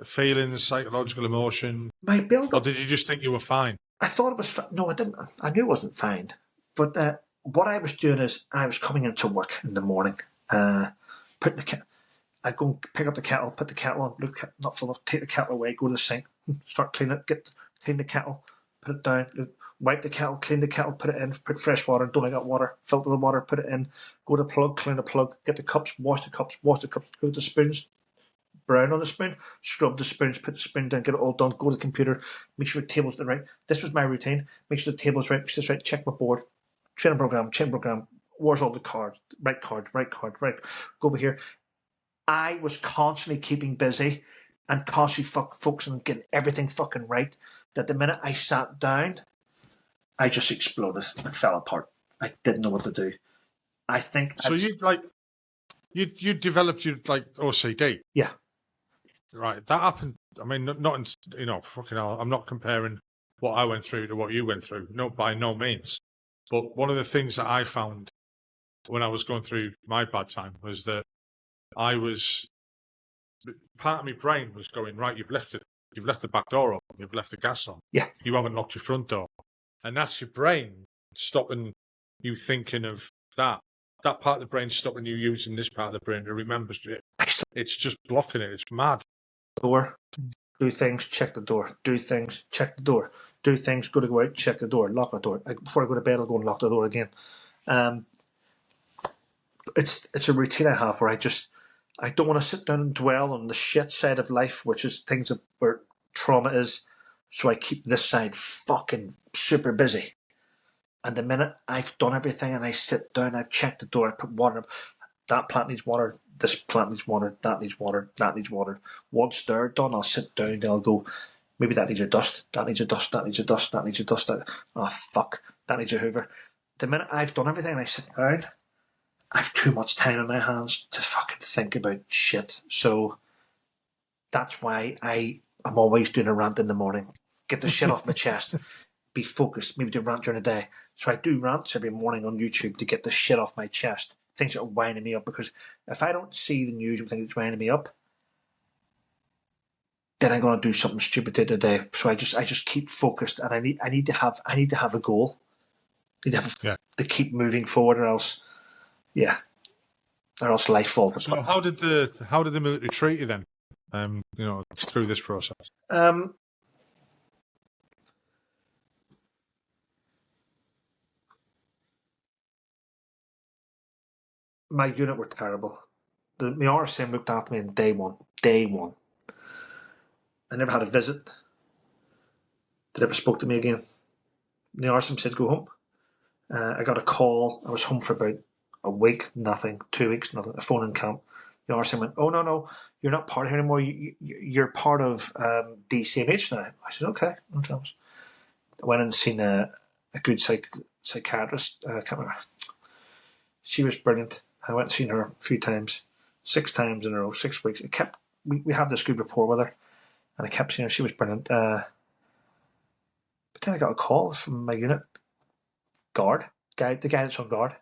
feelings, psychological emotion? My build up. Or did you just think you were fine? I thought it was. No, I didn't. I knew it wasn't fine. But what I was doing is I was coming into work in the morning, putting the kettle. I'd go and pick up the kettle, put the kettle on, look, not full enough, take the kettle away, go to the sink, start cleaning it, clean the kettle, put it down, wipe the kettle, clean the kettle, put it in, put fresh water, don't I got water, filter the water, put it in, go to the plug, clean the plug, get the cups, wash the cups, go to the spoons, brown on the spoon, scrub the spoons, put the spoon down, get it all done, go to the computer, make sure the table's right. This was my routine. Make sure the table's right, make sure it's right, check my board, training program, where's all the cards, right, go over here. I was constantly keeping busy and constantly focusing on getting everything fucking right, that the minute I sat down, I just exploded and fell apart. I didn't know what to do. I think so. You developed your OCD. Yeah. Right. That happened. I mean, not fucking hell. I'm not comparing what I went through to what you went through. No, by no means. But one of the things that I found when I was going through my bad time was that part of my brain was going, right, you've left the back door open, you've left the gas on. Yeah. You haven't locked your front door. And that's your brain stopping you thinking of that. That part of the brain stopping you using this part of the brain to remember it. It's just blocking it. It's mad. Door. Do things, check the door. Do things, check the door. Do things, go out, check the door, lock the door. Before I go to bed, I'll go and lock the door again. It's a routine I have where I don't want to sit down and dwell on the shit side of life, which is things where trauma is. So I keep this side fucking super busy. And the minute I've done everything and I sit down, I've checked the door, I put water up. That plant needs water. This plant needs water. That needs water. That needs water. Once they're done, I'll sit down and I'll go, maybe that needs a dust. That needs a dust. That needs a dust. That needs a dust. Oh, fuck. That needs a hoover. The minute I've done everything and I sit down, I've too much time in my hands to fucking think about shit. So that's why I'm always doing a rant in the morning. Get the shit off my chest. Be focused. Maybe do a rant during the day. So I do rants every morning on YouTube to get the shit off my chest. Things that are winding me up, because if I don't see the news and think it's winding me up, then I'm going to do something stupid today. So I just keep focused, and I need to have a goal. I need to have to keep moving forward, or else life falls apart. So how did the military treat you then? Through this process. My unit were terrible. My RSM looked after me on day one. Day one. I never had a visit. They never spoke to me again. The RSM said, go home. I got a call. I was home for about a week, nothing. 2 weeks, nothing. A phone in camp. The RSM went, oh, no, you're not part of here anymore. You're part of DCMH now. I said, okay, no troubles. I went and seen a good psychiatrist. I can't remember. She was brilliant. I went and seen her a few times, 6 times in a row, 6 weeks. We have this good rapport with her, and I kept seeing her. She was brilliant. But then I got a call from my unit guard, the guy that's on guard.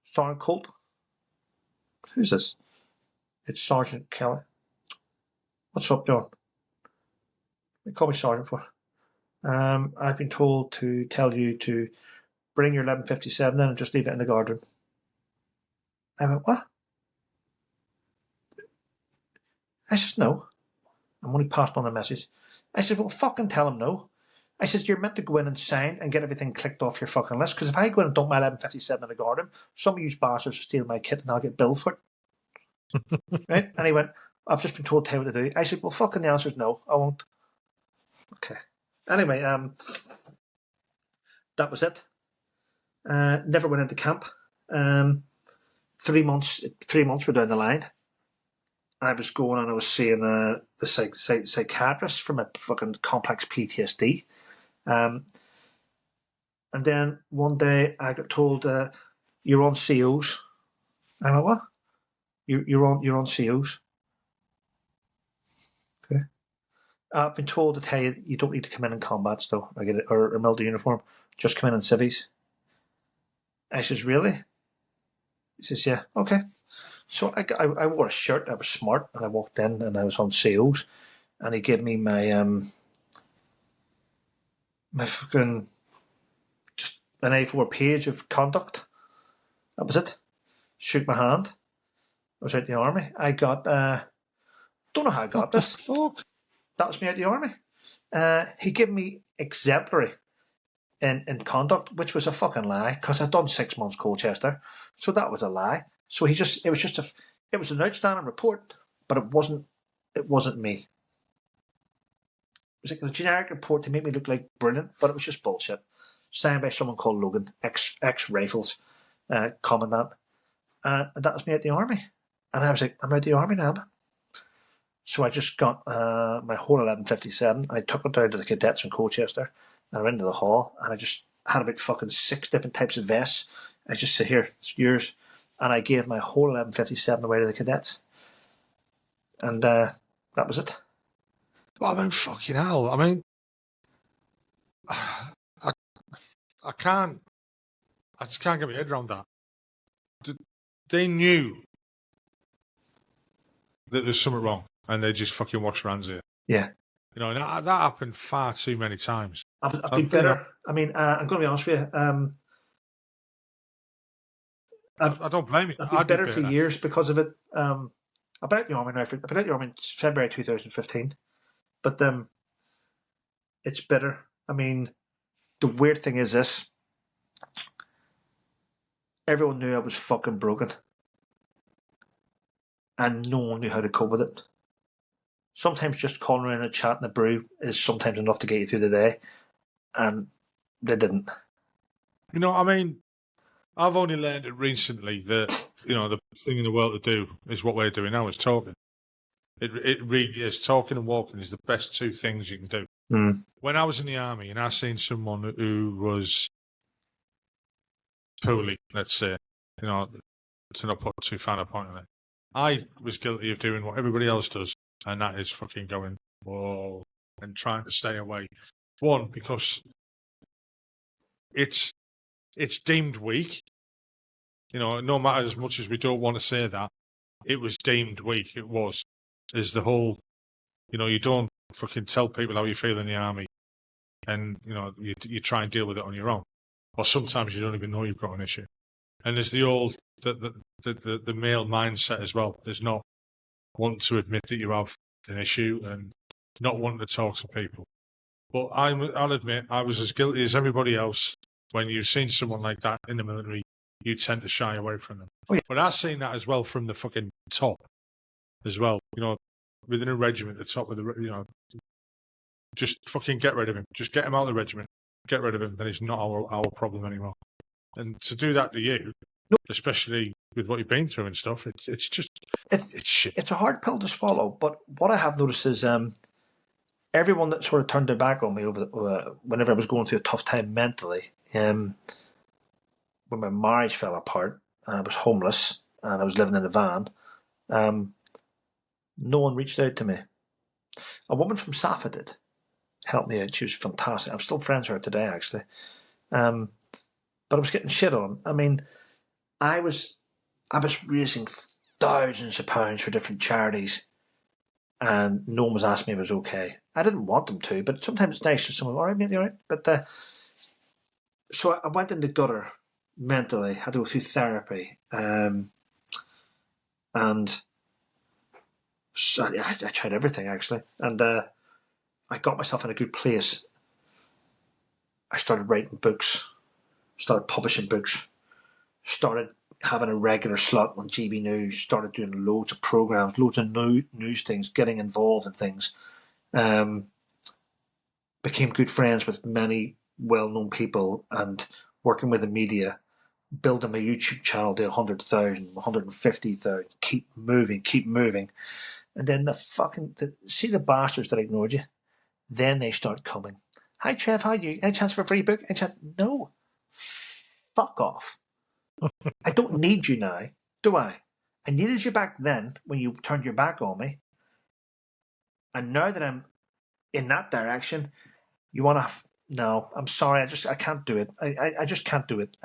Sergeant Coult. Who's this? It's Sergeant Kelly. What's up, John? They call me Sergeant for. I've been told to tell you to bring your 1157 in and just leave it in the guard room. I went, what? I said, no. I'm only passing on a message. I said, well, fucking tell him no. I said, you're meant to go in and sign and get everything clicked off your fucking list, because if I go in and dump my 1157 in the guard room, some of you bastards will steal my kit and I'll get billed for it. Right? And he went, I've just been told to tell you what to do. I said, well, fucking the answer is no. I won't. Okay. Anyway, that was it. Never went into camp. 3 months were down the line. I was going and I was seeing the psychiatrist from a fucking complex PTSD. And then one day I got told, you're on COs. I went, what? You're on COs. Okay. I've been told to tell you you don't need to come in combat still, or military uniform. Just come in civvies. I says, really? He says, yeah, okay. So I wore a shirt. I was smart, and I walked in, and I was on COs, and he gave me my fucking just an A4 page of conduct. That was it. Shook my hand. I was out the army. I got don't know how I got this. That was me out the army. He gave me exemplary in conduct, which was a fucking lie, because I'd done 6 months Colchester, so that was a lie. So it was an outstanding report, but it wasn't me. It was like a generic report to make me look like brilliant, but it was just bullshit. Signed by someone called Logan, ex-Rifles commandant, and that was me at the army. And I was like, I'm out the army now. So I just got my whole 1157, and I took it down to the cadets in Colchester, and I went into the hall, and I just had about fucking 6 different types of vests. I just said, here, it's yours. And I gave my whole 1157 away to the cadets. And that was it. Well, I mean, fucking hell. I mean, I just can't get my head around that. They knew that there's something wrong, and they just fucking washed hands here. Yeah. And that happened far too many times. I've been better. I mean, I'm going to be honest with you. I don't blame you. I've been better for years because of it. I've been out the army now. I've been out the army in February 2015. But it's bitter. I mean, the weird thing is this. Everyone knew I was fucking broken. And no one knew how to cope with it. Sometimes just calling around and chatting a brew is sometimes enough to get you through the day. And they didn't. You know, I mean, I've only learned it recently that, you know, the best thing in the world to do is what we're doing now, is talking. It really is. Talking and walking is the best two things you can do. Mm. When I was in the army and I seen someone who was poorly, let's say, you know, to not put too fine a point on it, I was guilty of doing what everybody else does, and that is fucking going, whoa, and trying to stay away. One, because it's deemed weak. You know, no matter as much as we don't want to say that, it was deemed weak. It was. Is the whole, you know, you don't fucking tell people how you feel in the army, and, you know, you try and deal with it on your own. Or sometimes you don't even know you've got an issue. And there's the old, the male mindset as well. There's not wanting to admit that you have an issue and not wanting to talk to people. But I'll admit, I was as guilty as everybody else. When you've seen someone like that in the military, you tend to shy away from them. Oh, yeah. But I've seen that as well from the fucking top as well. You know, within a regiment, the top of the, you know, just fucking get rid of him. Just get him out of the regiment. Get rid of him. Then he's not our problem anymore. And to do that to you, especially with what you've been through and stuff, it's just it's shit. It's a hard pill to swallow. But what I have noticed is everyone that sort of turned their back on me whenever I was going through a tough time mentally, when my marriage fell apart and I was homeless and I was living in a van, no one reached out to me. A woman from Safa did help me out. She was fantastic. I'm still friends with her today, actually. But I was getting shit on. I mean, I was raising thousands of pounds for different charities, and no one was asking me if it was okay. I didn't want them to, but sometimes it's nice to someone, all right, mate, you all right? But so I went in the gutter mentally, had to go through therapy, and so I tried everything, actually, and I got myself in a good place. I started writing books, started publishing books, started having a regular slot on GB News, started doing loads of programs, loads of news things, getting involved in things. Became good friends with many well-known people and working with the media, building my YouTube channel to 100,000, 150,000, keep moving. And then see the bastards that ignored you, then they start coming. Hi Trev, how are you? Any chance for a free book? Any chance? No. Fuck off. I don't need you now, do I? I needed you back then when you turned your back on me. And now that I'm in that direction, you want to... No, I'm sorry. I can't do it. I just can't do it.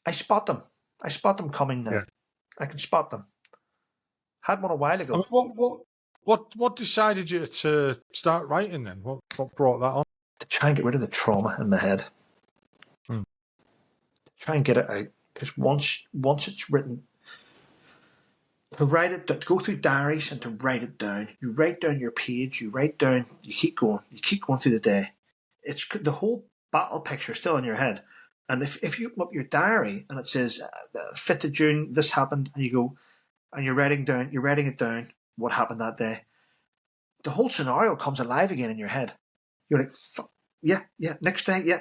I spot them. I spot them coming now. Yeah. I can spot them. Had one a while ago. I mean, what decided you to start writing then? What brought that on? To try and get rid of the trauma in my head. To try and get it out. Because once it's written, to write it, to go through diaries and to write it down. You write down your page. You write down. You keep going. You keep going through the day. It's the whole battle picture still in your head. And if you open up your diary and it says 5th of June, this happened, and you go and you're writing it down, what happened that day. The whole scenario comes alive again in your head. You're like, yeah, next day, yeah.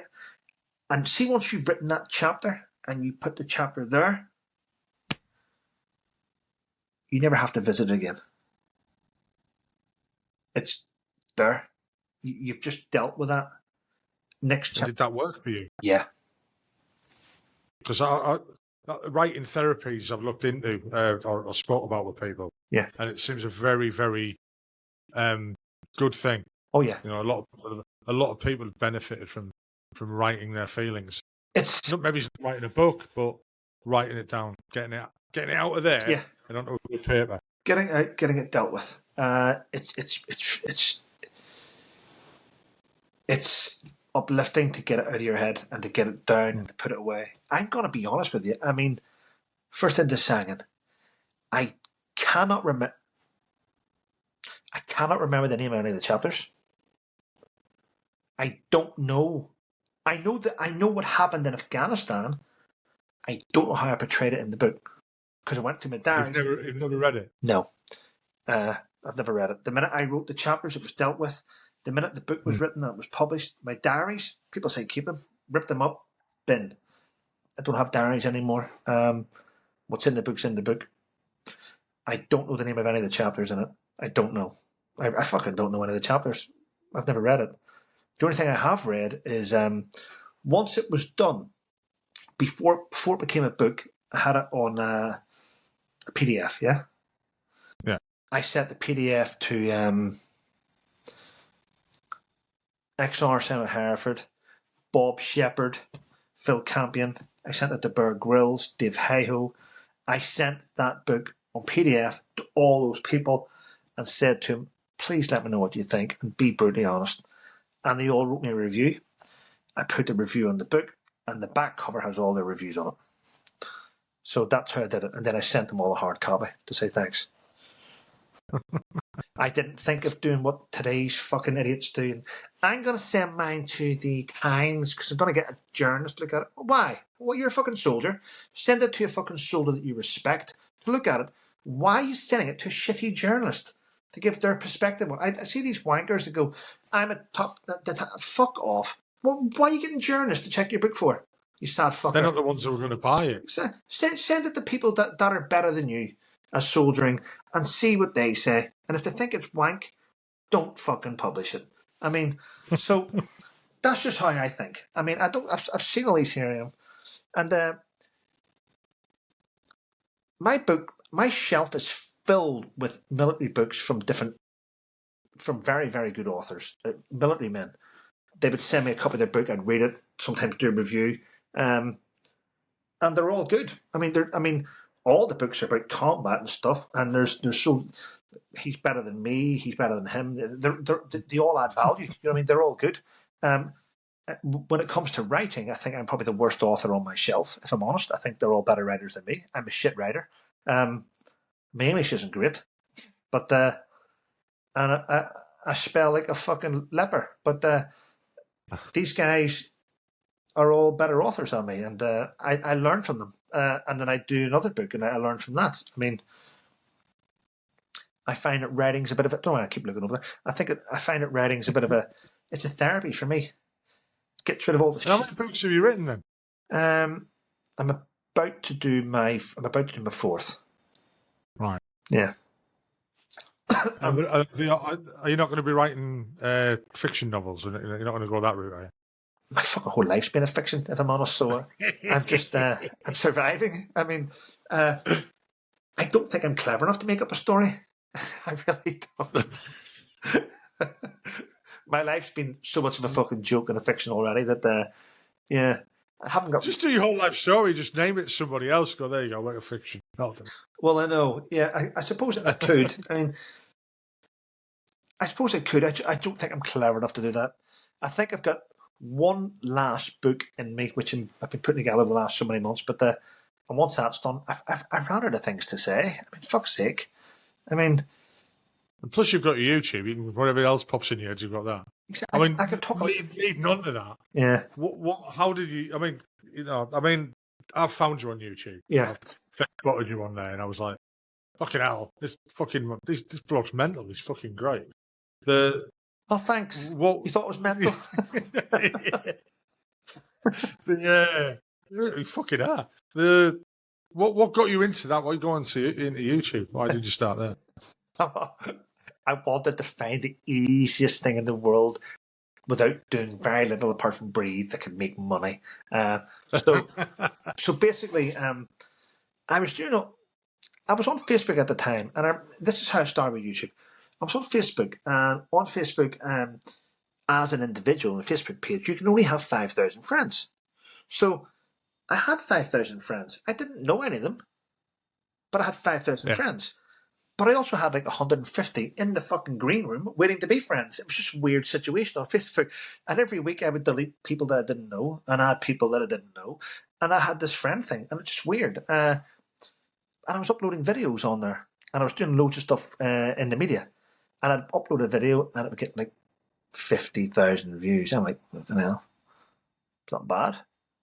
And see, once you've written that chapter and you put the chapter there, you never have to visit it again. It's there. You've just dealt with that. Next chapter. Did that work for you? Yeah. Because I writing therapies I've looked into or spoke about with people. Yeah. And it seems a very, very good thing. Oh yeah. You know, a lot of people have benefited from writing their feelings. It's not maybe writing a book, but writing it down, getting it out of there. Yeah. And onto a paper. Getting it dealt with. It's uplifting to get it out of your head and to get it down and to put it away. I'm gonna be honest with you. I mean, first into singing, I cannot remember. I cannot remember the name of any of the chapters. I don't know. I know what happened in Afghanistan. I don't know how I portrayed it in the book because I went through my diary. You've never read it? No, I've never read it. The minute I wrote the chapters, it was dealt with. The minute the book was written and it was published, my diaries, people say keep them, rip them up, bin. I don't have diaries anymore. What's in the book's in the book. I don't know the name of any of the chapters in it. I don't know. I fucking don't know any of the chapters. I've never read it. The only thing I have read is once it was done, before it became a book, I had it on a PDF, yeah? Yeah. I sent the PDF to XR Sam Hereford, Bob Shepherd, Phil Campion. I sent it to Bear Grylls, Dave Hayhoe. I sent that book on PDF to all those people and said to them, please let me know what you think and be brutally honest. And they all wrote me a review. I put the review on the book and the back cover has all their reviews on it. So that's how I did it. And then I sent them all a hard copy to say thanks. I didn't think of doing what today's fucking idiots do. I'm going to send mine to the Times because I'm going to get a journalist to look at it. Why? Well, you're a fucking soldier. Send it to a fucking soldier that you respect to look at it. Why are you sending it to a shitty journalist to give their perspective on it? I see these wankers that go, I'm a top... Fuck off. Well, why are you getting journalists to check your book for? You sad fucker. They're not the ones who are going to buy it. Send it to people that are better than you as soldiering and see what they say. And if they think it's wank, don't fucking publish it. I mean, so that's just how I think. I mean, I've seen all these here, and my shelf is filled with military books from very, very good authors, military men. They would send me a copy of their book. I'd read it, sometimes do a review, and they're all good. I mean, all the books are about combat and stuff, and there's so he's better than me, he's better than him. They all add value. You know what I mean? They're all good. When it comes to writing, I think I'm probably the worst author on my shelf. If I'm honest, I think they're all better writers than me. I'm a shit writer. My English isn't great, but and I spell like a fucking leper. But these guys are all better authors than me, and I learn from them. And then I do another book, and I learn from that. I mean, I find that writing's a bit of a... Don't know why I keep looking over there. I find that writing's a bit of a... It's a therapy for me. Gets rid of all the... How many books have you written then? I'm about to do my fourth. Right. Yeah. Are you not going to be writing fiction novels? You're not going to go that route, are you? My fucking whole life's been a fiction, if I'm honest. So I'm just I'm surviving. I mean, I don't think I'm clever enough to make up a story. I really don't. My life's been so much of a fucking joke and a fiction already that yeah, I haven't got. Just do your whole life story. Just name it to somebody else. Go, there you go, like a fiction. Nothing. Well, I know. Yeah, I suppose I could. I mean, I suppose I could. I don't think I'm clever enough to do that. I think I've got one last book in me, which I've been putting together the last so many months. But and once that's done, I've run out of things to say. I mean, fuck's sake. I mean, and plus you've got your YouTube. You can, whatever else pops in your head, you've got that. Exactly. I mean, I could talk leading on to that. Yeah. How did you? I mean, I've found you on YouTube. Yeah. I've spotted you on there, and I was like, fucking hell, this bloke's mental. He's fucking great. Oh, thanks. What you thought it was mental? Yeah, you fucking are. What got you into that? Why go into YouTube? Why did you start there? I wanted to find the easiest thing in the world without doing very little apart from breathe that could make money. So basically, I was on Facebook at the time, and this is how I started with YouTube. I was on Facebook, and on Facebook, as an individual on a Facebook page, you can only have 5,000 friends. So I had 5,000 friends. I didn't know any of them, but I had 5,000 friends. But I also had like 150 in the fucking green room waiting to be friends. It was just a weird situation on Facebook. And every week I would delete people that I didn't know, and add people that I didn't know. And I had this friend thing, and it's just weird. And I was uploading videos on there, and I was doing loads of stuff in the media. and I'd upload a video and it would get like 50,000 views. I'm like, fucking hell, it's not bad.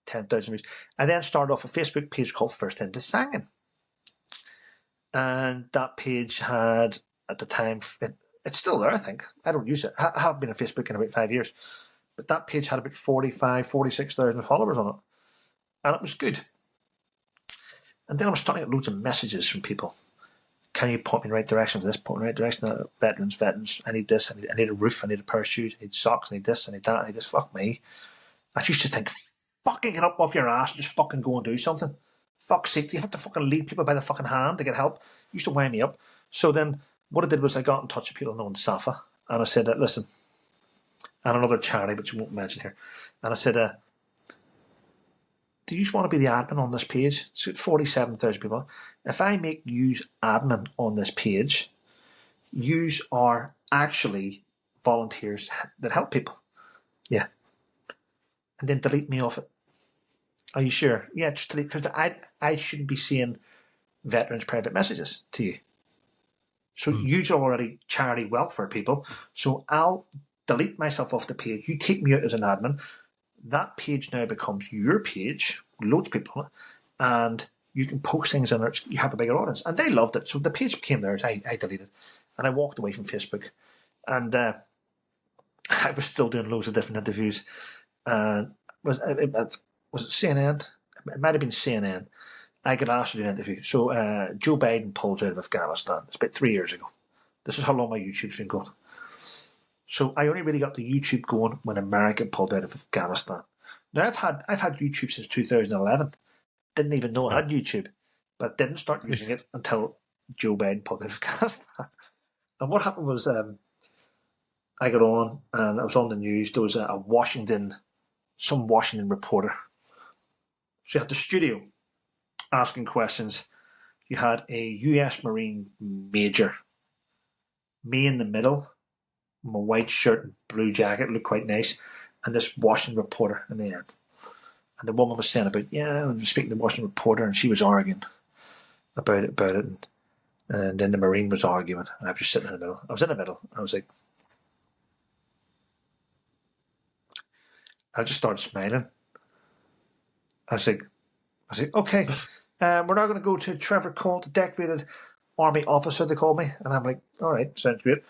10,000 views. I then started off a Facebook page called First Into Singing. And that page had, at the time, it's still there, I think. I don't use it. I haven't been on Facebook in about 5 years. But that page had about 46,000 followers on it. And it was good. And then I was starting to get loads of messages from people. Can you point me in the right direction for this? Point me in the right direction. Veterans. I need this. I need a roof. I need a pair of shoes. I need socks. I need this. I need that. I need this. Fuck me. I used to think, fucking get up off your ass and just fucking go and do something. Fuck's sake, do you have to fucking lead people by the fucking hand to get help? It used to wind me up. So then what I did was I got in touch with people known Safa, and I said, listen, and another charity, but you won't mention here. And I said, do you just want to be the admin on this page? It's got 47,000 people. If I make use admin on this page, yous are actually volunteers that help people. Yeah. And then delete me off it. Are you sure? Yeah, just delete, because I shouldn't be seeing veterans' private messages to you. So you are already charity welfare people. So I'll delete myself off the page. You take me out as an admin. That page now becomes your page, loads of people on it, and you can post things on it. You have a bigger audience. And they loved it. So the page became theirs. I deleted. And I walked away from Facebook. And I was still doing loads of different interviews. And was it CNN? It might have been CNN. I got asked to do an interview. So Joe Biden pulled out of Afghanistan. It's about 3 years ago. This is how long my YouTube's been going. So I only really got the YouTube going when America pulled out of Afghanistan. Now I've had YouTube since 2011. Didn't even know I had YouTube, but didn't start using it until Joe Biden pulled out of Afghanistan. And what happened was I got on and I was on the news. There was some Washington reporter. So you had the studio asking questions. You had a US Marine major, me in the middle, my white shirt and blue jacket, looked quite nice, and this Washington reporter in the end. And the woman was saying about, I was speaking to the Washington reporter, and she was arguing about it, and then the Marine was arguing, and I was just sitting in the middle. I was in the middle. I was like, I just started smiling. I was like, okay, we're now going to go to Trevor Couldt, the decorated army officer, they call me. And I'm like, all right, sounds great.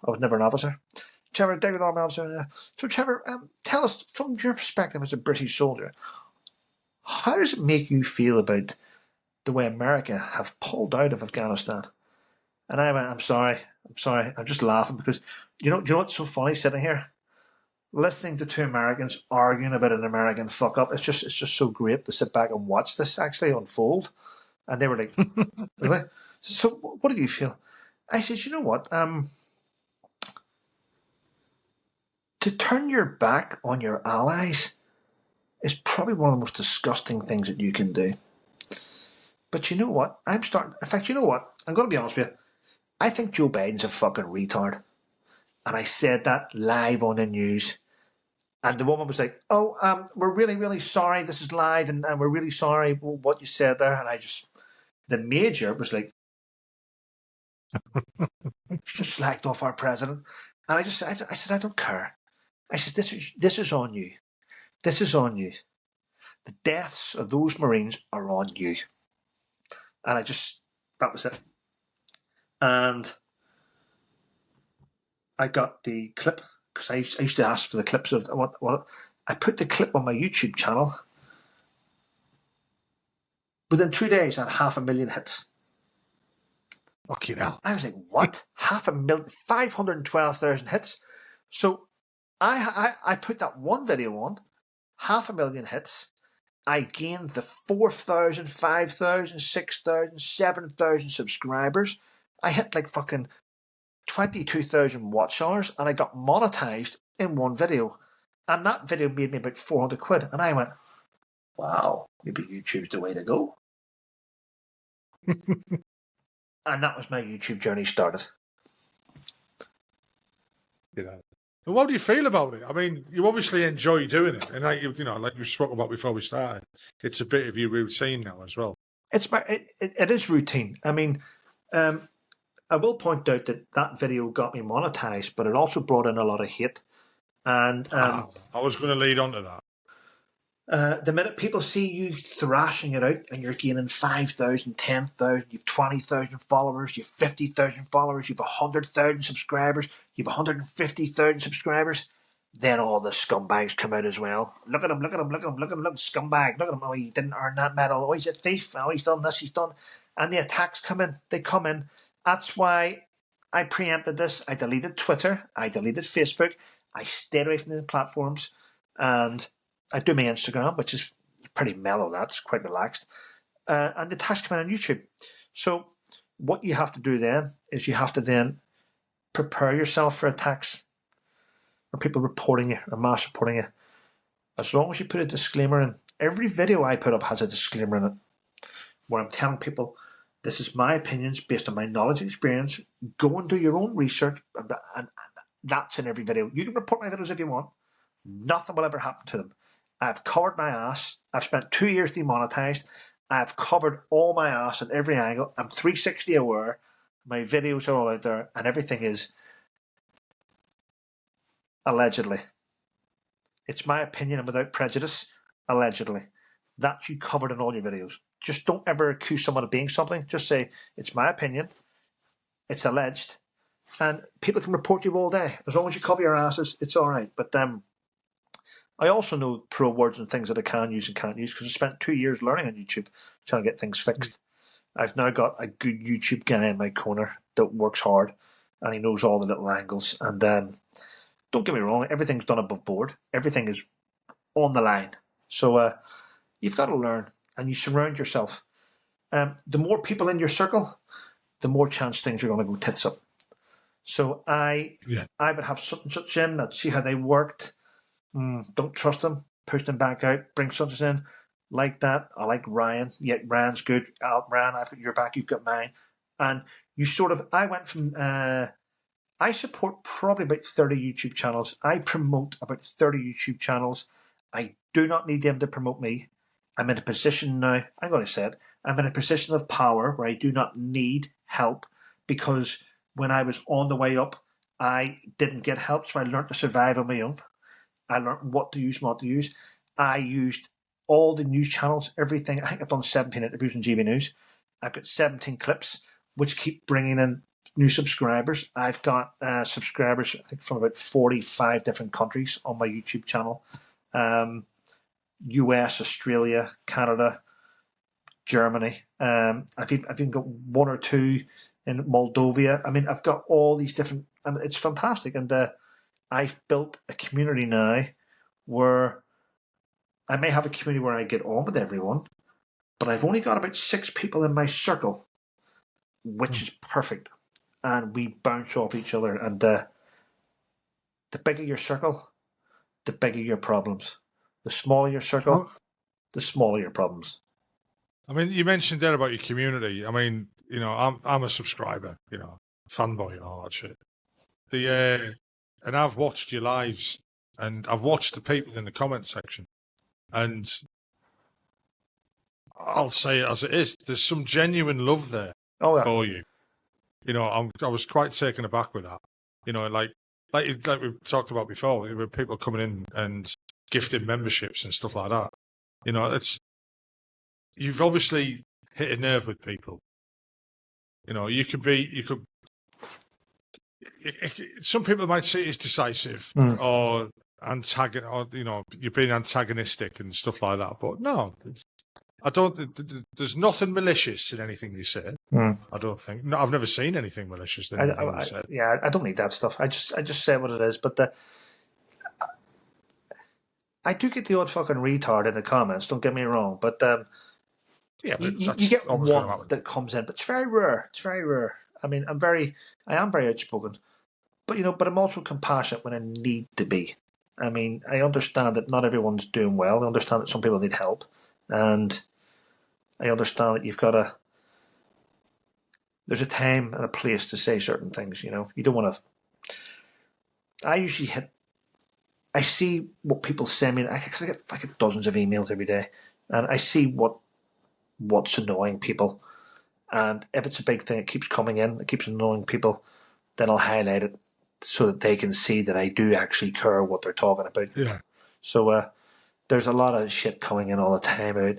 I was never an officer. Trevor, decorated army officer. So Trevor, tell us, from your perspective as a British soldier, how does it make you feel about the way America have pulled out of Afghanistan? And I went, I'm sorry. I'm just laughing because, you know what's so funny sitting here? Listening to two Americans arguing about an American fuck up, it's just so great to sit back and watch this actually unfold. And they were like, really? So what did you feel? I said, you know what? To turn your back on your allies is probably one of the most disgusting things that you can do. But you know what? In fact, you know what? I'm going to be honest with you. I think Joe Biden's a fucking retard. And I said that live on the news. And the woman was like, we're really, really sorry. This is live, and we're really sorry what you said there. And the major was like, just slagged off our president. And I said, I don't care. I said, this is on you. This is on you. The deaths of those Marines are on you. And that was it. And I got the clip, because I used to ask for the clips of what I put the clip on my YouTube channel. Within 2 days, I had 500,000 hits. Fucking hell. I was like, what? 500,000, 512,000 hits. So I put that one video on, 500,000 hits. I gained the 4,000, 5,000, 6,000, 7,000 subscribers. I hit like fucking 22,000 watch hours, and I got monetized in one video. And that video made me about 400 quid. And I went, wow, maybe YouTube's the way to go. And that was my YouTube journey started. And what do you feel about it? I mean, you obviously enjoy doing it, and like you spoke about before we started, it's a bit of your routine now as well. It is routine. I mean, I will point out that that video got me monetized, but it also brought in a lot of hate. And I was going to lead on to that. the minute people see you thrashing it out and you're gaining 5,000, 10,000, you've 20,000 followers, you've 50,000 followers, you've 100,000 subscribers, you've 150,000 subscribers, then all the scumbags come out as well. Look at him, look at him, look at him, look at him, look, scumbag, look at him. Oh, he didn't earn that medal. Oh, he's a thief. Oh, he's done this, he's done. And the attacks come in. They come in. That's why I preempted this. I deleted Twitter. I deleted Facebook. I stayed away from the platforms. And I do my Instagram, which is pretty mellow. That's quite relaxed. And the attacks come in on YouTube. So what you have to do then is you have to then prepare yourself for attacks or people reporting you or mass reporting you. As long as you put a disclaimer in. Every video I put up has a disclaimer in it where I'm telling people this is my opinions based on my knowledge and experience. Go and do your own research, and that's in every video. You can report my videos if you want. Nothing will ever happen to them. I've covered my ass. I've spent 2 years demonetized. I've covered all my ass at every angle. I'm 360 aware. My videos are all out there, and everything is allegedly. It's my opinion and without prejudice, allegedly. That you covered in all your videos. Just don't ever accuse someone of being something. Just say, it's my opinion, it's alleged, and people can report you all day. As long as you cover your asses, it's all right. But I also know pro words and things that I can use and can't use because I spent 2 years learning on YouTube trying to get things fixed. I've now got a good YouTube guy in my corner that works hard and he knows all the little angles. And don't get me wrong, everything's done above board. Everything is on the line. So you've got to learn and you surround yourself. The more people in your circle, the more chance things are going to go tits up. So I would have such and such in, I'd see how they worked. Don't trust them, push them back out, bring such in. Like that. I like Ryan. Yeah, Ryan's good. Ryan, I've got your back, you've got mine. And you sort of, I went from, I support probably about 30 YouTube channels. I promote about 30 YouTube channels. I do not need them to promote me. I'm in a position now, I'm going to say it, I'm in a position of power where I do not need help because when I was on the way up, I didn't get help, so I learned to survive on my own. I learned what to use, what to use. I used all the news channels, everything. I think I've done 17 interviews on GB News. I've got 17 clips, which keep bringing in new subscribers. I've got subscribers, I think, from about 45 different countries on my YouTube channel. US, Australia, Canada, Germany. I've even got one or two in Moldova. I mean, I've got all these different, and it's fantastic. And I've built a community now where I may have a community where I get on with everyone, but I've only got about 6 people in my circle, which is perfect. And we bounce off each other. And the bigger your circle, the bigger your problems. The smaller your circle, the smaller your problems. I mean, you mentioned there about your community. I mean, you know, I'm a subscriber, you know, fanboy and all that shit. And I've watched your lives, and I've watched the people in the comment section, and I'll say it as it is. There's some genuine love there for you. You know, I was quite taken aback with that. You know, like we've talked about before, there were people coming in and gifting memberships and stuff like that. You know, you've obviously hit a nerve with people. You know, some people might see it as decisive or or you know, you're being antagonistic and stuff like that. But no, I don't. There's nothing malicious in anything you say. I don't think. No, I've never seen anything malicious in anything you said. Yeah, I don't need that stuff. I just say what it is. But I do get the odd fucking retard in the comments. Don't get me wrong. But you get one that comes in, but it's very rare. It's very rare. I mean, I am very outspoken, but you know, but I'm also compassionate when I need to be. I mean, I understand that not everyone's doing well. I understand that some people need help, and I understand that you've got to. There's a time and a place to say certain things. You know, you don't want to. I usually I see what people send me. I get dozens of emails every day, and I see what's annoying people. And if it's a big thing, it keeps coming in, it keeps annoying people, then I'll highlight it so that they can see that I do actually care what they're talking about. Yeah. So there's a lot of shit coming in all the time about,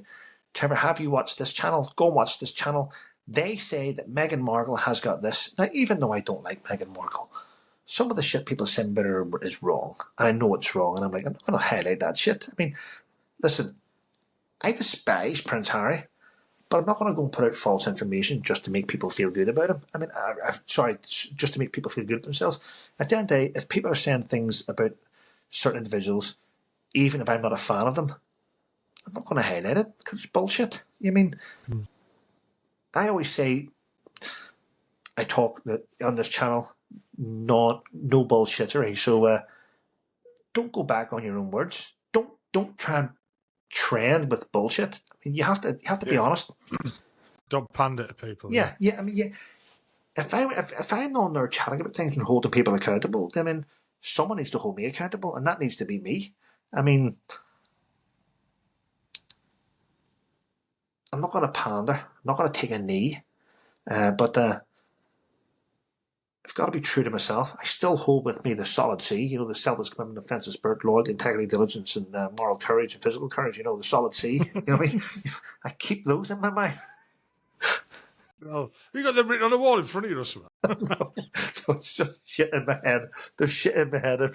Trevor, have you watched this channel? Go and watch this channel. They say that Meghan Markle has got this. Now, even though I don't like Meghan Markle, some of the shit people say about her is wrong. And I know it's wrong. And I'm like, I'm not going to highlight that shit. I mean, listen, I despise Prince Harry, but I'm not going to go and put out false information just to make people feel good about him. I mean, sorry, just to make people feel good about themselves. At the end of the day, if people are saying things about certain individuals, even if I'm not a fan of them, I'm not going to highlight it because it's bullshit. I mean, I always say I talk on this channel, no bullshittery. So don't go back on your own words. Don't try and trend with bullshit. I mean, you have to be honest. Don't pander to people. Yeah. I mean, yeah. If I'm on there chatting about things and holding people accountable, I mean, someone needs to hold me accountable, and that needs to be me. I mean, I'm not going to pander. I'm not going to take a knee. But I've got to be true to myself. I still hold with me the solid C, you know, the selfless commitment, offensive spirit, loyalty, integrity, diligence, and moral courage and physical courage, you know, the solid C. You know what I mean? I keep those in my mind. Oh, you got them written on the wall in front of you or something? No, it's just shit in my head. There's shit in my head.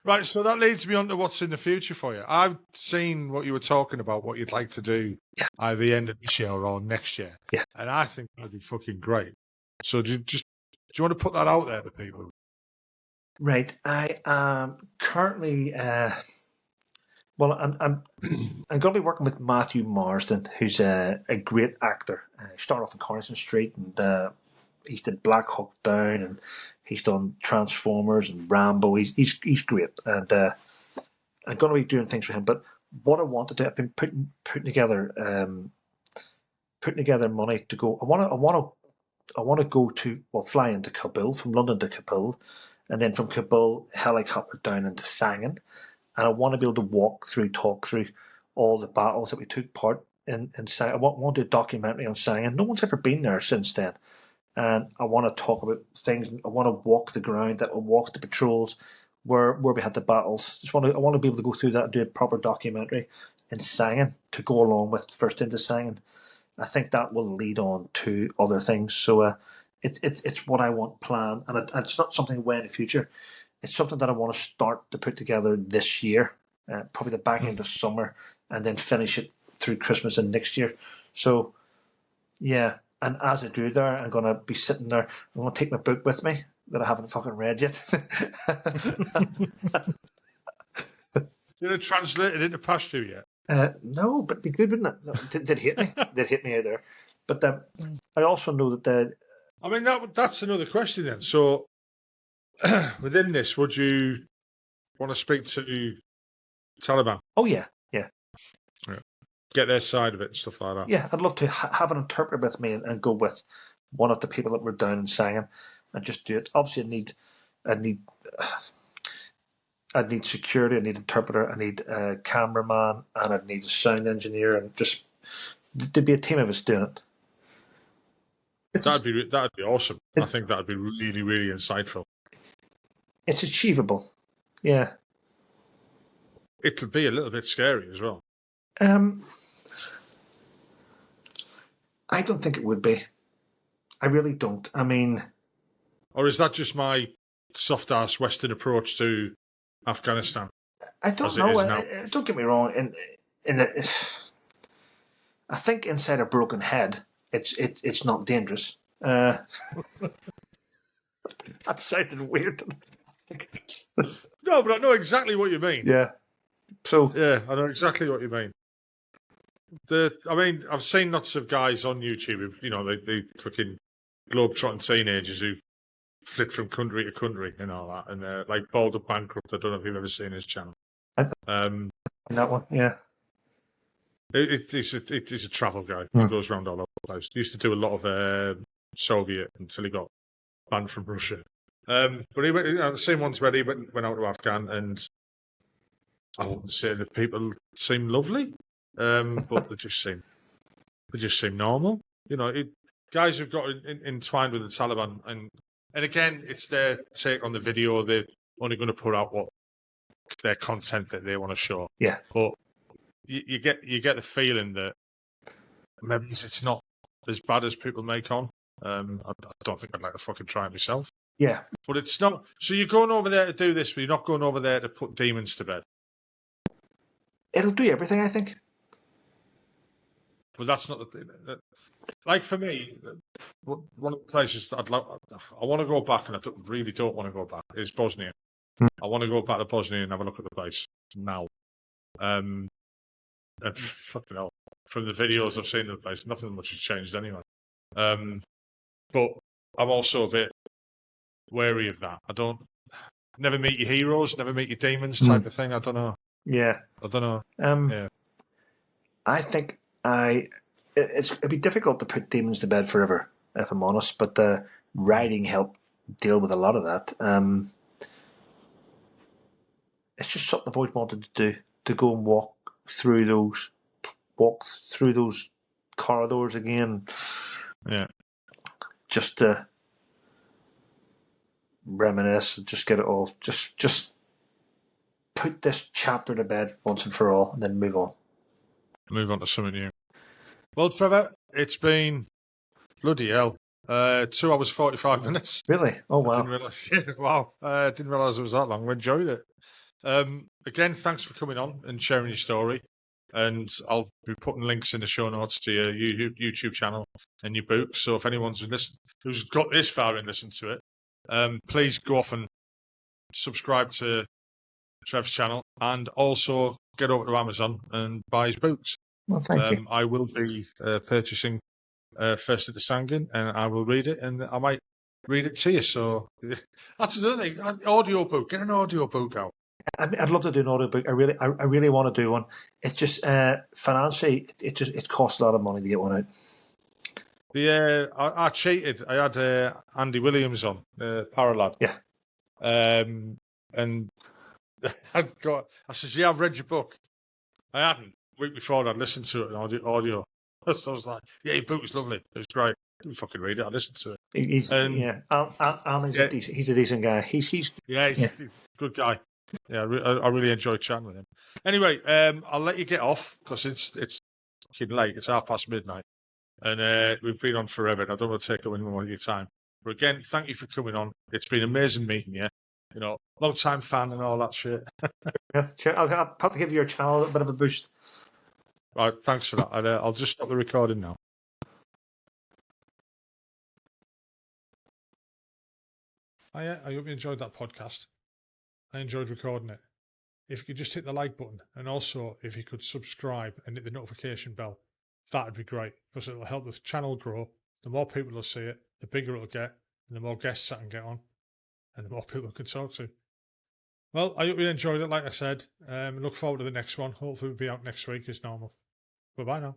Right, so that leads me on to what's in the future for you. I've seen what you were talking about, what you'd like to do either the end of this year or next year. Yeah. And I think that'd be fucking great. So do you want to put that out there to people? Right. I am currently well, I'm going to be working with Matthew Marsden, who's a great actor. He started off in Coronation Street, and he's did Black Hawk Down, and he's done Transformers and Rambo. He's great, and I'm going to be doing things for him. But what I want to do, I've been putting together money to go. I want to go to fly into Kabul, from London to Kabul, and then from Kabul helicopter down into Sangin. And I want to be able to talk through all the battles that we took part in Sangin. I want to do a documentary on Sangin. No one's ever been there since then. And I want to talk about things. I want to walk the ground, walk the patrols where we had the battles. I want to be able to go through that and do a proper documentary in Sangin to go along with First Into Sangin. I think that will lead on to other things. So it's what I want planned. And it's not something way in the future. It's something that I want to start to put together this year, probably the back end of summer, and then finish it through Christmas and next year. So, yeah. And as I do there, I'm going to be sitting there. I'm going to take my book with me that I haven't fucking read yet. Did it translate it into Pashto yet? No, but it'd be good, wouldn't it? No, they'd hit me. They'd hit me out there. But I also know that I mean, that's another question then. So, within this, would you want to speak to Taliban? Oh, yeah. Get their side of it and stuff like that. Yeah, I'd love to have an interpreter with me and go with one of the people that were down in Sangin and just do it. Obviously, I'd need security, I need interpreter, I need a cameraman, and I'd need a sound engineer, and just there'd be a team of us doing it. That'd be awesome. I think that'd be really, really insightful. It's achievable. Yeah. It'll be a little bit scary as well. I don't think it would be. I really don't. I mean... Or is that just my soft-ass Western approach to Afghanistan? I don't know. Don't get me wrong. I think inside a broken head, it's not dangerous. That sounded weird. No, but I know exactly what you mean. Yeah. So yeah, I know exactly what you mean. I've seen lots of guys on YouTube. You know, they fucking globe-trotting teenagers who flit from country to country and all that, and like Bald Up Bankrupt. I don't know if you've ever seen his channel. That one, yeah. He's a travel guy. He goes around all over the place. He used to do a lot of Soviet until he got banned from Russia. But he went, the same ones where he went out to Afghan, and I wouldn't say that people seem lovely, but they just seem They just seem normal. You know, guys who've got entwined with the Taliban, and again, it's their take on the video. They're only going to put out what their content that they want to show. Yeah. But you get the feeling that maybe it's not as bad as people make on. I don't think I'd like to fucking try it myself. Yeah. But it's not. So you're going over there to do this, but you're not going over there to put demons to bed. It'll do everything, I think. But that's not the thing. Like for me, one of the places that I want to go back, and I really don't want to go back, is Bosnia. I want to go back to Bosnia and have a look at the place now. And fucking hell, from the videos I've seen of the place, nothing much has changed anyway. But I'm also a bit wary of that. Never meet your heroes, never meet your demons type of thing. I don't know. Yeah. I don't know. Yeah. I think it'd be difficult to put demons to bed forever, if I'm honest, but the writing helped deal with a lot of that. It's just something I've always wanted to do, to go and walk through those corridors again. Yeah. Just to reminisce, just get it all, just put this chapter to bed once and for all, and then move on. Move on to something new. Well, Trevor, it's been bloody hell. 2 hours 45 minutes. Really? Oh wow! Didn't realise it was that long. We enjoyed it. Again, thanks for coming on and sharing your story. And I'll be putting links in the show notes to your YouTube channel and your book. So if anyone's who's got this far and listened to it, please go off and subscribe to Trev's channel, and also get over to Amazon and buy his books. Well, thank you. I will be purchasing First at the Sangin, and I will read it, and I might read it to you. So that's another thing. Audio book. Get an audio book out. I'd love to do an audio book. I really want to do one. It's just financially, it costs a lot of money to get one out. I cheated. I had Andy Williams on, Paralad. Yeah. And I says, yeah, I've read your book. I hadn't. Week before, I'd listened to it in audio. So I was like, yeah, your book was lovely. It was great. I didn't fucking read it. I listened to it. He's a decent guy. He's a good guy. Yeah, I really enjoyed chatting with him. Anyway, I'll let you get off because it's fucking late. It's midnight, and we've been on forever. And I don't want to take up any more of your time. But again, thank you for coming on. It's been amazing meeting you. You know, long time fan and all that shit. I'll have to give your channel a bit of a boost. Right, thanks for that. I'll just stop the recording now. I hope you enjoyed that podcast. I enjoyed recording it. If you could just hit the like button, and also if you could subscribe and hit the notification bell, that'd be great, because it'll help the channel grow. The more people will see it, the bigger it'll get, and the more guests I can get on, and the more people I can talk to. Well, I hope you enjoyed it, like I said. Look forward to the next one. Hopefully we'll be out next week as normal. Bye-bye now.